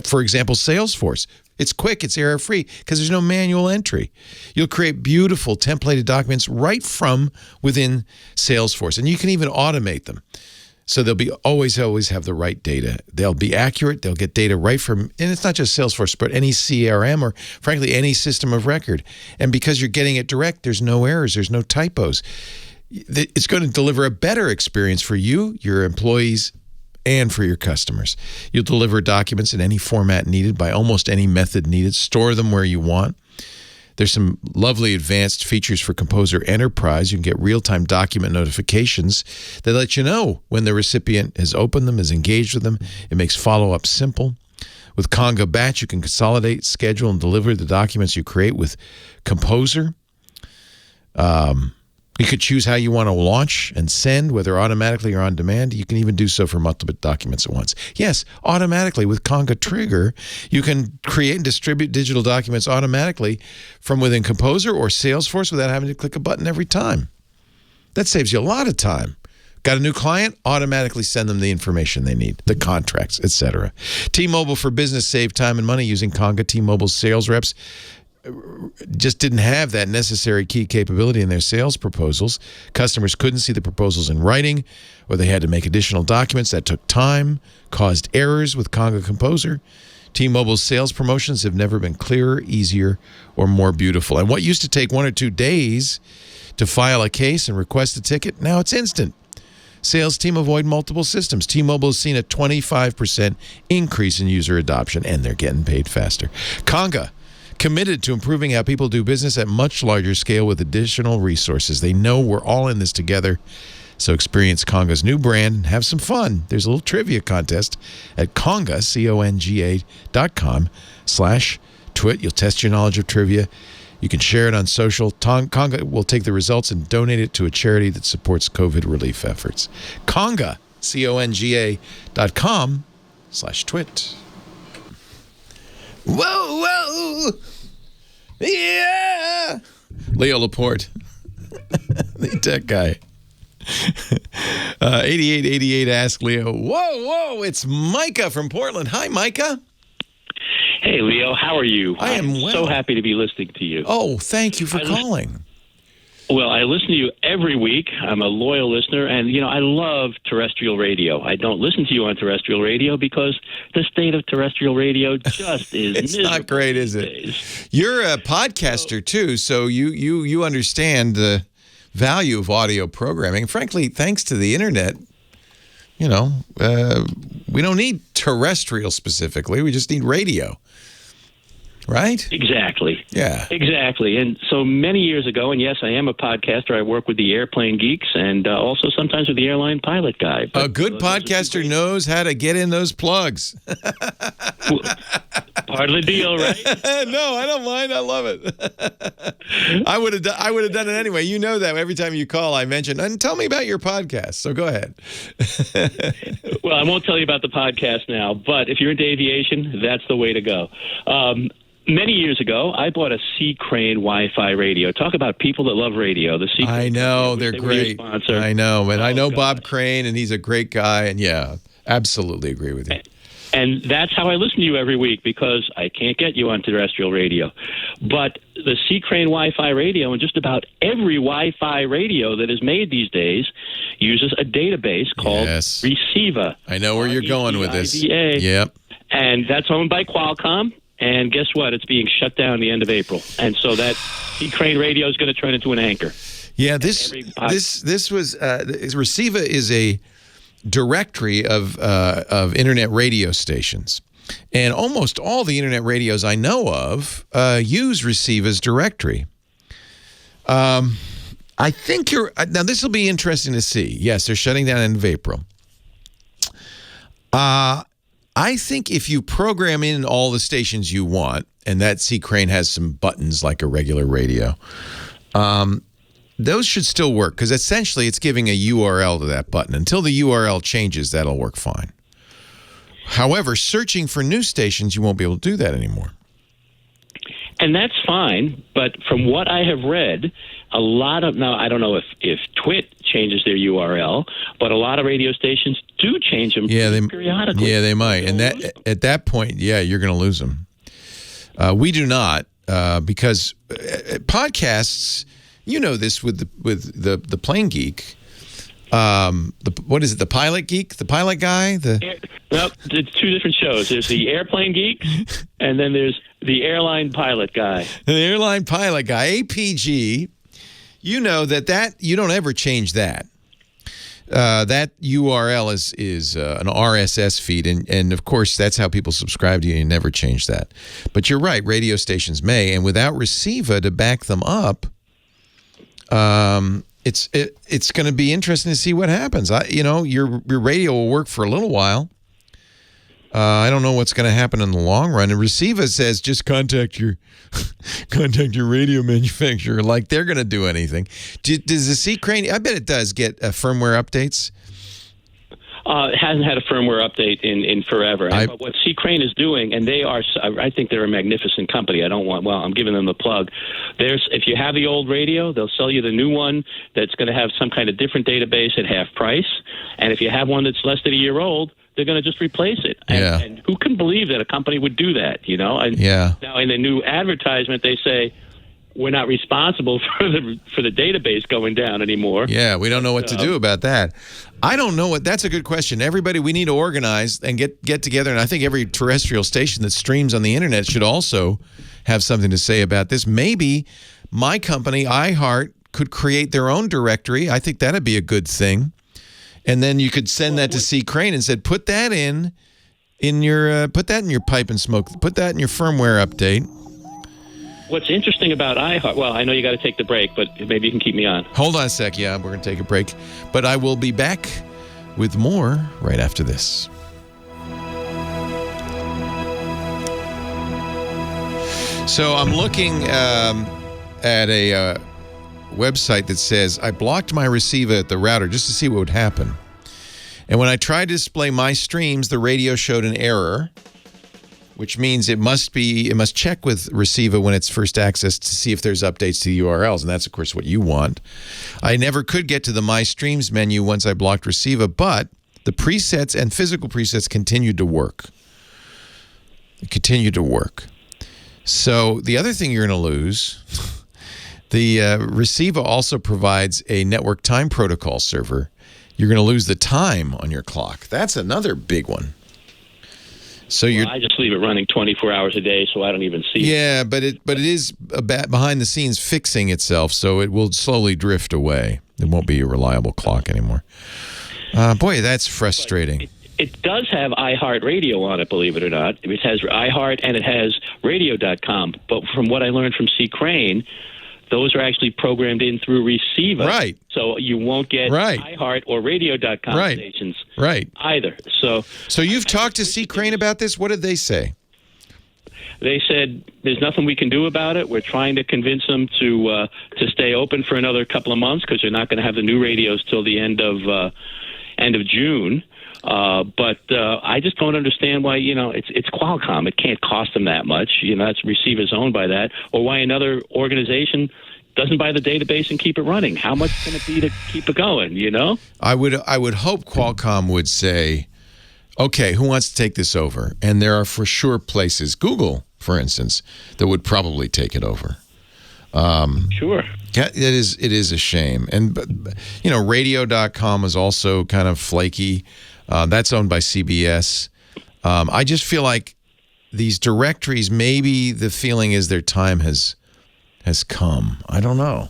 Speaker 3: for example, Salesforce. It's quick, it's error-free because there's no manual entry. You'll create beautiful templated documents right from within Salesforce, and you can even automate them. So they'll be always have the right data. They'll be accurate. They'll get data right from, and it's not just Salesforce, but any CRM or, frankly, any system of record. And because you're getting it direct, there's no errors, there's no typos. It's going to deliver a better experience for you, your employees, and for your customers. You'll deliver documents in any format needed by almost any method needed. Store them where you want. There's some lovely advanced features for Composer Enterprise. You can get real-time document notifications that let you know when the recipient has opened them, has engaged with them. It makes follow-up simple. With Conga Batch, you can consolidate, schedule, and deliver the documents you create with Composer. You could choose how you want to launch and send, whether automatically or on demand. You can even do so for multiple documents at once. Yes, automatically with Conga Trigger, you can create and distribute digital documents automatically from within Composer or Salesforce without having to click a button every time. That saves you a lot of time. Got a new client? Automatically send them the information they need, the contracts, etc. T-Mobile for Business saved time and money using Conga. T-Mobile's sales reps just didn't have that necessary key capability in their sales proposals. Customers couldn't see the proposals in writing, or they had to make additional documents. That took time, caused errors with Conga Composer. T-Mobile's sales promotions have never been clearer, easier, or more beautiful. And what used to take 1 or 2 days to file a case and request a ticket, now it's instant. Sales team avoid multiple systems. T-Mobile has seen a 25% increase in user adoption, and they're getting paid faster. Conga, committed to improving how people do business at much larger scale with additional resources. They know we're all in this together. So experience Conga's new brand and have some fun. There's a little trivia contest at Conga, Conga.com/twit. You'll test your knowledge of trivia. You can share it on social. Conga will take the results and donate it to a charity that supports COVID relief efforts. Conga, Conga.com/twit. Whoa, whoa, yeah. Leo Laporte, the tech guy. 8888 Ask Leo. Whoa, it's Micah from Portland. Hi, Micah.
Speaker 9: Hey, Leo. How are you?
Speaker 3: I am
Speaker 9: so happy to be listening to you.
Speaker 3: Oh, thank you for calling.
Speaker 9: Well, I listen to you every week. I'm a loyal listener, and, I love terrestrial radio. I don't listen to you on terrestrial radio because the state of terrestrial radio just is
Speaker 3: it's not great, is it? Days. You're a podcaster, too, so you understand the value of audio programming. Frankly, thanks to the Internet, we don't need terrestrial specifically. We just need radio. Right?
Speaker 9: Exactly.
Speaker 3: Yeah.
Speaker 9: Exactly. And so many years ago, and yes, I am a podcaster. I work with the Airplane Geeks and also sometimes with the Airline Pilot Guy.
Speaker 3: A good podcaster knows how to get in those plugs.
Speaker 9: Part of the deal, right?
Speaker 3: No, I don't mind. I love it. I would have done it anyway. You know that every time you call, I mention, and tell me about your podcast. So go ahead.
Speaker 9: Well, I won't tell you about the podcast now, but if you're into aviation, that's the way to go. Many years ago, I bought a Sea Crane Wi-Fi radio. Talk about people that love radio. The Sea Crane.
Speaker 3: I know, they're great. I know, and I know Bob Crane, and he's a great guy, and yeah, absolutely agree with you.
Speaker 9: And that's how I listen to you every week because I can't get you on terrestrial radio. But the Sea Crane Wi-Fi radio and just about every Wi-Fi radio that is made these days uses a database called Receiva.
Speaker 3: I know where you're going with this. Yep.
Speaker 9: And that's owned by Qualcomm. And guess what? It's being shut down the end of April. And so that Sea Crane radio is going to turn into an anchor.
Speaker 3: Yeah, this was Receiva is a directory of internet radio stations, and almost all the internet radios I know of use Receiva's directory. I think now this will be interesting to see. Yes, they're shutting down end of April. I think if you program in all the stations you want, and that Sea Crane has some buttons like a regular radio, those should still work because essentially it's giving a URL to that button. Until the URL changes, that'll work fine. However, searching for new stations, you won't be able to do that anymore.
Speaker 9: And that's fine, but from what I have read, a lot of, now I don't know if TWiT changes their URL, but a lot of radio stations do change them periodically.
Speaker 3: Yeah, they might. And that at that point, you're going to lose them. We do not, because podcasts, you know this with the Plane Geek. What is it? The Pilot Geek? The Pilot Guy?
Speaker 9: Nope, it's two different shows. There's the Airplane Geek, and then there's the Airline Pilot Guy.
Speaker 3: The Airline Pilot Guy, APG. You know that you don't ever change that. That URL is an RSS feed, and of course that's how people subscribe to you. You never change that. But you're right, radio stations may, and without Receiva to back them up, it's going to be interesting to see what happens. Your radio will work for a little while. I don't know what's going to happen in the long run. And Receiva says just contact your radio manufacturer, like they're going to do anything. Does the C Crane? I bet it does get firmware updates.
Speaker 9: It hasn't had a firmware update in forever. But what C Crane is doing, and I think they're a magnificent company. I'm giving them a plug. If you have the old radio, they'll sell you the new one that's going to have some kind of different database at half price. And if you have one that's less than a year old, they're going to just replace it. And who can believe that a company would do that, Now, in the new advertisement, they say, we're not responsible for the database going down anymore.
Speaker 3: Yeah, we don't know what to do about that. I don't know what. That's a good question. Everybody, we need to organize and get together. And I think every terrestrial station that streams on the internet should also have something to say about this. Maybe my company, iHeart, could create their own directory. I think that'd be a good thing. And then you could send that to C Crane and said, put that in your pipe and smoke. Put that in your firmware update.
Speaker 9: What's interesting about iHeart, well, I know you got to take the break, but maybe you can keep me on.
Speaker 3: Hold on a sec. Yeah, we're going to take a break. But I will be back with more right after this. So I'm looking at a website that says, I blocked my Receiva at the router just to see what would happen. And when I tried to display my streams, the radio showed an error, which means it must check with Receiva when it's first accessed to see if there's updates to the URLs, and that's, of course, what you want. I never could get to the My Streams menu once I blocked Receiva, but the presets and physical presets continued to work. It continued to work. So the other thing you're going to lose, the Receiva also provides a network time protocol server. You're going to lose the time on your clock. That's another big one. So
Speaker 9: I just leave it running 24 hours a day, so I don't even see it.
Speaker 3: Yeah, but it is behind the scenes fixing itself, so it will slowly drift away. It won't be a reliable clock anymore. Boy, that's frustrating.
Speaker 9: It does have iHeart Radio on it, believe it or not. It has iHeart and it has radio.com. But from what I learned from C Crane, those are actually programmed in through Receiva.
Speaker 3: Right.
Speaker 9: So you won't get iHeart or radio.com stations either. So
Speaker 3: you've talked to C Crane about this? What did they say?
Speaker 9: They said there's nothing we can do about it. We're trying to convince them to stay open for another couple of months because they're not going to have the new radios till the end of June. But I just don't understand why, it's Qualcomm. It can't cost them that much. That's Receiva's owned by that. Or why another organization doesn't buy the database and keep it running. How much can it be to keep it going, I would
Speaker 3: hope Qualcomm would say, okay, who wants to take this over? And there are for sure places, Google, for instance, that would probably take it over.
Speaker 9: Sure.
Speaker 3: Yeah, it is a shame. And, radio.com is also kind of flaky. That's owned by CBS. I just feel like these directories, maybe the feeling is their time has come. I don't know.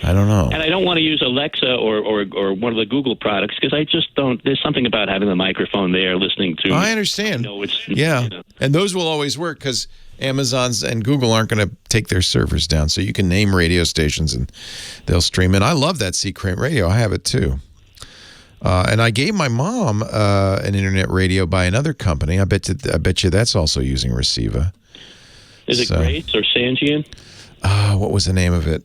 Speaker 3: And
Speaker 9: I don't want to use Alexa or one of the Google products because I just don't. There's something about having the microphone there listening to.
Speaker 3: I understand. And those will always work because Amazon's and Google aren't going to take their servers down. So you can name radio stations and they'll stream in. I love that C Crane radio. I have it too. And I gave my mom an internet radio by another company. I bet you that's also using Receiva.
Speaker 9: Is it Grace or Sangian?
Speaker 3: What was the name of it?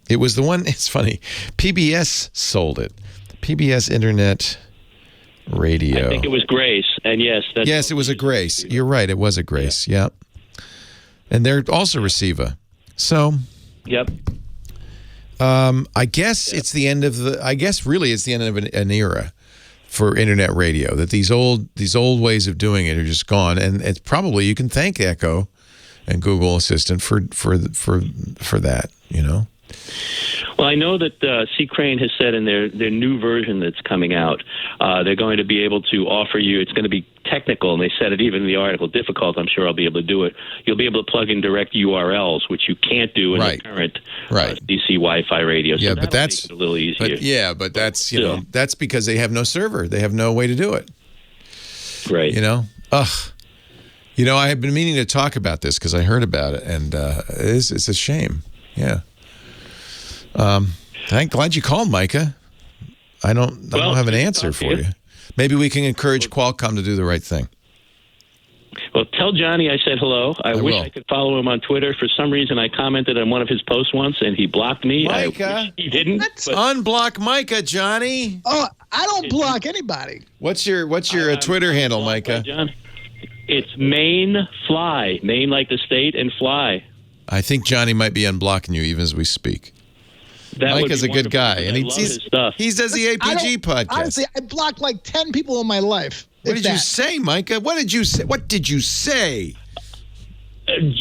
Speaker 3: It was the one. It's funny. PBS sold it. PBS Internet Radio.
Speaker 9: I think it was Grace, and yes,
Speaker 3: it was a Grace. You're right. It was a Grace. Yeah. And they're also Receiva. So.
Speaker 9: Yep.
Speaker 3: I guess it's the end of really it's the end of an era for internet radio. That these old ways of doing it are just gone, and it's probably you can thank Echo and Google Assistant for that. You know.
Speaker 9: Well, I know that C. Crane has said in their new version that's coming out, they're going to be able to offer you, it's going to be technical, and they said it even in the article, difficult, I'm sure I'll be able to do it. You'll be able to plug in direct URLs, which you can't do in the current DC Wi-Fi radio. So
Speaker 3: but that's
Speaker 9: make it a little easier.
Speaker 3: But that's, you know, that's because they have no server. They have no way to do it.
Speaker 9: Right.
Speaker 3: You know? Ugh. You know, I have been meaning to talk about this because I heard about it, and it's a shame. Yeah. I'm glad you called, Micah. I don't have an answer for you. Maybe we can encourage Qualcomm to do the right thing.
Speaker 9: Well, tell Johnny I said hello. I wish I could follow him on Twitter. For some reason, I commented on one of his posts once, and he blocked me.
Speaker 3: Micah,
Speaker 9: I wish he didn't.
Speaker 3: Unblock Micah, Johnny.
Speaker 10: Oh, I don't block anybody.
Speaker 3: What's your Twitter handle, Micah?
Speaker 9: John. It's Maine Fly. Maine like the state, and Fly.
Speaker 3: I think Johnny might be unblocking you even as we speak. Micah's a good guy, and he does the APG podcast.
Speaker 10: Honestly, I blocked like 10 people in my life.
Speaker 3: What did you say, Micah? What did you say?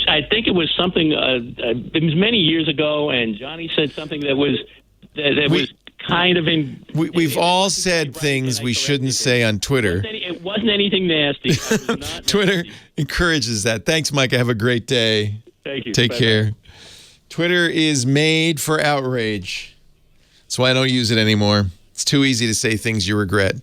Speaker 9: I think it was something. It was many years ago, and Johnny said something that was kind of in.
Speaker 3: We've all said things we shouldn't say on Twitter.
Speaker 9: It wasn't anything nasty.
Speaker 3: Twitter encourages that. Thanks, Micah. Have a great day.
Speaker 9: Thank you.
Speaker 3: Take care. Twitter is made for outrage. That's why I don't use it anymore. It's too easy to say things you regret.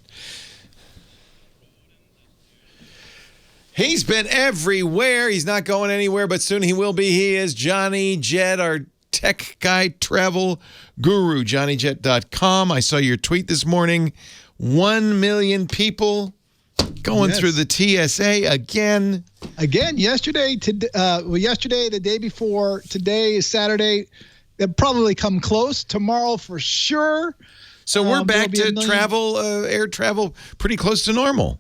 Speaker 3: He's been everywhere. He's not going anywhere, but soon he will be. He is Johnny Jet, our tech guy, travel guru, johnnyjet.com. I saw your tweet this morning. 1 million people going through the TSA again.
Speaker 10: Yesterday, the day before, today is Saturday. They'll probably come close. Tomorrow for sure.
Speaker 3: So we're back to air travel pretty close to normal.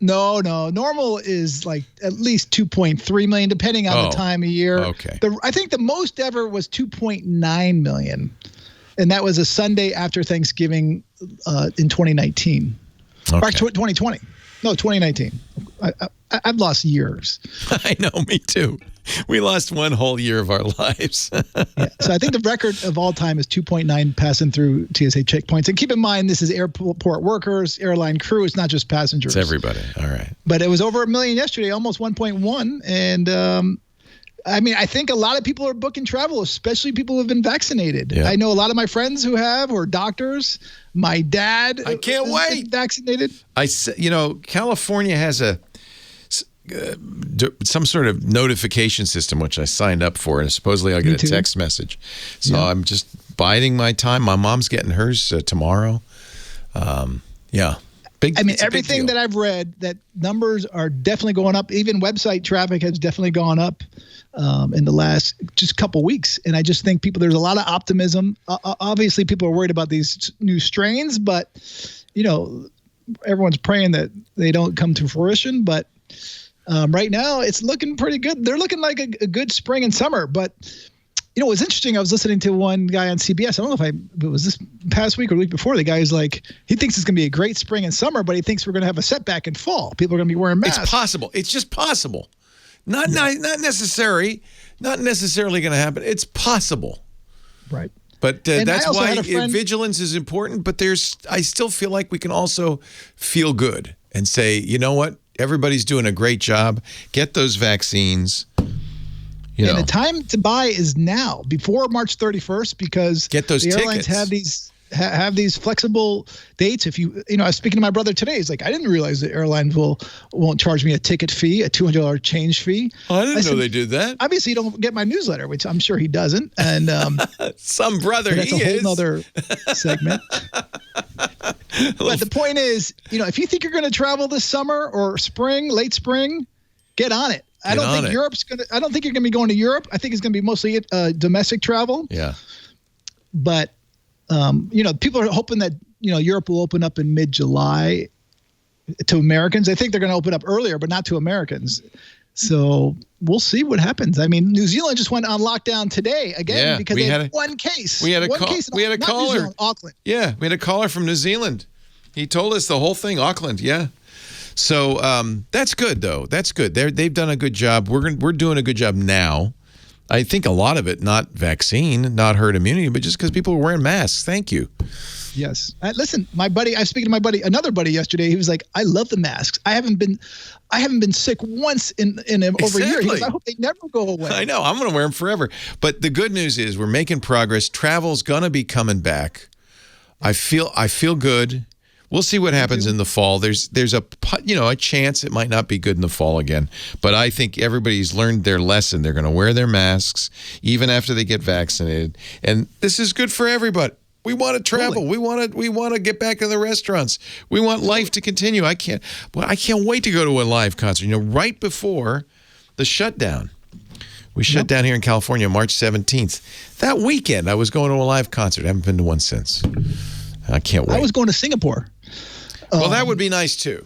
Speaker 10: No. Normal is like at least 2.3 million, depending on the time of year.
Speaker 3: Okay.
Speaker 10: I think the most ever was 2.9 million. And that was a Sunday after Thanksgiving in 2019.
Speaker 3: Okay.
Speaker 10: Or 2020. No, 2019. I've lost years.
Speaker 3: I know, me too. We lost one whole year of our lives.
Speaker 10: So I think the record of all time is 2.9 passing through TSA checkpoints. And keep in mind, this is airport workers, airline crew. It's not just passengers.
Speaker 3: It's everybody. All right.
Speaker 10: But it was over 1 million yesterday, almost 1.1. And I mean, I think a lot of people are booking travel, especially people who have been vaccinated. Yeah. I know a lot of my friends who are doctors. My dad,
Speaker 3: I can't wait,
Speaker 10: vaccinated.
Speaker 3: California has some sort of notification system which I signed up for, and supposedly I'll get a text message. So I'm just biding my time. My mom's getting hers tomorrow.
Speaker 10: Everything that I've read, that numbers are definitely going up. Even website traffic has definitely gone up in the last just couple weeks. And I just think there's a lot of optimism. Obviously, people are worried about these new strains, but, everyone's praying that they don't come to fruition. But right now, it's looking pretty good. They're looking like a good spring and summer. But, it was interesting. I was listening to one guy on CBS. I don't know if it was this past week or the week before. The guy is like, he thinks it's going to be a great spring and summer, but he thinks we're going to have a setback in fall. People are going to be wearing masks.
Speaker 3: It's possible. It's just possible. Not necessarily going to happen. It's possible.
Speaker 10: Right.
Speaker 3: But that's why vigilance is important. But I still feel like we can also feel good and say, you know what? Everybody's doing a great job. Get those vaccines.
Speaker 10: And the time to buy is now, before March 31st, because
Speaker 3: get those
Speaker 10: the airlines
Speaker 3: tickets.
Speaker 10: have these flexible dates. If I was speaking to my brother today. He's like, I didn't realize the airlines won't charge me a ticket fee, a $200 change fee.
Speaker 3: Oh, I didn't know they did that.
Speaker 10: Obviously, you don't get my newsletter, which I'm sure he doesn't. And
Speaker 3: some brother,
Speaker 10: that's a whole other segment. But the point is, if you think you're going to travel this summer or spring, late spring, get on it. I don't think you're going to be going to Europe. I think it's going to be mostly domestic travel.
Speaker 3: Yeah.
Speaker 10: But people are hoping that Europe will open up in mid-July to Americans. I think they're going to open up earlier, but not to Americans. So we'll see what happens. I mean, New Zealand just went on lockdown today again because they had one case.
Speaker 3: We had a caller.
Speaker 10: Zealand, Auckland.
Speaker 3: Yeah, we had a caller from New Zealand. He told us the whole thing, Auckland. Yeah. So that's good, though. That's good. They've done a good job. We're doing a good job now. I think a lot of it, not vaccine, not herd immunity, but just because people are wearing masks. Thank you.
Speaker 10: Yes. Listen, my buddy, I was speaking to my buddy, another buddy yesterday. He was like, I love the masks. I haven't been sick once in over a year. He goes, I hope they never go away.
Speaker 3: I know. I'm going to wear them forever. But the good news is we're making progress. Travel's going to be coming back. I feel good. We'll see what happens in the fall. There's a chance it might not be good in the fall again. But I think everybody's learned their lesson. They're going to wear their masks even after they get vaccinated. And this is good for everybody. We want to travel. Totally. We want to get back to the restaurants. We want life to continue. I can't wait to go to a live concert. Right before the shutdown. We shut down here in California March 17th. That weekend, I was going to a live concert. I haven't been to one since. I can't wait.
Speaker 10: I was going to Singapore.
Speaker 3: Well, that would be nice, too.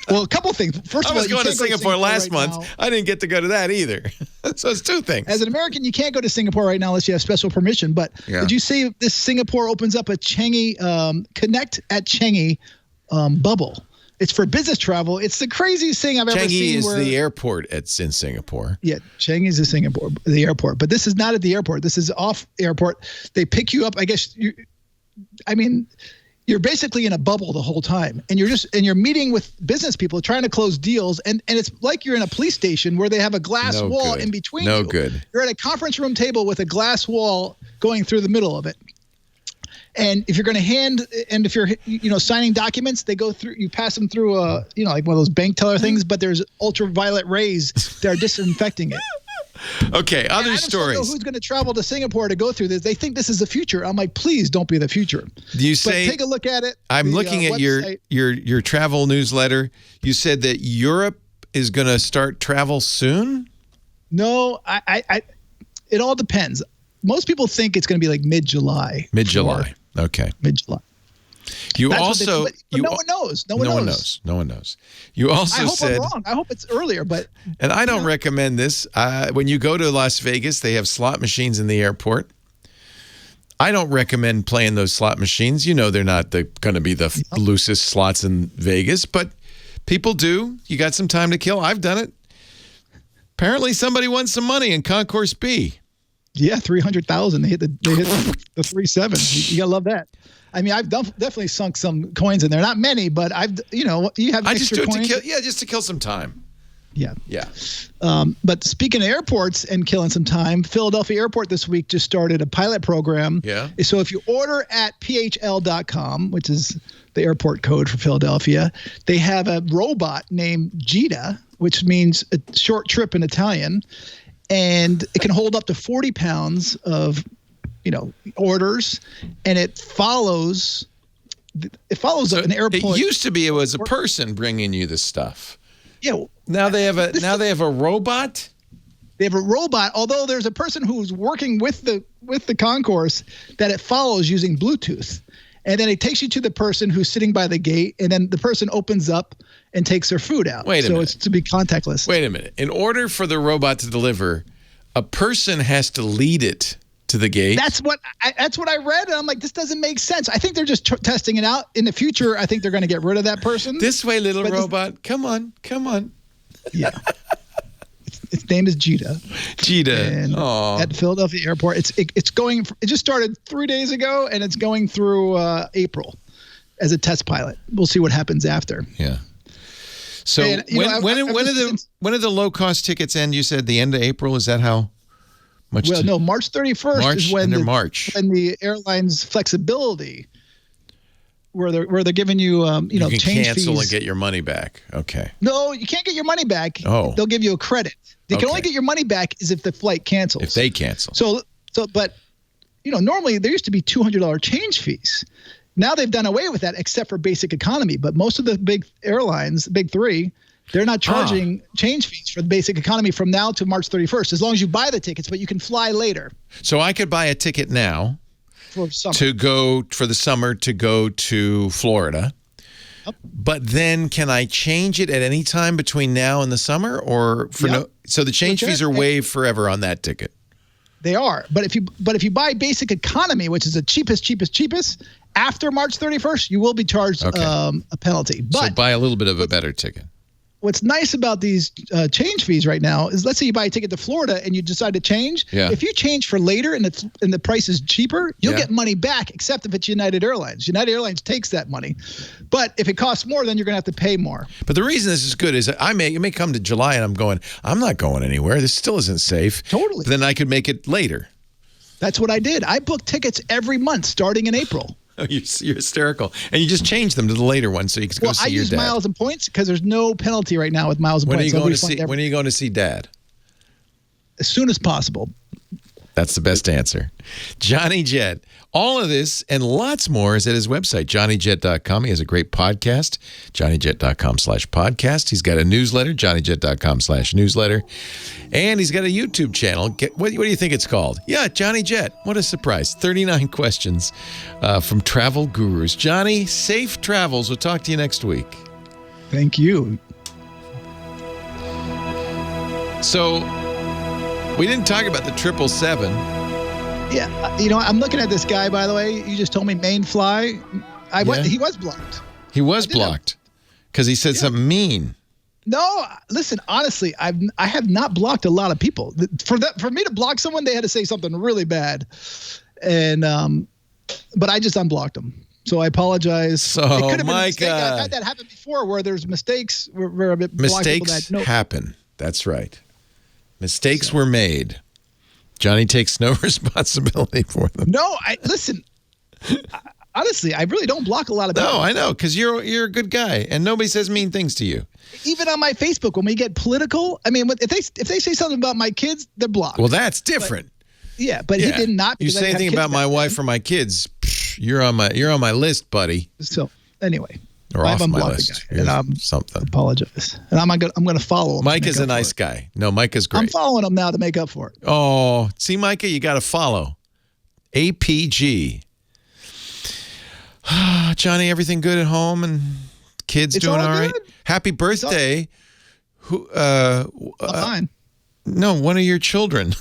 Speaker 10: Well, a couple things. First of all,
Speaker 3: I was going to Singapore last month. Now. I didn't get to go to that either. So it's two things.
Speaker 10: As an American, you can't go to Singapore right now unless you have special permission. But did you see this Singapore opens up a Changi Connect at Changi bubble? It's for business travel. It's the craziest thing I've ever seen.
Speaker 3: Changi is the airport in Singapore.
Speaker 10: Yeah, Changi is the airport. But this is not at the airport. This is off airport. They pick you up. I guess you're basically in a bubble the whole time, and you're meeting with business people trying to close deals, and it's like you're in a police station where they have a glass wall in between you.
Speaker 3: Good.
Speaker 10: You're at a conference room table with a glass wall going through the middle of it. And if you're going to if you're signing documents, they go through, you pass them through like one of those bank teller things, but there's ultraviolet rays that are disinfecting it.
Speaker 3: Okay, other stories.
Speaker 10: I don't know who's going to travel to Singapore to go through this. They think this is the future. I'm like, please don't be the future.
Speaker 3: But
Speaker 10: take a look at it.
Speaker 3: I'm looking at your travel newsletter. You said that Europe is going to start travel soon?
Speaker 10: No, it all depends. Most people think it's going to be like mid-July.
Speaker 3: Mid-July. Okay.
Speaker 10: Mid-July.
Speaker 3: No one
Speaker 10: knows. No
Speaker 3: one knows. You also said,
Speaker 10: I hope I'm wrong. I hope it's earlier, but.
Speaker 3: And I don't recommend this. When you go to Las Vegas, they have slot machines in the airport. I don't recommend playing those slot machines. They're not going to be the loosest slots in Vegas, but people do. You got some time to kill. I've done it. Apparently, somebody won some money in Concourse B.
Speaker 10: Yeah, 300,000. They hit the 3.7. You gotta love that. I mean, I've definitely sunk some coins in there. Not many, but you have.
Speaker 3: I just do it just to kill some time.
Speaker 10: Yeah.
Speaker 3: Yeah.
Speaker 10: But speaking of airports and killing some time, Philadelphia Airport this week just started a pilot program.
Speaker 3: Yeah.
Speaker 10: So if you order at phl.com, which is the airport code for Philadelphia, they have a robot named Gita, which means a short trip in Italian. And it can hold up to 40 pounds of, orders, and it follows an airport.
Speaker 3: It used to be it was a person bringing you the stuff.
Speaker 10: Yeah.
Speaker 3: Now they have a robot.
Speaker 10: They have a robot, although there's a person who's working with the concourse that it follows using Bluetooth. And then it takes you to the person who's sitting by the gate, and then the person opens up and takes their food out.
Speaker 3: Wait a minute.
Speaker 10: So it's to be contactless.
Speaker 3: Wait a minute. In order for the robot to deliver, a person has to lead it to the gate.
Speaker 10: That's what I read, and I'm like, this doesn't make sense. I think they're just testing it out. In the future, I think they're going to get rid of that person.
Speaker 3: This way, little robot. Come on.
Speaker 10: Yeah. Its name is Gita. And at Philadelphia Airport, it's going. It just started 3 days ago, and it's going through April as a test pilot. We'll see what happens after.
Speaker 3: Yeah. So when do the low cost tickets end? You said the end of April. Is that how much?
Speaker 10: Well, no, March 31st is when the airline's flexibility. Where they're giving you
Speaker 3: you can
Speaker 10: change
Speaker 3: cancel
Speaker 10: fees.
Speaker 3: and get your money back. Okay.
Speaker 10: No, you can't get your money back.
Speaker 3: Oh.
Speaker 10: They'll give you a credit. They can only get your money back is if the flight cancels.
Speaker 3: If they cancel.
Speaker 10: But normally there used to be $200 change fees. Now they've done away with that except for basic economy. But most of the big airlines, the big three, they're not charging change fees for the basic economy from now to March 31st, as long as you buy the tickets, but you can fly later.
Speaker 3: So I could buy a ticket now.
Speaker 10: For summer.
Speaker 3: To go for the summer to go to Florida. But then can I change it at any time between now and the summer, or so the change fees are waived forever on that ticket?
Speaker 10: They are. But if you buy basic economy, which is the cheapest, after March 31st, you will be charged a penalty. But
Speaker 3: so buy a little bit of a better ticket.
Speaker 10: What's nice about these change fees right now is, let's say you buy a ticket to Florida and you decide to change.
Speaker 3: Yeah.
Speaker 10: If you change for later and the price is cheaper, you'll get money back, except if it's United Airlines. United Airlines takes that money. But if it costs more, then you're going to have to pay more.
Speaker 3: But the reason this is good is that it may come to July and I'm not going anywhere. This still isn't safe.
Speaker 10: Totally.
Speaker 3: Then I could make it later.
Speaker 10: That's what I did. I booked tickets every month starting in April.
Speaker 3: Oh, you're hysterical. And you just change them to the later one so you can go see your dad.
Speaker 10: I use miles and points because there's no penalty right now with miles and points.
Speaker 3: When are you going to see Dad?
Speaker 10: As soon as possible.
Speaker 3: That's the best answer. Johnny Jet. All of this and lots more is at his website, johnnyjet.com. He has a great podcast, johnnyjet.com/podcast. He's got a newsletter, johnnyjet.com/newsletter. And he's got a YouTube channel. What do you think it's called? Yeah, Johnny Jet. What a surprise. 39 questions from travel gurus. Johnny, safe travels. We'll talk to you next week.
Speaker 10: Thank you.
Speaker 3: So, we didn't talk about the 777.
Speaker 10: Yeah, I'm looking at this guy, by the way. You just told me main fly. He was blocked.
Speaker 3: He was blocked because he said something mean.
Speaker 10: No, listen, honestly, I have not blocked a lot of people. For me to block someone, they had to say something really bad. And but I just unblocked them. So I apologize.
Speaker 3: So,
Speaker 10: it could have been a mistake. I've had that happen before where there's mistakes where
Speaker 3: mistakes happen. That's right. Mistakes were made. Johnny takes no responsibility for them.
Speaker 10: No, listen. Honestly, I really don't block a lot of people.
Speaker 3: No, I know, because you're a good guy, and nobody says mean things to you.
Speaker 10: Even on my Facebook, when we get political, I mean, if they say something about my kids, they're blocked.
Speaker 3: Well, that's different.
Speaker 10: But he did not.
Speaker 3: You say anything about my wife or my kids, you're on my list, buddy.
Speaker 10: So anyway.
Speaker 3: Or off my list.
Speaker 10: And I'm
Speaker 3: something.
Speaker 10: Apologize. And I'm going to follow him.
Speaker 3: Mike is a nice guy. No, Mike is great.
Speaker 10: I'm following him now to make up for it.
Speaker 3: Oh, see, Micah, you got to follow. APG. Johnny, everything good at home and kids doing all right? Happy birthday.
Speaker 10: Fine.
Speaker 3: No, one of your children.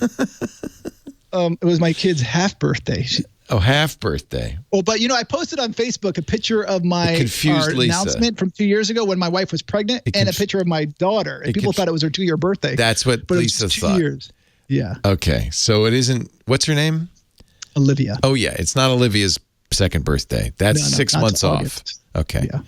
Speaker 10: It was my kid's half birthday.
Speaker 3: Half birthday.
Speaker 10: Oh, but I posted on Facebook a picture of my announcement from 2 years ago when my wife was pregnant and a picture of my daughter. And people thought it was her 2-year birthday.
Speaker 3: That's what Lisa thought.
Speaker 10: 2 years. Yeah.
Speaker 3: Okay. So it isn't, what's her name?
Speaker 10: Olivia.
Speaker 3: Oh, yeah. It's not Olivia's second birthday. That's 6 months off. Okay. Yeah.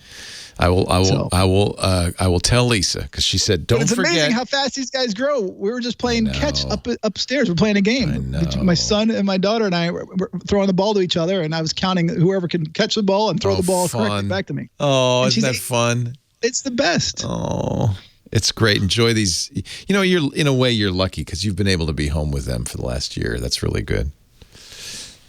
Speaker 3: I will tell Lisa because she said, don't forget.
Speaker 10: It's amazing how fast these guys grow. We were just playing catch upstairs. We're playing a game.
Speaker 3: I know.
Speaker 10: My son and my daughter and I were throwing the ball to each other, and I was counting whoever can catch the ball and throw the ball correctly back to me.
Speaker 3: Oh, isn't that fun?
Speaker 10: It's the best.
Speaker 3: Oh, it's great. Enjoy these. You're in a way you're lucky because you've been able to be home with them for the last year. That's really good.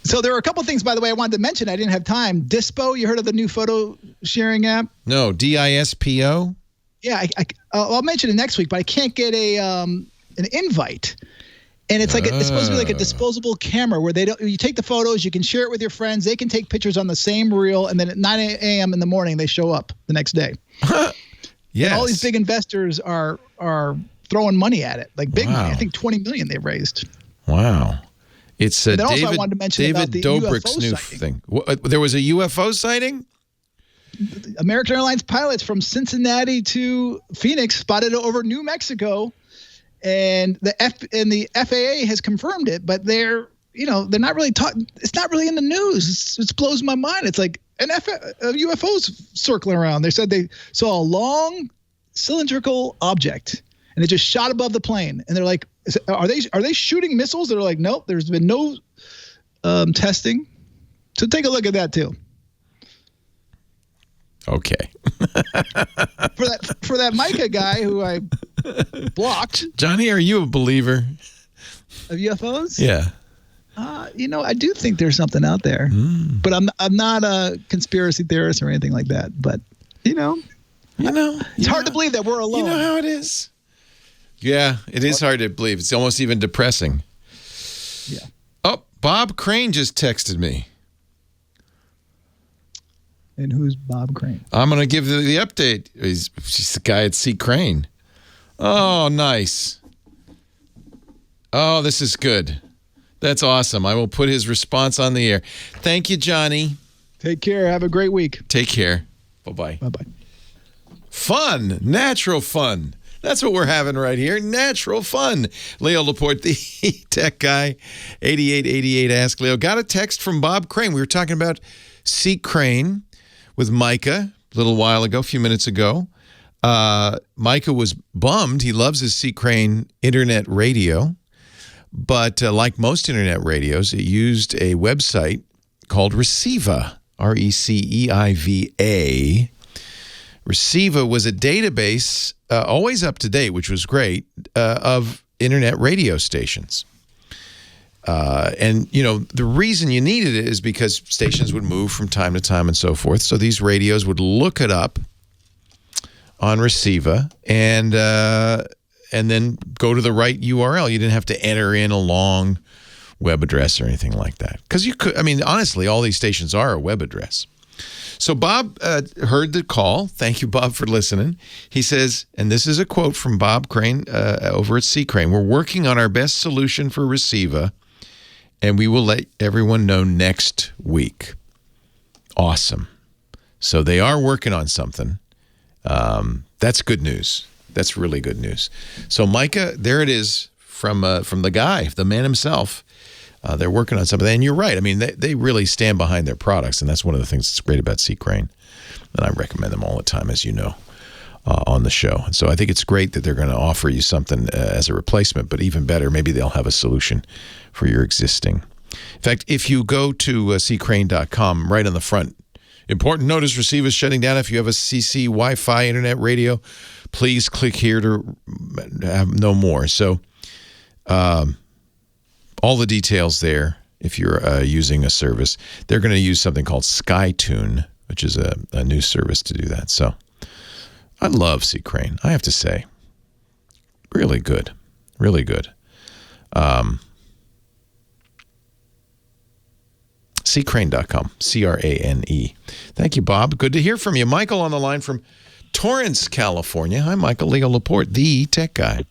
Speaker 10: So there are a couple things, by the way, I wanted to mention. I didn't have time. Dispo, you heard of the new photo sharing app?
Speaker 3: No, DISPO?
Speaker 10: Yeah, I'll mention it next week, but I can't get an invite. And it's it's supposed to be like a disposable camera where you take the photos, you can share it with your friends, they can take pictures on the same reel, and then at 9 a.m. in the morning they show up the next day.
Speaker 3: Yes.
Speaker 10: And all these big investors are throwing money at it, like big money. I think 20 million they've raised.
Speaker 3: Wow. It's
Speaker 10: David
Speaker 3: Dobrik's new thing. There was a UFO sighting?
Speaker 10: American Airlines pilots from Cincinnati to Phoenix spotted it over New Mexico, and the FAA has confirmed it, but they're not really talking. It's not really in the news. It blows my mind. It's like a UFO's circling around. They said they saw a long cylindrical object, and it just shot above the plane, and they're like, are they shooting missiles? They're like, nope, there's been no testing. So take a look at that too.
Speaker 3: Okay.
Speaker 10: for that Micah guy who I blocked.
Speaker 3: Johnny, are you a believer
Speaker 10: of UFOs?
Speaker 3: Yeah.
Speaker 10: I do think there's something out there, but I'm not a conspiracy theorist or anything like that. But it's hard to believe that we're alone.
Speaker 3: You know how it is. Yeah, it is hard to believe. It's almost even depressing.
Speaker 10: Yeah.
Speaker 3: Oh, Bob Crane just texted me.
Speaker 10: And who's Bob Crane?
Speaker 3: I'm going to give the update. She's the guy at C. Crane. Oh, nice. Oh, this is good. That's awesome. I will put his response on the air. Thank you, Johnny.
Speaker 10: Take care. Have a great week.
Speaker 3: Take care. Bye-bye.
Speaker 10: Bye-bye.
Speaker 3: Fun. Natural fun. That's what we're having right here. Natural fun. Leo Laporte, the tech guy, 8888 Ask Leo. Got a text from Bob Crane. We were talking about C. Crane with Micah a little while ago, a few minutes ago. Micah was bummed. He loves his C. Crane internet radio. But like most internet radios, it used a website called Receiva, R-E-C-E-I-V-A. Receiva was a database, always up to date, which was great, of internet radio stations. And, you know, the reason you needed it is because stations would move from time to time and so forth. So these radios would look it up on Receiva and then go to the right URL. You didn't have to enter in a long web address or anything like that. Because you could, I mean, honestly, all these stations are a web address. So Bob heard the call. Thank you, Bob, for listening. He says, and this is a quote from Bob Crane over at C. Crane, "We're working on our best solution for Receiva, and we will let everyone know next week." Awesome. So they are working on something. That's good news. That's really good news. So Micah, there it is from the guy, the man himself. They're working on something. And you're right. I mean, they really stand behind their products, and that's one of the things that's great about C. Crane. And I recommend them all the time, as you know, on the show. And so I think it's great that they're going to offer you something as a replacement, but even better, maybe they'll have a solution for your existing. In fact, if you go to ccrane.com, right on the front, important notice, Receiva is shutting down. If you have a CC Wi-Fi internet radio, please click here to know more. So all the details there, if you're using a service. They're going to use something called SkyTune, which is a new service to do that. So I love C. Crane, I have to say. Really good. Really good. ccrane.com, C-R-A-N-E. Thank you, Bob. Good to hear from you. Michael on the line from Torrance, California. Hi, Michael. Leo Laporte, the tech guy.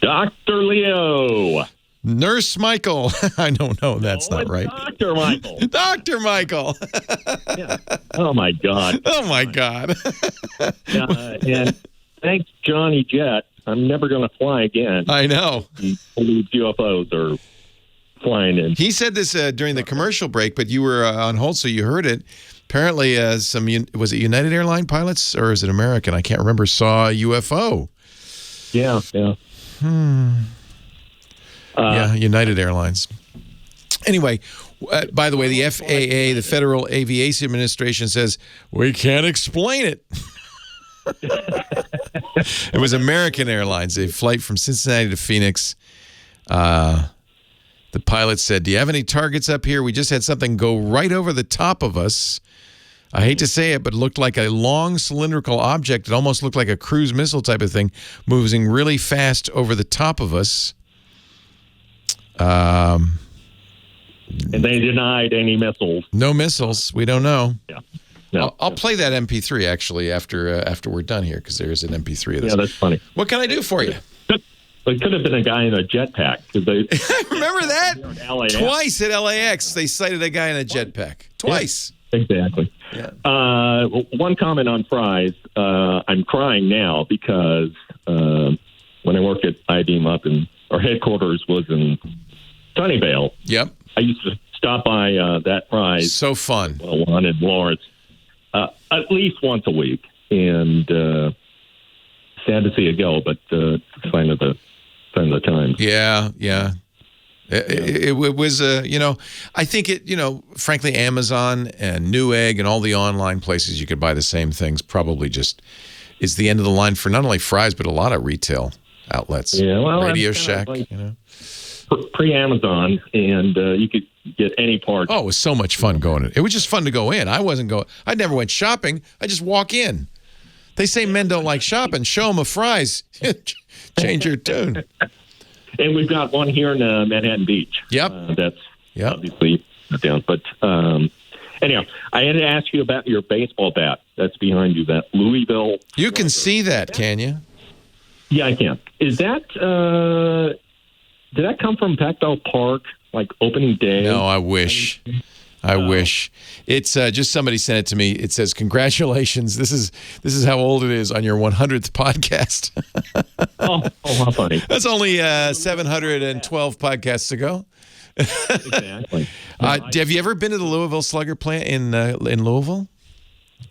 Speaker 11: Dr. Leo.
Speaker 3: Nurse Michael. I don't know. That's not right.
Speaker 11: Dr. Michael.
Speaker 3: Dr. Michael.
Speaker 11: Yeah. Oh, my God.
Speaker 3: Oh, my God.
Speaker 11: And thanks, Johnny Jet. I'm never going to fly again.
Speaker 3: I know.
Speaker 11: He believes UFOs are flying in.
Speaker 3: He said this during the commercial break, but you were on hold, so you heard it. Apparently, was it United Airline pilots or is it American? I can't remember. Saw a UFO.
Speaker 11: Yeah.
Speaker 3: Yeah, United Airlines. Anyway, by the way, the FAA, the Federal Aviation Administration, says we can't explain it. It was American Airlines, a flight from Cincinnati to Phoenix. The pilot said, "Do you have any targets up here? We just had something go right over the top of us. I hate to say it, but it looked like a long cylindrical object. It almost looked like a cruise missile type of thing, moving really fast over the top of us."
Speaker 11: And they denied any missiles.
Speaker 3: No missiles. We don't know.
Speaker 11: Yeah. No.
Speaker 3: I'll play that MP3 actually after we're done here because there's an MP3 of this.
Speaker 11: Yeah, that's funny.
Speaker 3: What can I do for you?
Speaker 11: It could have been a guy in a jetpack.
Speaker 3: Remember that? Twice at LAX, they cited a guy in a jetpack. Twice.
Speaker 11: Yeah, exactly.
Speaker 3: Yeah.
Speaker 11: One comment on fries. I'm crying now because when I worked at IBM our headquarters was in Sunnyvale.
Speaker 3: Yep.
Speaker 11: I used to stop by that fries.
Speaker 3: So fun.
Speaker 11: 101 in Lawrence at least once a week. And sad to see it go, but it's sign of the times.
Speaker 3: Yeah. It was, I think frankly, Amazon and Newegg and all the online places you could buy the same things probably just is the end of the line for not only fries, but a lot of retail outlets.
Speaker 11: Yeah, well,
Speaker 3: Radio Shack,
Speaker 11: pre-Amazon, and you could get any part.
Speaker 3: Oh, it was so much fun going in. It was just fun to go in. I never went shopping. I just walk in. They say men don't like shopping. Show them a fries. Change your tune.
Speaker 11: And we've got one here in Manhattan Beach.
Speaker 3: Yep.
Speaker 11: That's obviously down. But Anyhow, I had to ask you about your baseball bat that's behind you, that Louisville.
Speaker 3: You can see that, can you?
Speaker 11: Yeah, I can. Is that, did that come from Tactile Park, like opening day?
Speaker 3: No, I wish. I wish. It's just somebody sent it to me. It says, "Congratulations! This is how old it is on your 100th podcast."
Speaker 11: oh, how funny!
Speaker 3: That's only 712 podcasts ago.
Speaker 11: Exactly.
Speaker 3: Have you ever been to the Louisville Slugger plant in Louisville?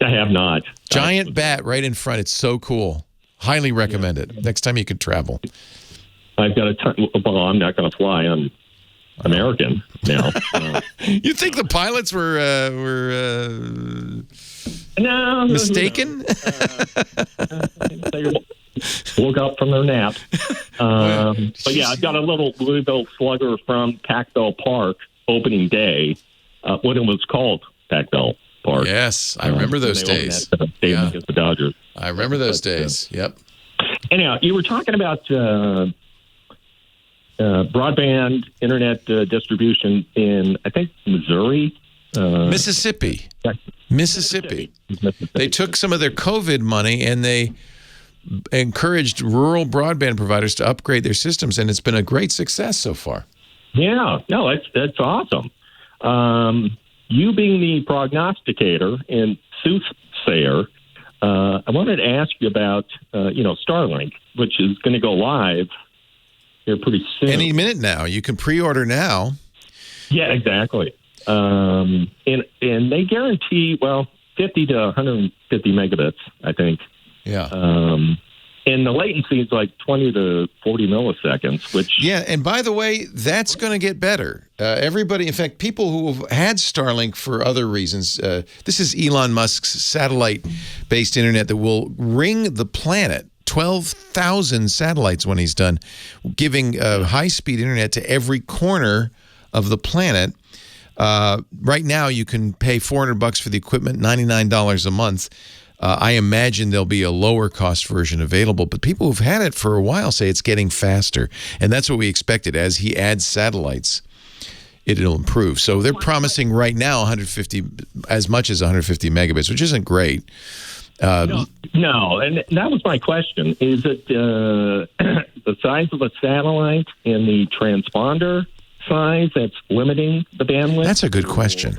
Speaker 11: I have not.
Speaker 3: Giant bat right in front. It's so cool. Highly recommend it. Next time you could travel.
Speaker 11: I've got a ton. Well, I'm not going to fly. I'm American now.
Speaker 3: You think the pilots were mistaken?
Speaker 11: They woke up from their nap. But yeah, I've got a little Louisville Slugger from Tactile Park opening day. What it was called, Tactile Park.
Speaker 3: Yes, I remember those days.
Speaker 11: Against the Dodgers.
Speaker 3: I remember those days. Yep.
Speaker 11: Anyhow, you were talking about broadband internet distribution in, I think, Missouri?
Speaker 3: Mississippi. Mississippi. They took some of their COVID money and they encouraged rural broadband providers to upgrade their systems, and it's been a great success so far.
Speaker 11: Yeah. No, that's awesome. You being the prognosticator and soothsayer, I wanted to ask you about, Starlink, which is going to go live here pretty soon.
Speaker 3: Any minute now. You can pre-order now.
Speaker 11: Yeah, exactly. And they guarantee, 50 to 150 megabits, I think.
Speaker 3: Yeah.
Speaker 11: And the latency is like 20 to 40 milliseconds, which...
Speaker 3: Yeah, and by the way, that's going to get better. Everybody, in fact, people who have had Starlink for other reasons, this is Elon Musk's satellite-based internet that will ring the planet, 12,000 satellites when he's done, giving high-speed internet to every corner of the planet. Right now, you can pay $400 for the equipment, $99 a month. I imagine there'll be a lower-cost version available, but people who've had it for a while say it's getting faster, and that's what we expected. As he adds satellites, it'll improve. So they're promising right now as much as 150 megabits, which isn't great.
Speaker 11: No, and that was my question. Is it the size of a satellite and the transponder size that's limiting the bandwidth?
Speaker 3: That's a good question.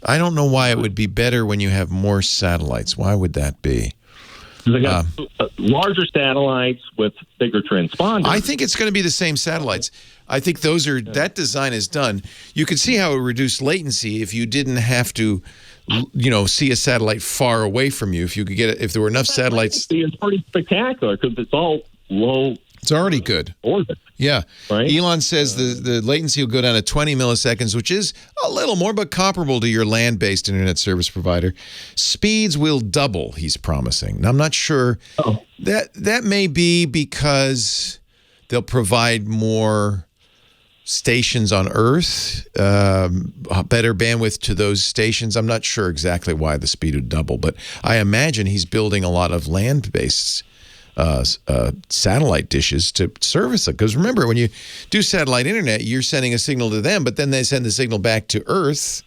Speaker 3: I don't know why it would be better when you have more satellites. Why would that be?
Speaker 11: They got larger satellites with bigger transponders.
Speaker 3: I think it's going to be the same satellites. I think that design is done. You could see how it would reduce latency if you didn't have to, see a satellite far away from you. If you could if there were enough satellites.
Speaker 11: It's pretty spectacular because it's all low.
Speaker 3: It's already good.
Speaker 11: Orbit.
Speaker 3: Yeah.
Speaker 11: Right?
Speaker 3: Elon says the latency will go down to 20 milliseconds, which is a little more, but comparable to your land-based internet service provider. Speeds will double, he's promising. Now, I'm not sure. That may be because they'll provide more stations on Earth, better bandwidth to those stations. I'm not sure exactly why the speed would double, but I imagine he's building a lot of land-based satellite dishes to service it. Because remember, when you do satellite internet, you're sending a signal to them, but then they send the signal back to Earth,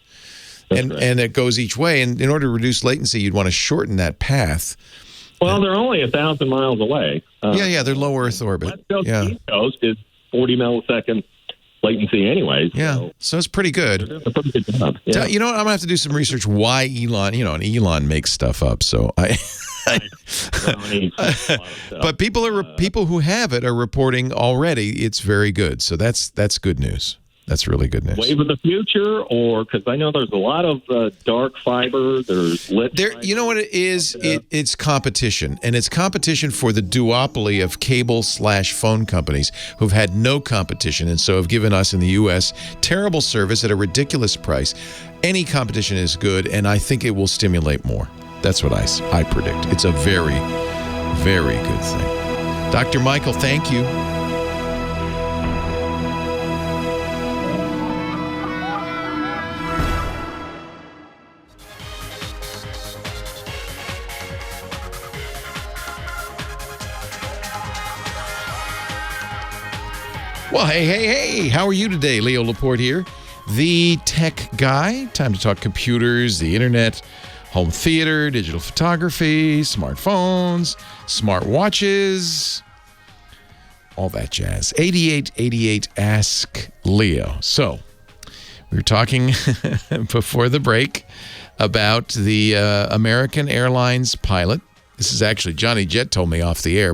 Speaker 3: and it goes each way. And in order to reduce latency, you'd want to shorten that path.
Speaker 11: Well, they're only 1,000 miles away.
Speaker 3: They're low Earth orbit.
Speaker 11: West Coast, East Coast is 40 millisecond latency anyways.
Speaker 3: So it's pretty good.
Speaker 11: They're doing a pretty good job. Yeah.
Speaker 3: You know what? I'm going to have to do some research why Elon, and Elon makes stuff up. So but people who have it are reporting already it's very good. So that's good news. That's really good news.
Speaker 11: Wave of the future, or because I know there's a lot of dark fiber. There's lit.
Speaker 3: You know what it is? It's competition, and it's competition for the duopoly of cable/phone companies who've had no competition, and so have given us in the U.S. terrible service at a ridiculous price. Any competition is good, and I think it will stimulate more. That's what I predict. It's a very, very good thing. Dr. Michael, thank you. Well, hey, how are you today? Leo Laporte here. the tech guy. Time to talk computers, the internet, home theater, digital photography, smartphones, smart watches, all that jazz. 8888 Ask Leo. So, we were talking before the break about the American Airlines pilot. This is actually, Johnny Jet told me off the air,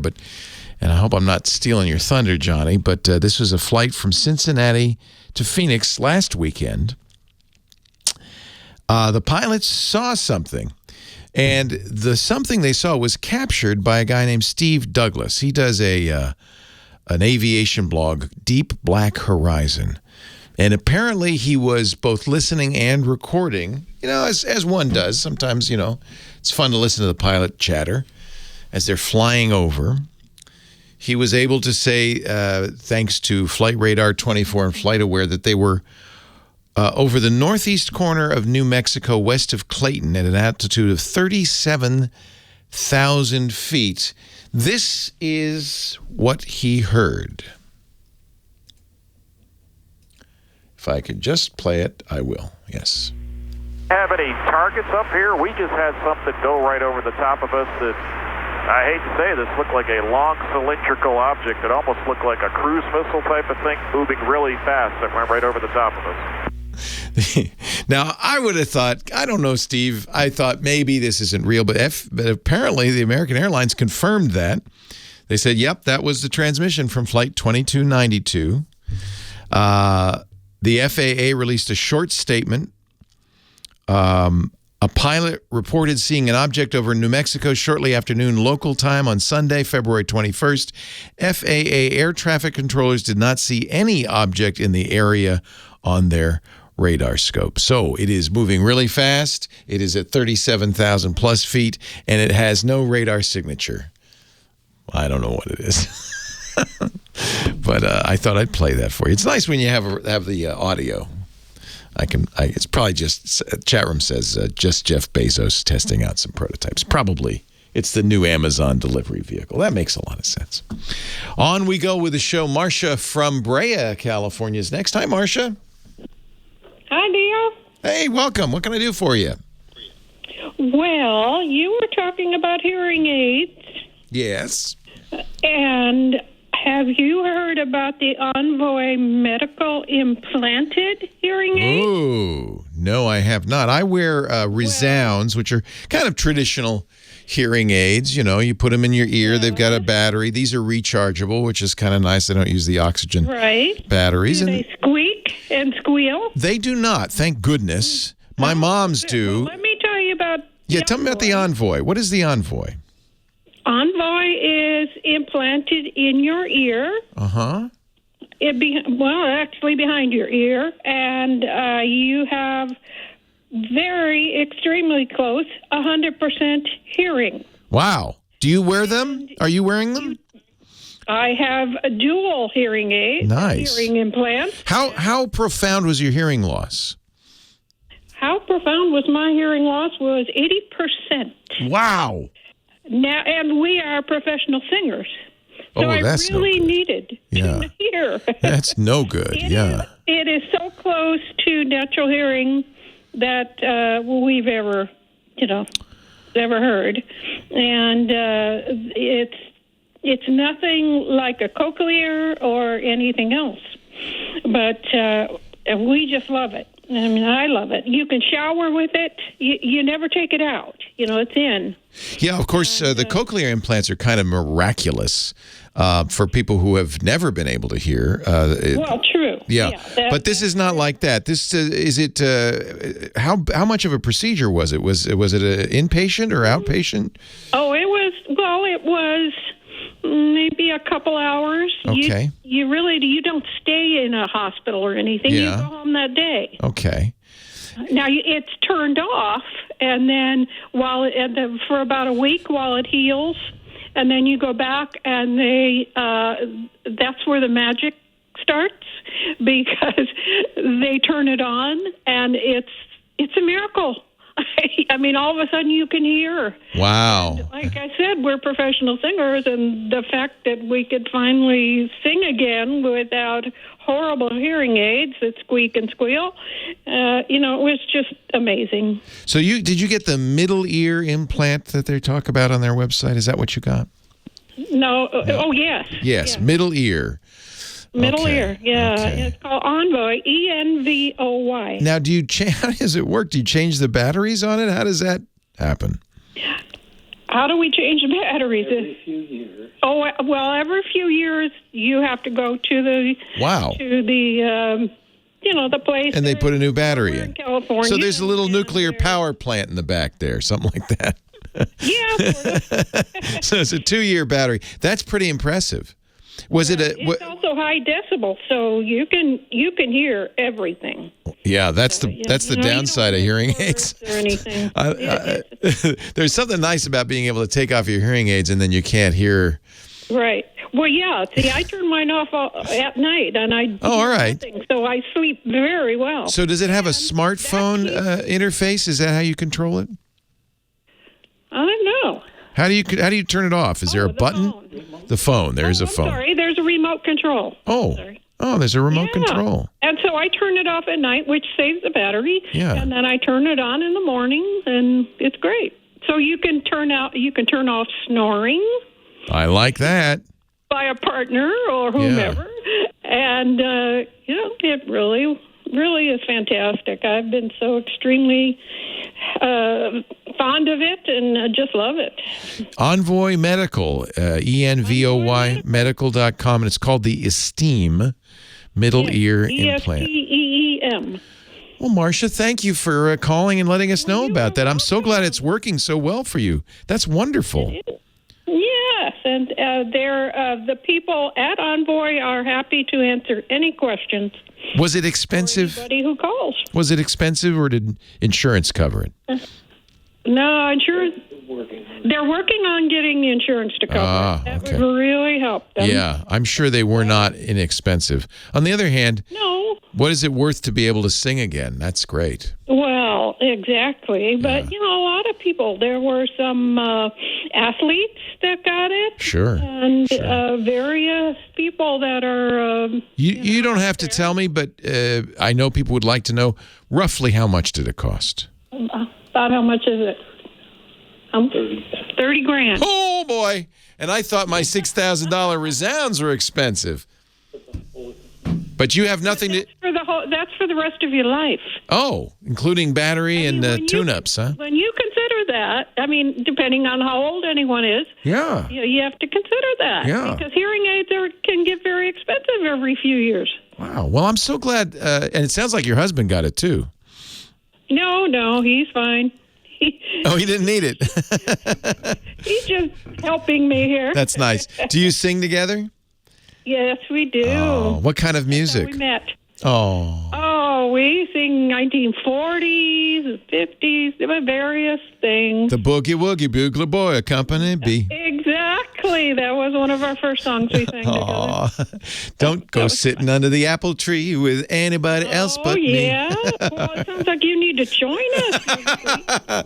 Speaker 3: and I hope I'm not stealing your thunder, Johnny, but this was a flight from Cincinnati to Phoenix last weekend. The pilots saw something, and the something they saw was captured by a guy named Steve Douglas. He does an aviation blog, Deep Black Horizon. And apparently he was both listening and recording, as one does. Sometimes, it's fun to listen to the pilot chatter as they're flying over. He was able to say, thanks to Flight Radar 24 and FlightAware, that they were over the northeast corner of New Mexico, west of Clayton, at an altitude of 37,000 feet. This is what he heard. If I could just play it, I will. Yes.
Speaker 12: Have any targets up here? We just had something go right over the top of us that, I hate to say this, looked like a long cylindrical object that almost looked like a cruise missile type of thing moving really fast that went right over the top of us.
Speaker 3: Now, I would have thought, I don't know, Steve, I thought maybe this isn't real, but apparently the American Airlines confirmed that. They said, yep, that was the transmission from Flight 2292. The FAA released a short statement. A pilot reported seeing an object over New Mexico shortly after noon local time on Sunday, February 21st. FAA air traffic controllers did not see any object in the area on their radar scope. So it is moving really fast. It is at 37,000 plus feet, and it has no radar signature. I don't know what it is. But I thought I'd play that for you. It's nice when you have the audio. It's probably just, chat room says, just Jeff Bezos testing out some prototypes. Probably it's the new Amazon delivery vehicle. That makes a lot of sense. On we go with the show. Marcia from Brea, California is next. Hi, Marcia.
Speaker 13: Hi, Leo.
Speaker 3: Hey, welcome. What can I do for you?
Speaker 13: Well, you were talking about hearing aids.
Speaker 3: Yes.
Speaker 13: And have you heard about the Envoy Medical Implanted hearing aids?
Speaker 3: Oh, no, I have not. I wear Resounds, which are kind of traditional hearing aids. You put them in your ear. They've got a battery. These are rechargeable, which is kind of nice. They don't use the oxygen batteries.
Speaker 13: Do they squeak and squeal?
Speaker 3: They do not, thank goodness. My mom's do.
Speaker 13: Well, let me tell you about
Speaker 3: tell me about the Envoy. What is the Envoy?
Speaker 13: Envoy is implanted in your ear.
Speaker 3: Uh-huh.
Speaker 13: Actually behind your ear, and you have very extremely close 100% hearing.
Speaker 3: Wow. Do you wear them? Are you wearing them?
Speaker 13: I have a dual hearing aid.
Speaker 3: Nice.
Speaker 13: Hearing implants.
Speaker 3: How profound was your hearing loss?
Speaker 13: How profound was my hearing loss was 80%.
Speaker 3: Wow.
Speaker 13: Now, and we are professional singers. So
Speaker 3: that's
Speaker 13: I really
Speaker 3: no good.
Speaker 13: needed to hear.
Speaker 3: That's no good,
Speaker 13: It is so close to natural hearing that we've ever heard. And it's nothing like a cochlear or anything else. But we just love it. I mean, I love it. You can shower with it. You never take it out. It's in.
Speaker 3: Yeah, of course, the cochlear implants are kind of miraculous for people who have never been able to hear.
Speaker 13: Well, true.
Speaker 3: Yeah, but this is not like that. This is it. How much of a procedure was it? Was it an inpatient or outpatient?
Speaker 13: Oh, it was maybe a couple hours.
Speaker 3: Okay.
Speaker 13: You don't stay in a hospital or anything.
Speaker 3: Yeah.
Speaker 13: You go home that day.
Speaker 3: Okay.
Speaker 13: Now it's turned off, and then for about a week while it heals, and then you go back, and that's where the magic starts, because they turn it on, and it's a miracle. I mean, all of a sudden you can hear.
Speaker 3: Wow.
Speaker 13: And like I said, we're professional singers, and the fact that we could finally sing again without horrible hearing aids that squeak and squeal, it was just amazing.
Speaker 3: So did you get the middle ear implant that they talk about on their website? Is that what you got?
Speaker 13: No. Oh, yes.
Speaker 3: Yes, middle ear.
Speaker 13: Middle ear, yeah.
Speaker 3: Okay.
Speaker 13: It's called Envoy, ENVOY.
Speaker 3: Now, how does it work? Do you change the batteries on it? How does that happen?
Speaker 13: How do we change the batteries?
Speaker 8: Every few years.
Speaker 13: Oh, well, every few years you have to go to the the place.
Speaker 3: And they put a new battery in.
Speaker 13: California.
Speaker 3: So there's a little nuclear power plant in the back there, something like that.
Speaker 13: Yeah.
Speaker 3: So it's a 2-year battery. That's pretty impressive.
Speaker 13: It's also high decibel, so you can hear everything.
Speaker 3: Yeah, that's the downside of hearing aids.
Speaker 13: Or anything.
Speaker 3: There's something nice about being able to take off your hearing aids and then you can't hear.
Speaker 13: Right. Well, yeah. See, I turn mine off at night, and I do
Speaker 3: all right.
Speaker 13: nothing, so I sleep very well.
Speaker 3: So does it have a smartphone interface? Is that how you control it?
Speaker 13: I don't know.
Speaker 3: How do you turn it off? Is there a button?
Speaker 13: Phone.
Speaker 3: The phone. There's a phone.
Speaker 13: Sorry, there's a remote control.
Speaker 3: Oh, there's a remote control.
Speaker 13: And so I turn it off at night, which saves the battery.
Speaker 3: Yeah.
Speaker 13: And then I turn it on in the morning, and it's great. So you can turn off snoring.
Speaker 3: I like that.
Speaker 13: By a partner or whomever. Yeah. And it really, really is fantastic. I've been so extremely fond of it, and I just love it.
Speaker 3: Envoy Medical, ENVOY medical.com, and it's called the Esteem Middle Ear Implant.
Speaker 13: ESTEEM.
Speaker 3: Well, Marcia, thank you for calling and letting us know about that. I'm so glad it's working so well for you. That's wonderful.
Speaker 13: Yes, and the people at Envoy are happy to answer any questions.
Speaker 3: Was it expensive?
Speaker 13: Anybody who calls.
Speaker 3: Was it expensive, or did insurance cover it?
Speaker 13: No, insurance. They're working on getting the insurance to cover it. That would really help them.
Speaker 3: Yeah, I'm sure they were not inexpensive. On the other hand, what is it worth to be able to sing again? That's great.
Speaker 13: Well, exactly. But, a lot of people, there were some athletes that got it.
Speaker 3: Sure.
Speaker 13: And various people that are...
Speaker 3: You don't have to tell me, but I know people would like to know roughly how much did it cost?
Speaker 13: About how much is it? $30,000.
Speaker 3: Oh, boy. And I thought my $6,000 resounds were expensive. But you have nothing to...
Speaker 13: That's for the rest of your life.
Speaker 3: Oh, including battery and tune-ups, huh?
Speaker 13: When you consider that, I mean, depending on how old anyone is, you have to consider that.
Speaker 3: Yeah.
Speaker 13: Because hearing aids can get very expensive every few years.
Speaker 3: Wow. Well, I'm so glad. And it sounds like your husband got it, too.
Speaker 13: No, he's fine.
Speaker 3: He didn't need it.
Speaker 13: He's just helping me here.
Speaker 3: That's nice. Do you sing together?
Speaker 13: Yes, we do.
Speaker 3: Oh, what kind of music?
Speaker 13: We met.
Speaker 3: Oh,
Speaker 13: we sing 1940s, 50s, various things.
Speaker 3: The Boogie Woogie Bugler Boy Company B.
Speaker 13: Exactly. That was one of our first songs we sang together.
Speaker 3: Don't go sitting under the apple tree with anybody else but me.
Speaker 13: Oh, yeah. Well, it sounds like you need to join us.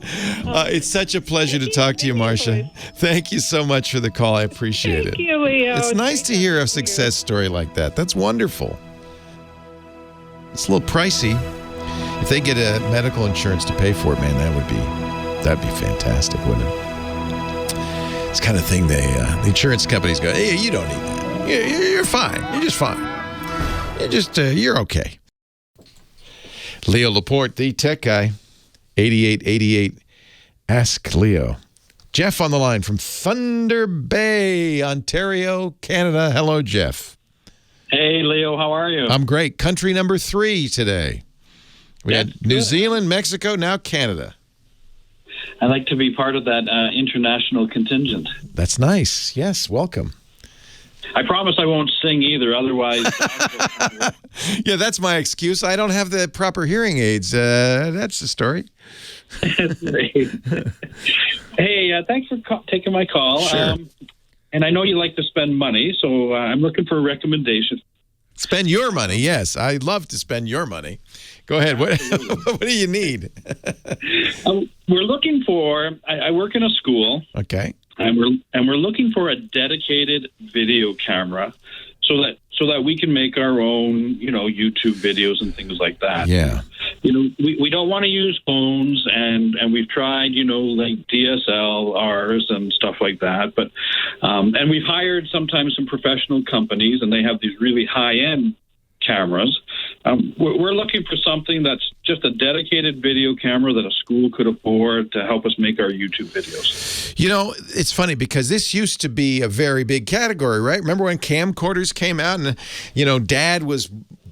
Speaker 3: It's such a pleasure to talk to you, Marcia. Thank you so much for the call. I appreciate it.
Speaker 13: Thank you, Leo.
Speaker 3: It's nice to hear a success story like that. That's wonderful. It's a little pricey. If they get a medical insurance to pay for it, man, that'd be fantastic, wouldn't it? It's the kind of thing the insurance companies go, hey, you don't need that. You're fine. You're just fine. You're okay. Leo Laporte, the tech guy, 8888. Ask Leo. Jeff on the line from Thunder Bay, Ontario, Canada. Hello, Jeff.
Speaker 14: Hey, Leo, how are you?
Speaker 3: I'm great. Country number 3 today. We had New Zealand, Mexico, now Canada.
Speaker 14: I like to be part of that international contingent.
Speaker 3: That's nice. Yes, welcome.
Speaker 14: I promise I won't sing either, otherwise...
Speaker 3: Yeah, that's my excuse. I don't have the proper hearing aids. That's the story.
Speaker 14: Hey, thanks for taking my call.
Speaker 3: Sure.
Speaker 14: And I know you like to spend money, so I'm looking for a recommendation.
Speaker 3: Spend your money, yes. I'd love to spend your money. Go ahead. What do you need?
Speaker 14: We're looking for. I work in a school.
Speaker 3: Okay.
Speaker 14: And we're looking for a dedicated video camera, so that we can make our own, YouTube videos and things like that.
Speaker 3: Yeah.
Speaker 14: We don't want to use phones, and we've tried, like DSLRs and stuff like that. But and we've hired sometimes some professional companies, and they have these really high-end cameras. We're looking for something that's just a dedicated video camera that a school could afford to help us make our YouTube videos.
Speaker 3: It's funny because this used to be a very big category, right? Remember when camcorders came out and, Dad was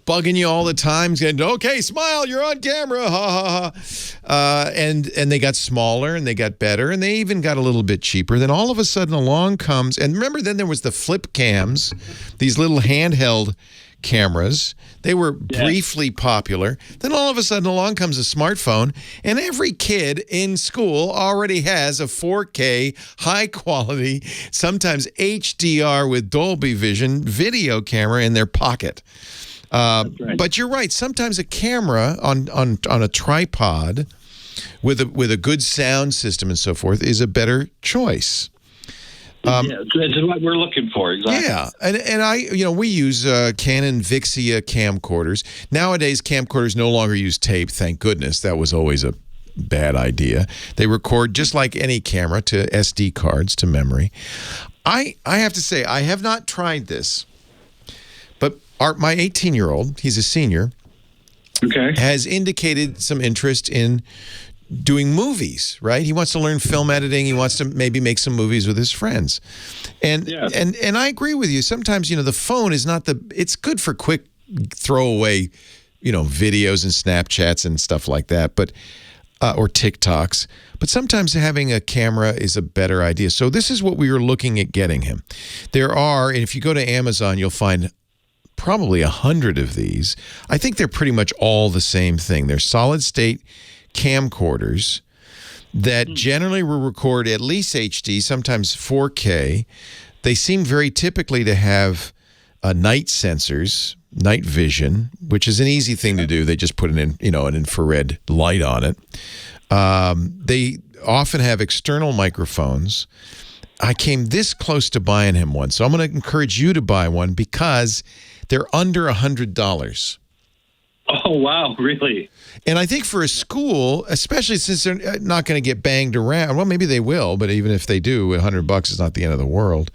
Speaker 3: bugging you all the time, saying, okay, smile, you're on camera, ha, ha, ha. And they got smaller and they got better and they even got a little bit cheaper. Then all of a sudden along comes, and remember then there was the flip cams, these little handheld cameras. They were briefly popular. Then all of a sudden along comes a smartphone, and every kid in school already has a 4K, high quality, sometimes HDR with Dolby Vision video camera in their pocket. Right. But you're right. Sometimes a camera on a tripod with a good sound system and so forth is a better choice.
Speaker 14: It's what we're looking for, exactly.
Speaker 3: Yeah, and we use Canon Vixia camcorders. Nowadays, camcorders no longer use tape, thank goodness. That was always a bad idea. They record just like any camera to SD cards, to memory. I have to say, I have not tried this, but my 18-year-old, he's a senior, has indicated some interest in doing movies, right? He wants to learn film editing. He wants to maybe make some movies with his friends. And I agree with you. Sometimes, the phone is not it's good for quick throwaway, videos and Snapchats and stuff like that, but or TikToks. But sometimes having a camera is a better idea. So this is what we were looking at getting him. And if you go to Amazon, you'll find probably 100 of these. I think they're pretty much all the same thing. They're solid state camcorders that generally will record at least HD, sometimes 4K. They seem very typically to have night sensors, night vision, which is an easy thing to do. They just put an infrared light on it. They often have external microphones. I came this close to buying him one, so I'm going to encourage you to buy one because they're under $100.
Speaker 14: Oh, wow, really?
Speaker 3: And I think for a school, especially since they're not going to get banged around, well, maybe they will, but even if they do, $100 is not the end of the world.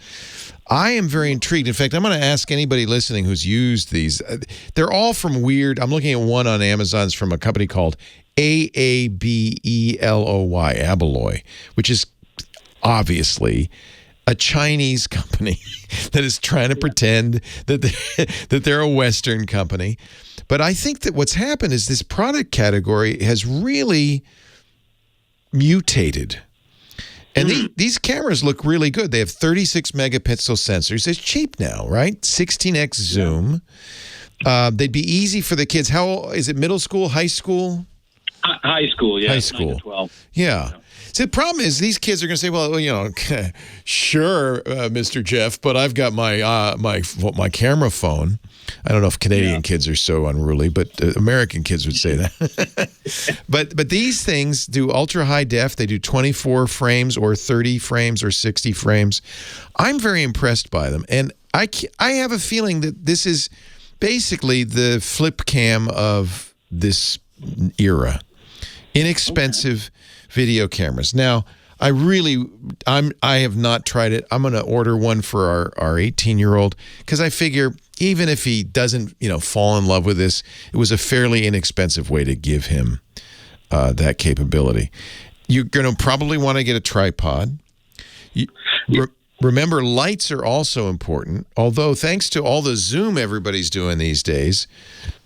Speaker 3: I am very intrigued. In fact, I'm going to ask anybody listening who's used these. They're all from weird. I'm looking at one on Amazon's from a company called AABELOY, Abaloy, which is obviously a Chinese company that is trying to pretend that they're a Western company. But I think that what's happened is this product category has really mutated. And these cameras look really good. They have 36 megapixel sensors. It's cheap now, right? 16x zoom. They'd be easy for the kids. How is it? Middle school, high school?
Speaker 14: High school, yeah.
Speaker 3: High school.
Speaker 14: 9 to 12.
Speaker 3: Yeah. So the problem is these kids are going to say, well, sure, Mr. Jeff, but I've got my camera phone. I don't know if Canadian kids are so unruly, but American kids would say that. but these things do ultra high def. They do 24 frames or 30 frames or 60 frames. I'm very impressed by them. And I have a feeling that this is basically the flip cam of this era. Inexpensive video cameras. Now, I have not tried it. I'm going to order one for our 18-year-old because I figure even if he doesn't, fall in love with this, it was a fairly inexpensive way to give him that capability. You're going to probably want to get a tripod. Remember, lights are also important, although thanks to all the zoom everybody's doing these days,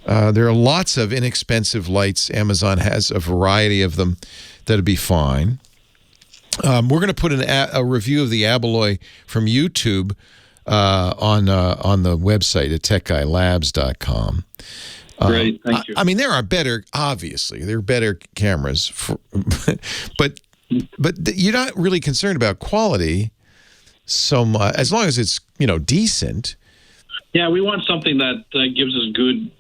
Speaker 3: there are lots of inexpensive lights. Amazon has a variety of them that'd be fine. We're going to put a review of the Abaloy from YouTube on the website at techguylabs.com.
Speaker 14: Great, thank you.
Speaker 3: I mean, there are better, obviously, there are better cameras, but you're not really concerned about quality so much, as long as it's, decent.
Speaker 14: Yeah, we want something that gives us good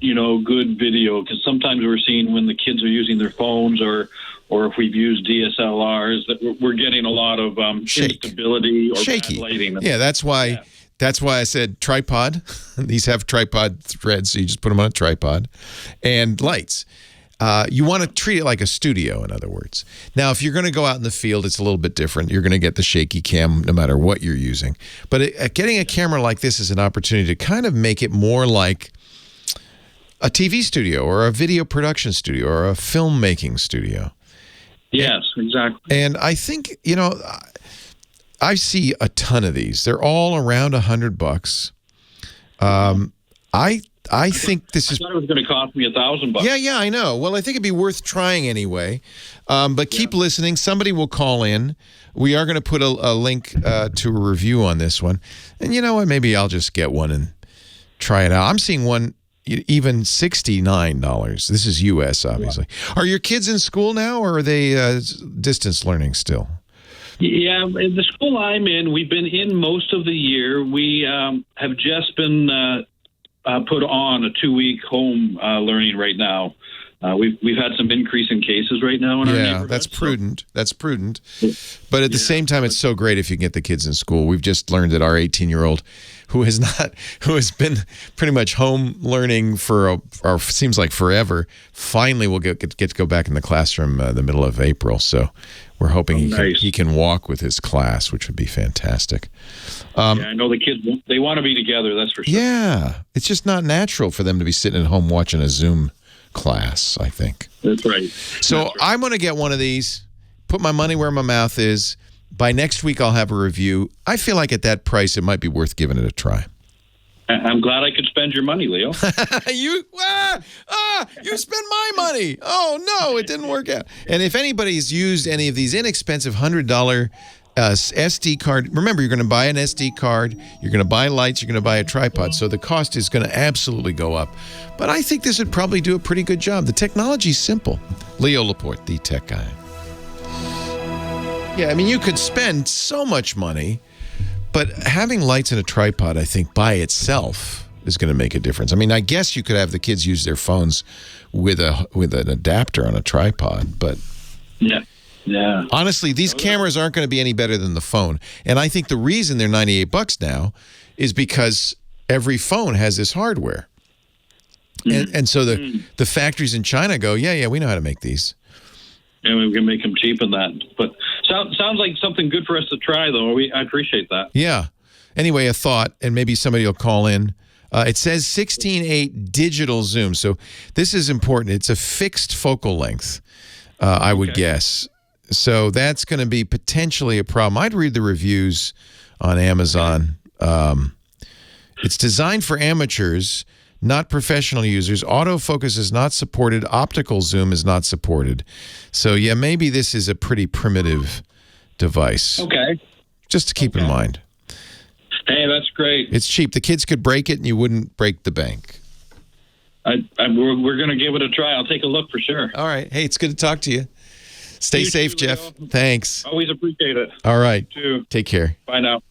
Speaker 14: video, because sometimes we're seeing when the kids are using their phones or if we've used DSLRs that we're getting a lot of instability or
Speaker 3: shaky
Speaker 14: bad lighting.
Speaker 3: Yeah, that's why I said tripod. These have tripod threads, so you just put them on a tripod, and lights. You want to treat it like a studio, in other words. Now, if you're going to go out in the field, it's a little bit different. You're going to get the shaky cam no matter what you're using. But getting a camera like this is an opportunity to kind of make it more like a TV studio or a video production studio or a filmmaking studio.
Speaker 14: Yes, exactly.
Speaker 3: And I think, I see a ton of these. They're all around $100. I think this is.
Speaker 14: I thought it was going to cost me $1,000.
Speaker 3: Yeah, I know. Well, I think it'd be worth trying anyway. But keep listening. Somebody will call in. We are going to put a link to a review on this one. And you know what? Maybe I'll just get one and try it out. I'm seeing one even $69. This is U.S., obviously. Are your kids in school now, or are they distance learning still?
Speaker 14: Yeah, in the school I'm in, we've been in most of the year. We have just been put on a 2-week home learning right now. We've had some increase in cases right now in our neighborhood.
Speaker 3: That's prudent. That's prudent. But at the same time, it's so great if you can get the kids in school. We've just learned that our 18-year-old, who has been pretty much home learning for seems like forever, finally will get to go back in the classroom the middle of April. So we're hoping he can walk with his class, which would be fantastic.
Speaker 14: I know the kids, they want to be together, that's for sure.
Speaker 3: Yeah, it's just not natural for them to be sitting at home watching a Zoom class, I think.
Speaker 14: That's right.
Speaker 3: So I'm going to get one of these, put my money where my mouth is. By next week, I'll have a review. I feel like at that price, it might be worth giving it a try.
Speaker 14: I'm glad I could spend your money, Leo.
Speaker 3: You spent my money. Oh, no, it didn't work out. And if anybody's used any of these inexpensive $100 SD card, remember, you're going to buy an SD card, you're going to buy lights, you're going to buy a tripod, so the cost is going to absolutely go up. But I think this would probably do a pretty good job. The technology's simple. Leo Laporte, the tech guy. Yeah, I mean, you could spend so much money, but having lights and a tripod, I think, by itself is going to make a difference. I mean, I guess you could have the kids use their phones with an adapter on a tripod, but
Speaker 14: yeah.
Speaker 3: Honestly, these cameras aren't going to be any better than the phone. And I think the reason they're $98 now is because every phone has this hardware. And so the factories in China go, yeah, we know how to make these.
Speaker 14: And we can make them cheap in that. But sounds like something good for us to try, though. I appreciate that.
Speaker 3: Yeah. Anyway, a thought, and maybe somebody will call in. It says 16:8 digital zoom. So this is important. It's a fixed focal length, I would guess. So that's going to be potentially a problem. I'd read the reviews on Amazon. It's designed for amateurs, not professional users. Autofocus is not supported. Optical zoom is not supported. So, yeah, maybe this is a pretty primitive device.
Speaker 14: Okay.
Speaker 3: Just to keep in mind.
Speaker 14: Hey, that's great.
Speaker 3: It's cheap. The kids could break it, and you wouldn't break the bank.
Speaker 14: We're going to give it a try. I'll take a look for sure.
Speaker 3: All right. Hey, it's good to talk to you. Stay safe, too, Jeff. Leo. Thanks.
Speaker 14: Always appreciate it.
Speaker 3: All right.
Speaker 14: You too.
Speaker 3: Take care.
Speaker 14: Bye now.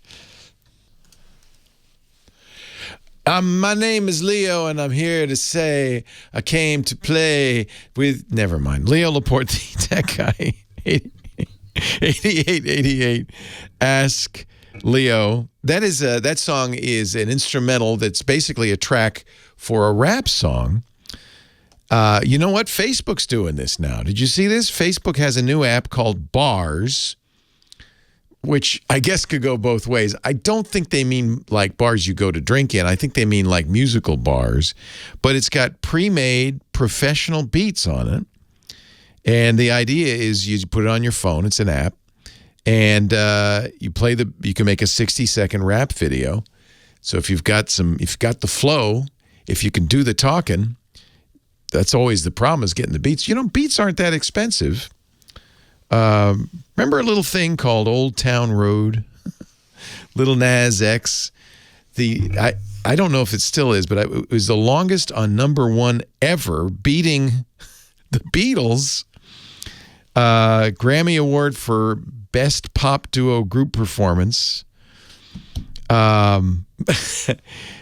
Speaker 3: My name is Leo, and I'm here to say I came to play with... Never mind. Leo Laporte, the tech guy. 8888. Ask Leo. That song is an instrumental that's basically a track for a rap song. You know what? Facebook's doing this now. Did you see this? Facebook has a new app called Bars, which I guess could go both ways. I don't think they mean like bars you go to drink in. I think they mean like musical bars. But it's got pre-made professional beats on it. And the idea is you put it on your phone. It's an app. And you can make a 60-second rap video. So if you've got the flow, if you can do the talking, that's always the problem, is getting the beats. You know, beats aren't that expensive. Remember a little thing called Old Town Road? Little Nas X. I don't know if it still is, but it was the longest on #1 ever, beating the Beatles. Grammy Award for Best Pop Duo Group Performance.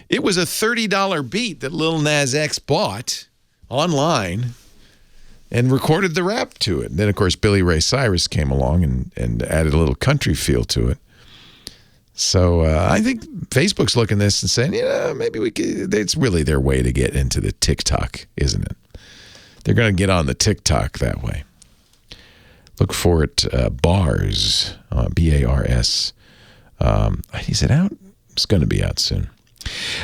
Speaker 3: It was a $30 beat that Lil Nas X bought online and recorded the rap to it. And then, of course, Billy Ray Cyrus came along and added a little country feel to it. So I think Facebook's looking at this and saying, maybe we could. It's really their way to get into the TikTok, isn't it? They're going to get on the TikTok that way. Look for it, Bars, B-A-R-S. Is it out? It's going to be out soon.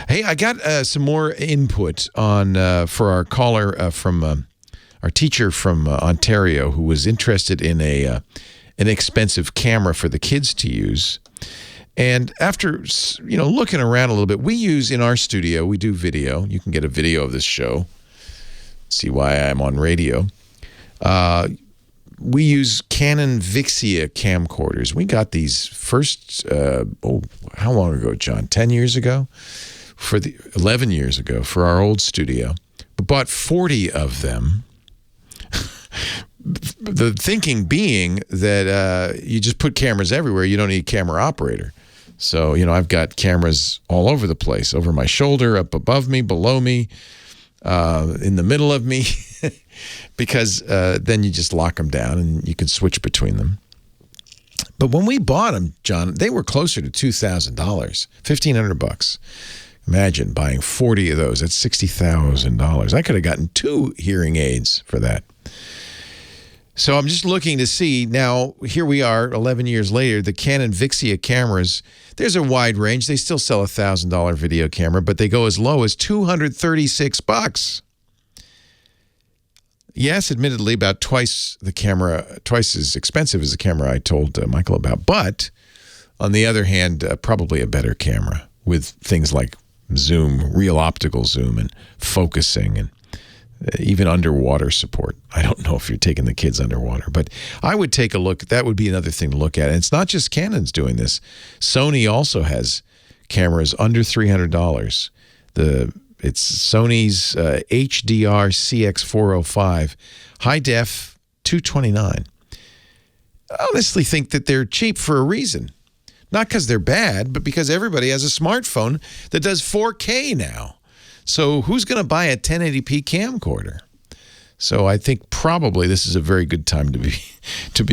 Speaker 3: Hey, I got some more input on for our caller from our teacher from Ontario who was interested in an expensive camera for the kids to use. And after, looking around a little bit, we use in our studio, we do video. You can get a video of this show. See why I'm on radio. We use Canon Vixia camcorders. We got these first, how long ago, John? 10 years ago? 11 years ago for our old studio. We bought 40 of them. The thinking being that you just put cameras everywhere. You don't need a camera operator. So, I've got cameras all over the place, over my shoulder, up above me, below me, in the middle of me, because then you just lock them down and you can switch between them. But when we bought them, John, they were closer to $2,000, $1,500. Imagine buying 40 of those. That's $60,000. I could have gotten 2 hearing aids for that. So I'm just looking to see, now, here we are, 11 years later, the Canon Vixia cameras, there's a wide range. They still sell a $1,000 video camera, but they go as low as $236. Yes, admittedly, about twice as expensive as the camera I told Michael about. But, on the other hand, probably a better camera with things like zoom, real optical zoom, and focusing, and even underwater support. I don't know if you're taking the kids underwater, but I would take a look. That would be another thing to look at. And it's not just Canon's doing this. Sony also has cameras under $300. It's Sony's HDR CX405, high def, $229. I honestly think that they're cheap for a reason. Not because they're bad, but because everybody has a smartphone that does 4K now. So who's going to buy a 1080p camcorder? So I think probably this is a very good time to be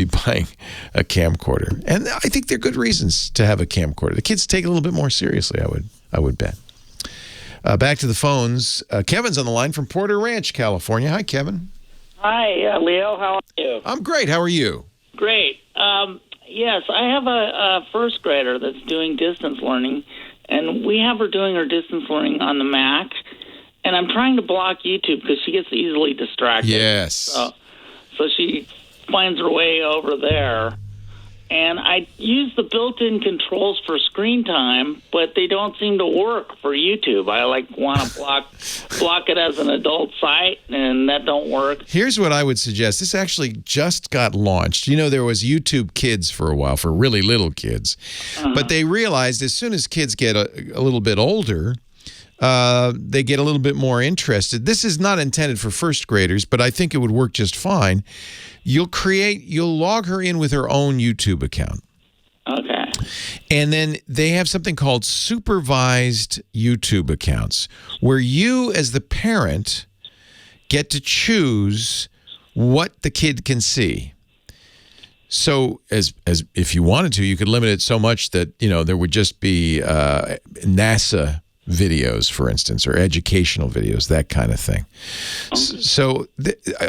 Speaker 3: buying a camcorder. And I think there are good reasons to have a camcorder. The kids take it a little bit more seriously, I would bet. Back to the phones. Kevin's on the line from Porter Ranch, California. Hi, Kevin.
Speaker 15: Hi, Leo. How are you?
Speaker 3: I'm great. How are you?
Speaker 15: Great. Yes, I have a first grader that's doing distance learning, and we have her doing her distance learning on the Mac, and I'm trying to block YouTube because she gets easily distracted.
Speaker 3: Yes.
Speaker 15: So she finds her way over there. And I use the built-in controls for screen time, but they don't seem to work for YouTube. I want to block it as an adult site, and that don't work.
Speaker 3: Here's what I would suggest. This actually just got launched. There was YouTube Kids for a while for really little kids. But they realized as soon as kids get a little bit older, they get a little bit more interested. This is not intended for first graders, but I think it would work just fine. You'll log her in with her own YouTube account.
Speaker 15: Okay.
Speaker 3: And then they have something called supervised YouTube accounts, where you as the parent get to choose what the kid can see. So as if you wanted to, you could limit it so much that, there would just be NASA videos, for instance, or educational videos, that kind of thing. So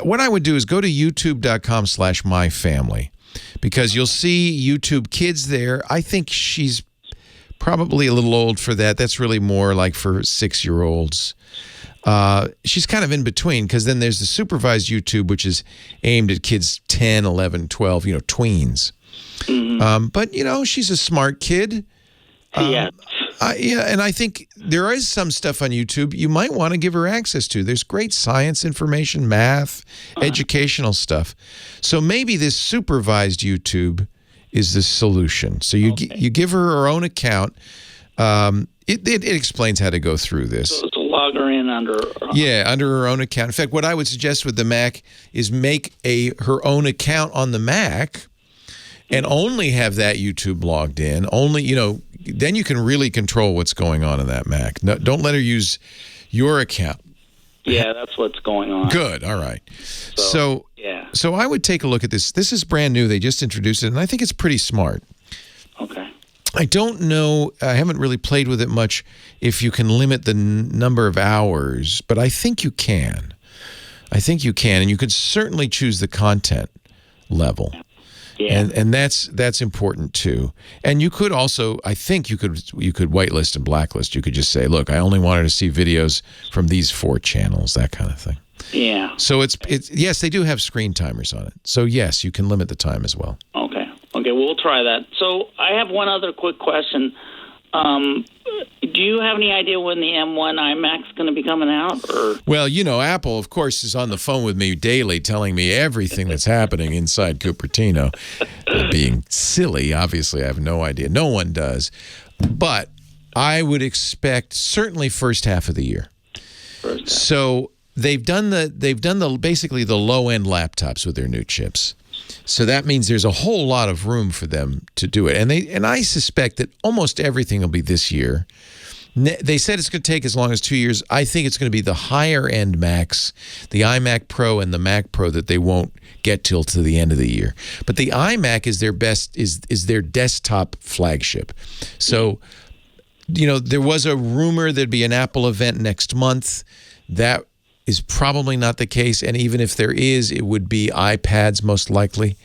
Speaker 3: what I would do is go to youtube.com/myfamily, because you'll see YouTube Kids there. I think she's probably a little old for that. That's really more like for 6-year-olds. She's kind of in between, because then there's the supervised YouTube, which is aimed at kids 10, 11, 12, tweens. But, she's a smart kid.
Speaker 15: Yeah.
Speaker 3: And I think there is some stuff on YouTube you might want to give her access to. There's great science information, math, educational stuff. So maybe this supervised YouTube is the solution. So you give her own account. It explains how to go through this.
Speaker 15: So to log her in under
Speaker 3: her own account. In fact, what I would suggest with the Mac is make her own account on the Mac and only have that YouTube logged in. Only, then you can really control what's going on in that Mac. No, don't let her use your account.
Speaker 15: Yeah, that's what's going on.
Speaker 3: Good. All right. So I would take a look at this. This is brand new. They just introduced it, and I think it's pretty smart.
Speaker 15: Okay.
Speaker 3: I don't know. I haven't really played with it much if you can limit the number of hours, but I think you can. And you could certainly choose the content level. Yeah. And that's important too. And you could also, I think you could whitelist and blacklist. You could just say, look, I only wanted to see videos from these 4 channels, that kind of thing.
Speaker 15: Yeah.
Speaker 3: So it's yes, they do have screen timers on it. So yes, you can limit the time as well.
Speaker 15: Okay, we'll try that. So I have one other quick question. Do you have any idea when the M1 iMac's going to be coming out? Or?
Speaker 3: Well, Apple, of course, is on the phone with me daily telling me everything that's happening inside Cupertino. Being silly, obviously, I have no idea. No one does. But I would expect certainly first half of the year. So they've done basically the low-end laptops with their new chips. So that means there's a whole lot of room for them to do it. And I suspect that almost everything will be this year. They said it's going to take as long as 2 years. I think it's going to be the higher-end Macs, the iMac Pro and the Mac Pro, that they won't get till to the end of the year. But the iMac is their best, is their desktop flagship. So, there was a rumor there'd be an Apple event next month. That is probably not the case, and even if there is, it would be iPads most likely.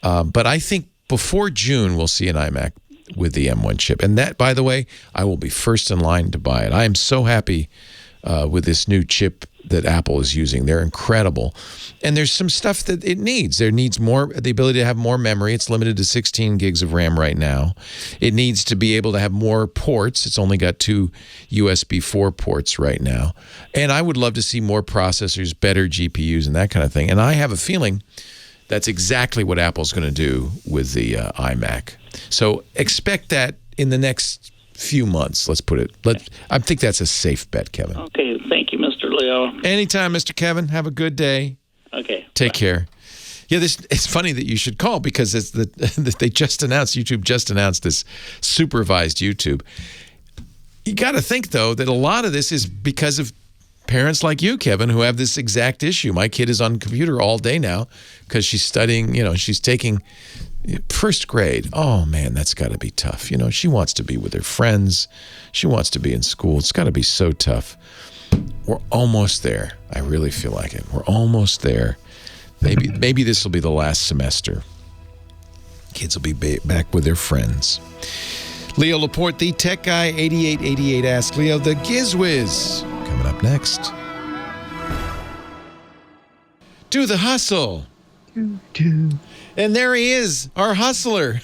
Speaker 3: But I think before June, we'll see an iMac with the M1 chip. And that, by the way, I will be first in line to buy it. I am so happy with this new chip that Apple is using. They're incredible. And there's some stuff that it needs. There needs the ability to have more memory. It's limited to 16 gigs of RAM right now. It needs to be able to have more ports. It's only got 2 USB 4 ports right now. And I would love to see more processors, better GPUs, and that kind of thing. And I have a feeling that's exactly what Apple's going to do with the iMac. So expect that in the next few months, let's put it. I think that's a safe bet, Kevin.
Speaker 15: Okay, thank you, Mr. Leo.
Speaker 3: Anytime, Mr. Kevin. Have a good day.
Speaker 15: Okay.
Speaker 3: Take care. Yeah, it's funny that you should call because they just announced, YouTube just announced this supervised YouTube. You got to think, though, that a lot of this is because of parents like you, Kevin, who have this exact issue. My kid is on the computer all day now because she's studying, she's taking first grade. Oh, man, that's got to be tough. She wants to be with her friends. She wants to be in school. It's got to be so tough. We're almost there. I really feel like it. We're almost there. Maybe this will be the last semester. Kids will be back with their friends. Leo Laporte, the tech guy, 8888 Ask Leo, the Gizwiz. Coming up next. Do the hustle. And there he is, our hustler,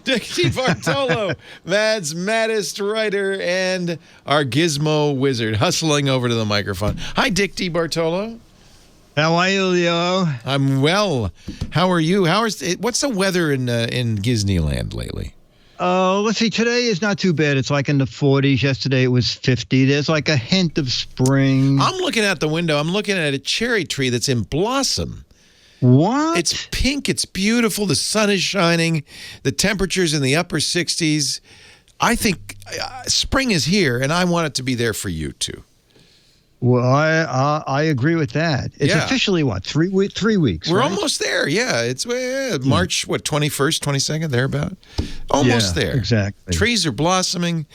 Speaker 3: Dick DeBartolo, Mad's maddest writer and our gizmo wizard, hustling over to the microphone. Hi, Dick DeBartolo.
Speaker 16: How are you, Leo?
Speaker 3: I'm well. How are you? What's the weather in Disneyland lately?
Speaker 16: Let's see. Today is not too bad. It's like in the 40s. Yesterday it was 50. There's like a hint of spring.
Speaker 3: I'm looking out the window. I'm looking at a cherry tree that's in blossom.
Speaker 16: What?
Speaker 3: It's pink. It's beautiful. The sun is shining. The temperature's in the upper 60s. I think spring is here, and I want it to be there for you, too.
Speaker 16: Well, I agree with that. It's officially, what, 3 weeks?
Speaker 3: We're
Speaker 16: right?
Speaker 3: almost there, yeah. It's March, 21st, 22nd, thereabout? Almost there.
Speaker 16: Exactly.
Speaker 3: Trees are blossoming,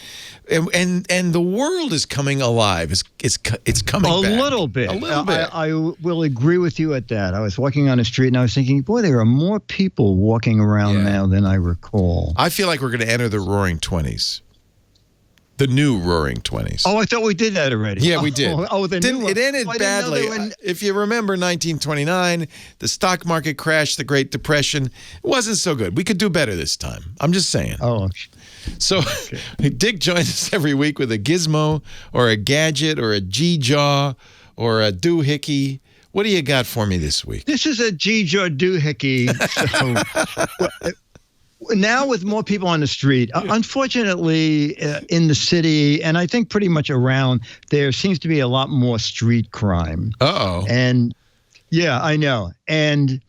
Speaker 3: and the world is coming alive. It's coming back.
Speaker 16: A little bit.
Speaker 3: A little bit.
Speaker 16: I will agree with you at that. I was walking on the street, and I was thinking, boy, there are more people walking around now than I recall.
Speaker 3: I feel like we're going to enter the Roaring 20s. The new Roaring 20s.
Speaker 16: Oh, I thought we did that already.
Speaker 3: Yeah, we did.
Speaker 16: It
Speaker 3: ended badly. If you remember 1929, the stock market crashed, the Great Depression. It wasn't so good. We could do better this time. I'm just saying.
Speaker 16: Oh,
Speaker 3: so Dick joins us every week with a gizmo or a gadget or a G-Jaw or a doohickey. What do you got for me this week?
Speaker 16: This is a G-Jaw doohickey. Now with more people on the street, unfortunately in the city, and I think pretty much around, there seems to be a lot more street crime.
Speaker 3: Uh-oh.
Speaker 16: And yeah, I know. And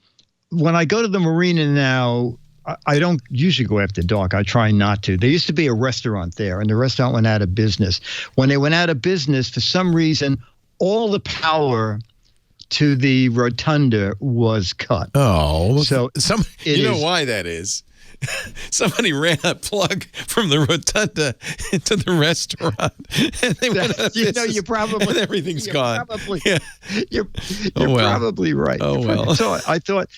Speaker 16: when I go to the marina now, I don't usually go after dark. I try not to. There used to be a restaurant there, and the restaurant went out of business. When they went out of business, for some reason, all the power to the rotunda was cut.
Speaker 3: Oh,
Speaker 16: so
Speaker 3: you know why that is? Somebody ran a plug from the rotunda into the restaurant, and they went out of business,
Speaker 16: you probably
Speaker 3: and everything's gone.
Speaker 16: You're probably right.
Speaker 3: Oh well.
Speaker 16: So I thought,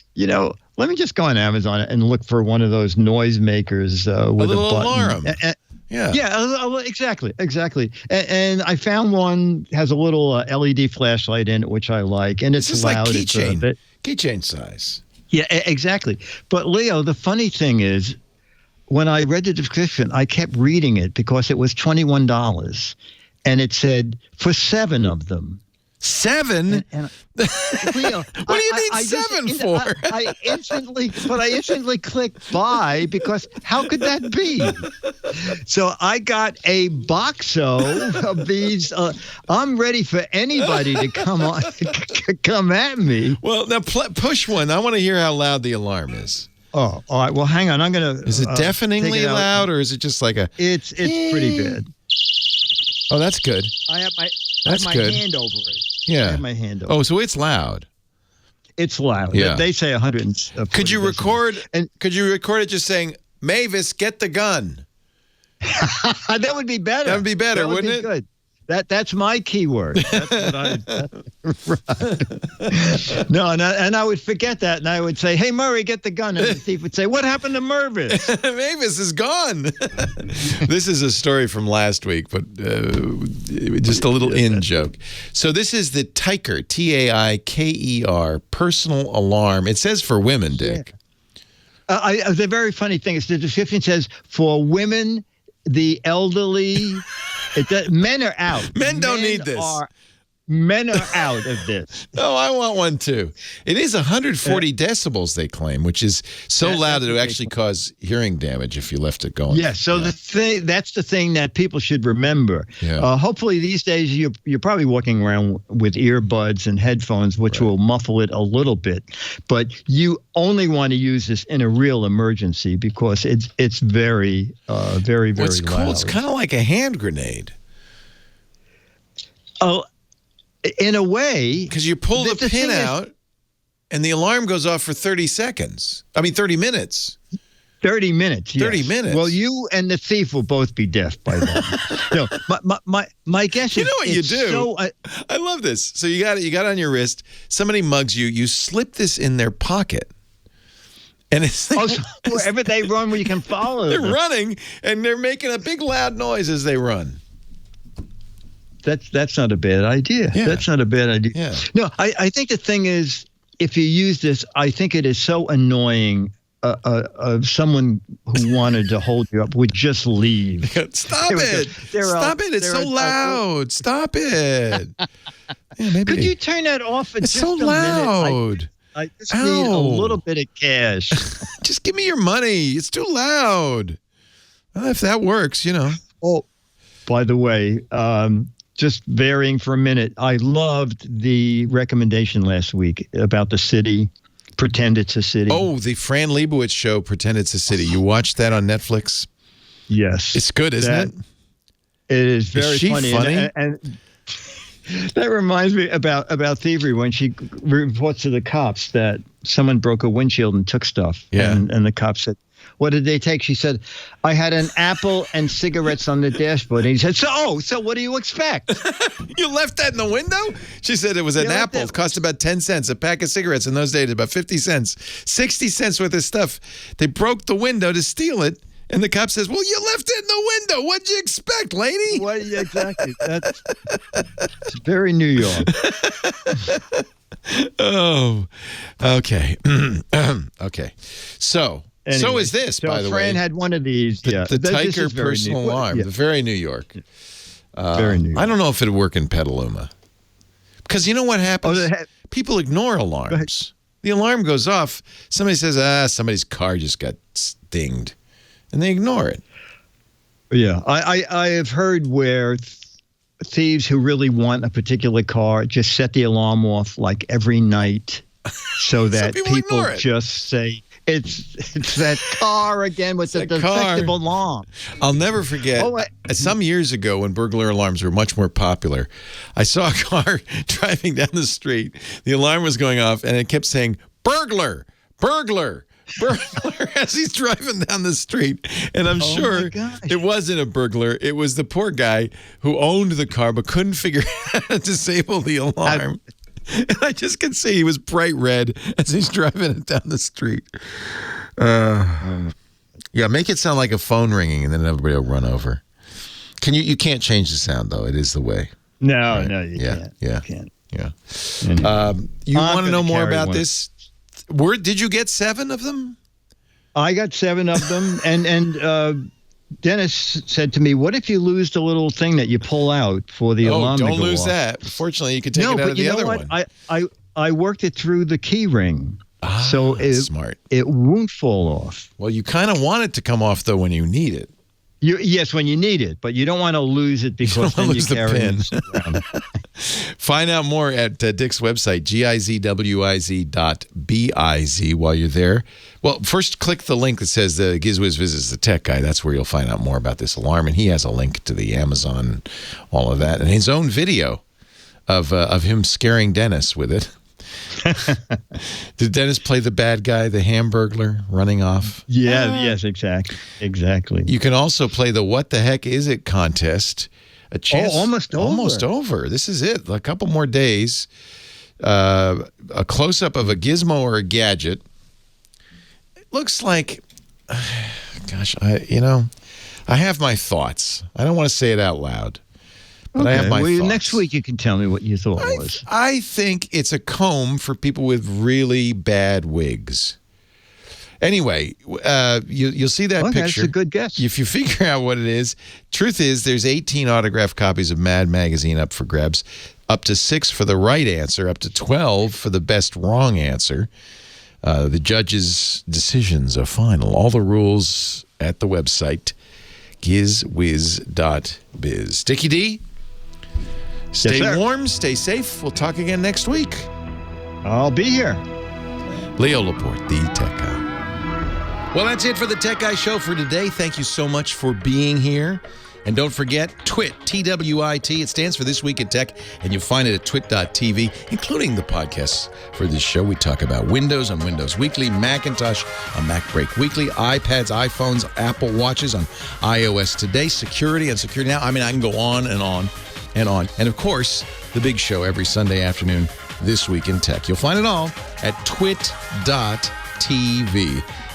Speaker 16: let me just go on Amazon and look for one of those noisemakers with a button.
Speaker 3: Alarm.
Speaker 16: Yeah, exactly. And I found one has a little LED flashlight in it, which I like, and it's loud.
Speaker 3: Like keychain size.
Speaker 16: Yeah, exactly. But Leo, the funny thing is, when I read the description, I kept reading it because it was $21, and it said for 7 of them.
Speaker 3: 7?
Speaker 16: And Leo,
Speaker 3: what do you need 7 for?
Speaker 16: I instantly clicked buy because how could that be? So I got a boxo of these. I'm ready for anybody to come at me.
Speaker 3: Well, now push one. I want to hear how loud the alarm is.
Speaker 16: Oh, all right. Well, hang on. I'm gonna.
Speaker 3: Is it deafeningly loud, or is it just like a?
Speaker 16: It's pretty bad.
Speaker 3: Oh, that's good.
Speaker 16: I have my hand over it.
Speaker 3: Yeah.
Speaker 16: I have my hand over.
Speaker 3: Oh, so it's loud.
Speaker 16: It's loud.
Speaker 3: Yeah.
Speaker 16: They say 100.
Speaker 3: Could you record it just saying, "Mavis, get the gun"?
Speaker 16: That would be better.
Speaker 3: That would be better, wouldn't it?
Speaker 16: Good. That's my keyword. That's what right. No, and I would forget that, and I would say, "Hey, Murray, get the gun." And the thief would say, "What happened to Mervis?"
Speaker 3: Mavis is gone. This is a story from last week, but just a little joke. So this is the Tiker, Taiker, personal alarm. It says for women, Dick.
Speaker 16: Yeah. The very funny thing is the description says for women, the elderly. Men are out.
Speaker 3: Men don't need this.
Speaker 16: Men are out of this.
Speaker 3: Oh, I want one too. It is 140 decibels, they claim, which is so loud that it would actually cause hearing damage if you left it going.
Speaker 16: Yeah, so that's the thing that people should remember.
Speaker 3: Yeah.
Speaker 16: Hopefully these days you're probably walking around with earbuds and headphones, which will muffle it a little bit. But you only want to use this in a real emergency because it's very, very, very
Speaker 3: What's
Speaker 16: loud.
Speaker 3: cool, it's kind of like a hand grenade.
Speaker 16: Oh, in a way.
Speaker 3: Because you pull the pin out and the alarm goes off for 30 minutes.
Speaker 16: 30 minutes, yes.
Speaker 3: 30 minutes.
Speaker 16: Well, you and the thief will both be deaf by then. No, my guess is...
Speaker 3: You know what you do? I love this. So you got it on your wrist. Somebody mugs you. You slip this in their pocket. And it's
Speaker 16: so wherever they run where you can follow
Speaker 3: them.
Speaker 16: They're
Speaker 3: running, and they're making a big loud noise as they run.
Speaker 16: That's not a bad idea.
Speaker 3: Yeah.
Speaker 16: That's not a bad idea.
Speaker 3: Yeah.
Speaker 16: No, I think the thing is, if you use this, I think it is so annoying. Someone who wanted to hold you up would just leave.
Speaker 3: Stop it! Stop it! It's so loud. Stop it! Yeah,
Speaker 16: Could you turn that off?
Speaker 3: It's so loud.
Speaker 16: I just need a little bit of cash.
Speaker 3: Just give me your money. It's too loud. Well, if that works,
Speaker 16: Oh, by the way, just varying for a minute, I loved the recommendation last week about the city. Pretend it's a city.
Speaker 3: Oh, the Fran Lebowitz show, Pretend It's a City. You watched that on Netflix?
Speaker 16: Yes.
Speaker 3: It's good, isn't it?
Speaker 16: It is very
Speaker 3: funny.
Speaker 16: And that reminds me about thievery when she reports to the cops that someone broke a windshield and took stuff.
Speaker 3: Yeah.
Speaker 16: And the cops said, "What did they take?" She said, "I had an apple and cigarettes on the dashboard." And he said, So what do you expect?
Speaker 3: You left that in the window? She said it was an apple. It cost about 10 cents. A pack of cigarettes in those days, about 50 cents. 60 cents worth of stuff. They broke the window to steal it. And the cop says, "Well, you left it in the window. What'd you expect, lady?"
Speaker 16: What exactly? It's very New York.
Speaker 3: Oh, okay. Okay. So is this, by the way.
Speaker 16: Fran had one of these.
Speaker 3: The
Speaker 16: Tiker
Speaker 3: Tiker personal alarm.
Speaker 16: Yeah.
Speaker 3: Very New York.
Speaker 16: Very New York.
Speaker 3: I don't know if it'd work in Petaluma. Because you know what happens? People ignore alarms. The alarm goes off. Somebody says, somebody's car just got stinged. And they ignore it.
Speaker 16: Yeah. I have heard where thieves who really want a particular car just set the alarm off like every night so that people just say, It's that car again with the defective alarm.
Speaker 3: I'll never forget. Some years ago, when burglar alarms were much more popular, I saw a car driving down the street. The alarm was going off, and it kept saying, "Burglar, burglar." Burglar as he's driving down the street. And I'm sure it wasn't a burglar. It was the poor guy who owned the car but couldn't figure out how to disable the alarm. And I just can see he was bright red as he's driving it down the street. Yeah, make it sound like a phone ringing and then everybody will run over. You can't change the sound, though. It is the way.
Speaker 16: No, you can't.
Speaker 3: Yeah.
Speaker 16: You can't.
Speaker 3: Yeah. You want to know more about this? Did you get 7 of them?
Speaker 16: I got 7 of them, and Dennis said to me, "What if you lose the little thing that you pull out for the alarm to go off?"
Speaker 3: Don't lose that. Fortunately, you can take it out of the other one.
Speaker 16: I worked it through the key ring, so
Speaker 3: smart.
Speaker 16: It won't fall off.
Speaker 3: Well, you kind of want it to come off though when you need it.
Speaker 16: Yes, when you need it, but you don't want to lose it because then you carry it around.
Speaker 3: Find out more at Dick's website, gizwiz.biz, while you're there. Well, first click the link that says the GizWiz visits the tech guy. That's where you'll find out more about this alarm, and he has a link to the Amazon, all of that, and his own video of him scaring Dennis with it. Did Dennis play the bad guy, the Hamburglar, running off?
Speaker 16: Yes, exactly.
Speaker 3: You can also play the What the Heck Is It contest. A chance,
Speaker 16: almost
Speaker 3: over. This is it. A couple more days. A close-up of a gizmo or a gadget. It looks like, gosh, I have my thoughts. I don't want to say it out loud. But I have my thoughts.
Speaker 16: Next week you can tell me what you thought was.
Speaker 3: I think it's a comb for people with really bad wigs. Anyway, you'll see that picture.
Speaker 16: That's a good guess.
Speaker 3: If you figure out what it is, truth is there's 18 autographed copies of Mad Magazine up for grabs, up to 6 for the right answer, up to 12 for the best wrong answer. The judges' decisions are final. All the rules at the website, gizwiz.biz. Dickie D? Stay warm, stay safe. We'll talk again next week.
Speaker 16: I'll be here.
Speaker 3: Leo Laporte, the Tech Guy. Well, that's it for the Tech Guy Show for today. Thank you so much for being here. And don't forget, TWiT, T-W-I-T. It stands for This Week in Tech, and you'll find it at twit.tv, including the podcasts for this show. We talk about Windows on Windows Weekly, Macintosh on MacBreak Weekly, iPads, iPhones, Apple Watches on iOS Today, security on Security Now. I mean, I can go on and on and on. And, of course, the big show every Sunday afternoon, This Week in Tech. You'll find it all at twit.tv.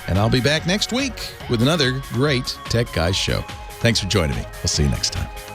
Speaker 3: And I'll be back next week with another great Tech Guys show. Thanks for joining me. We'll see you next time.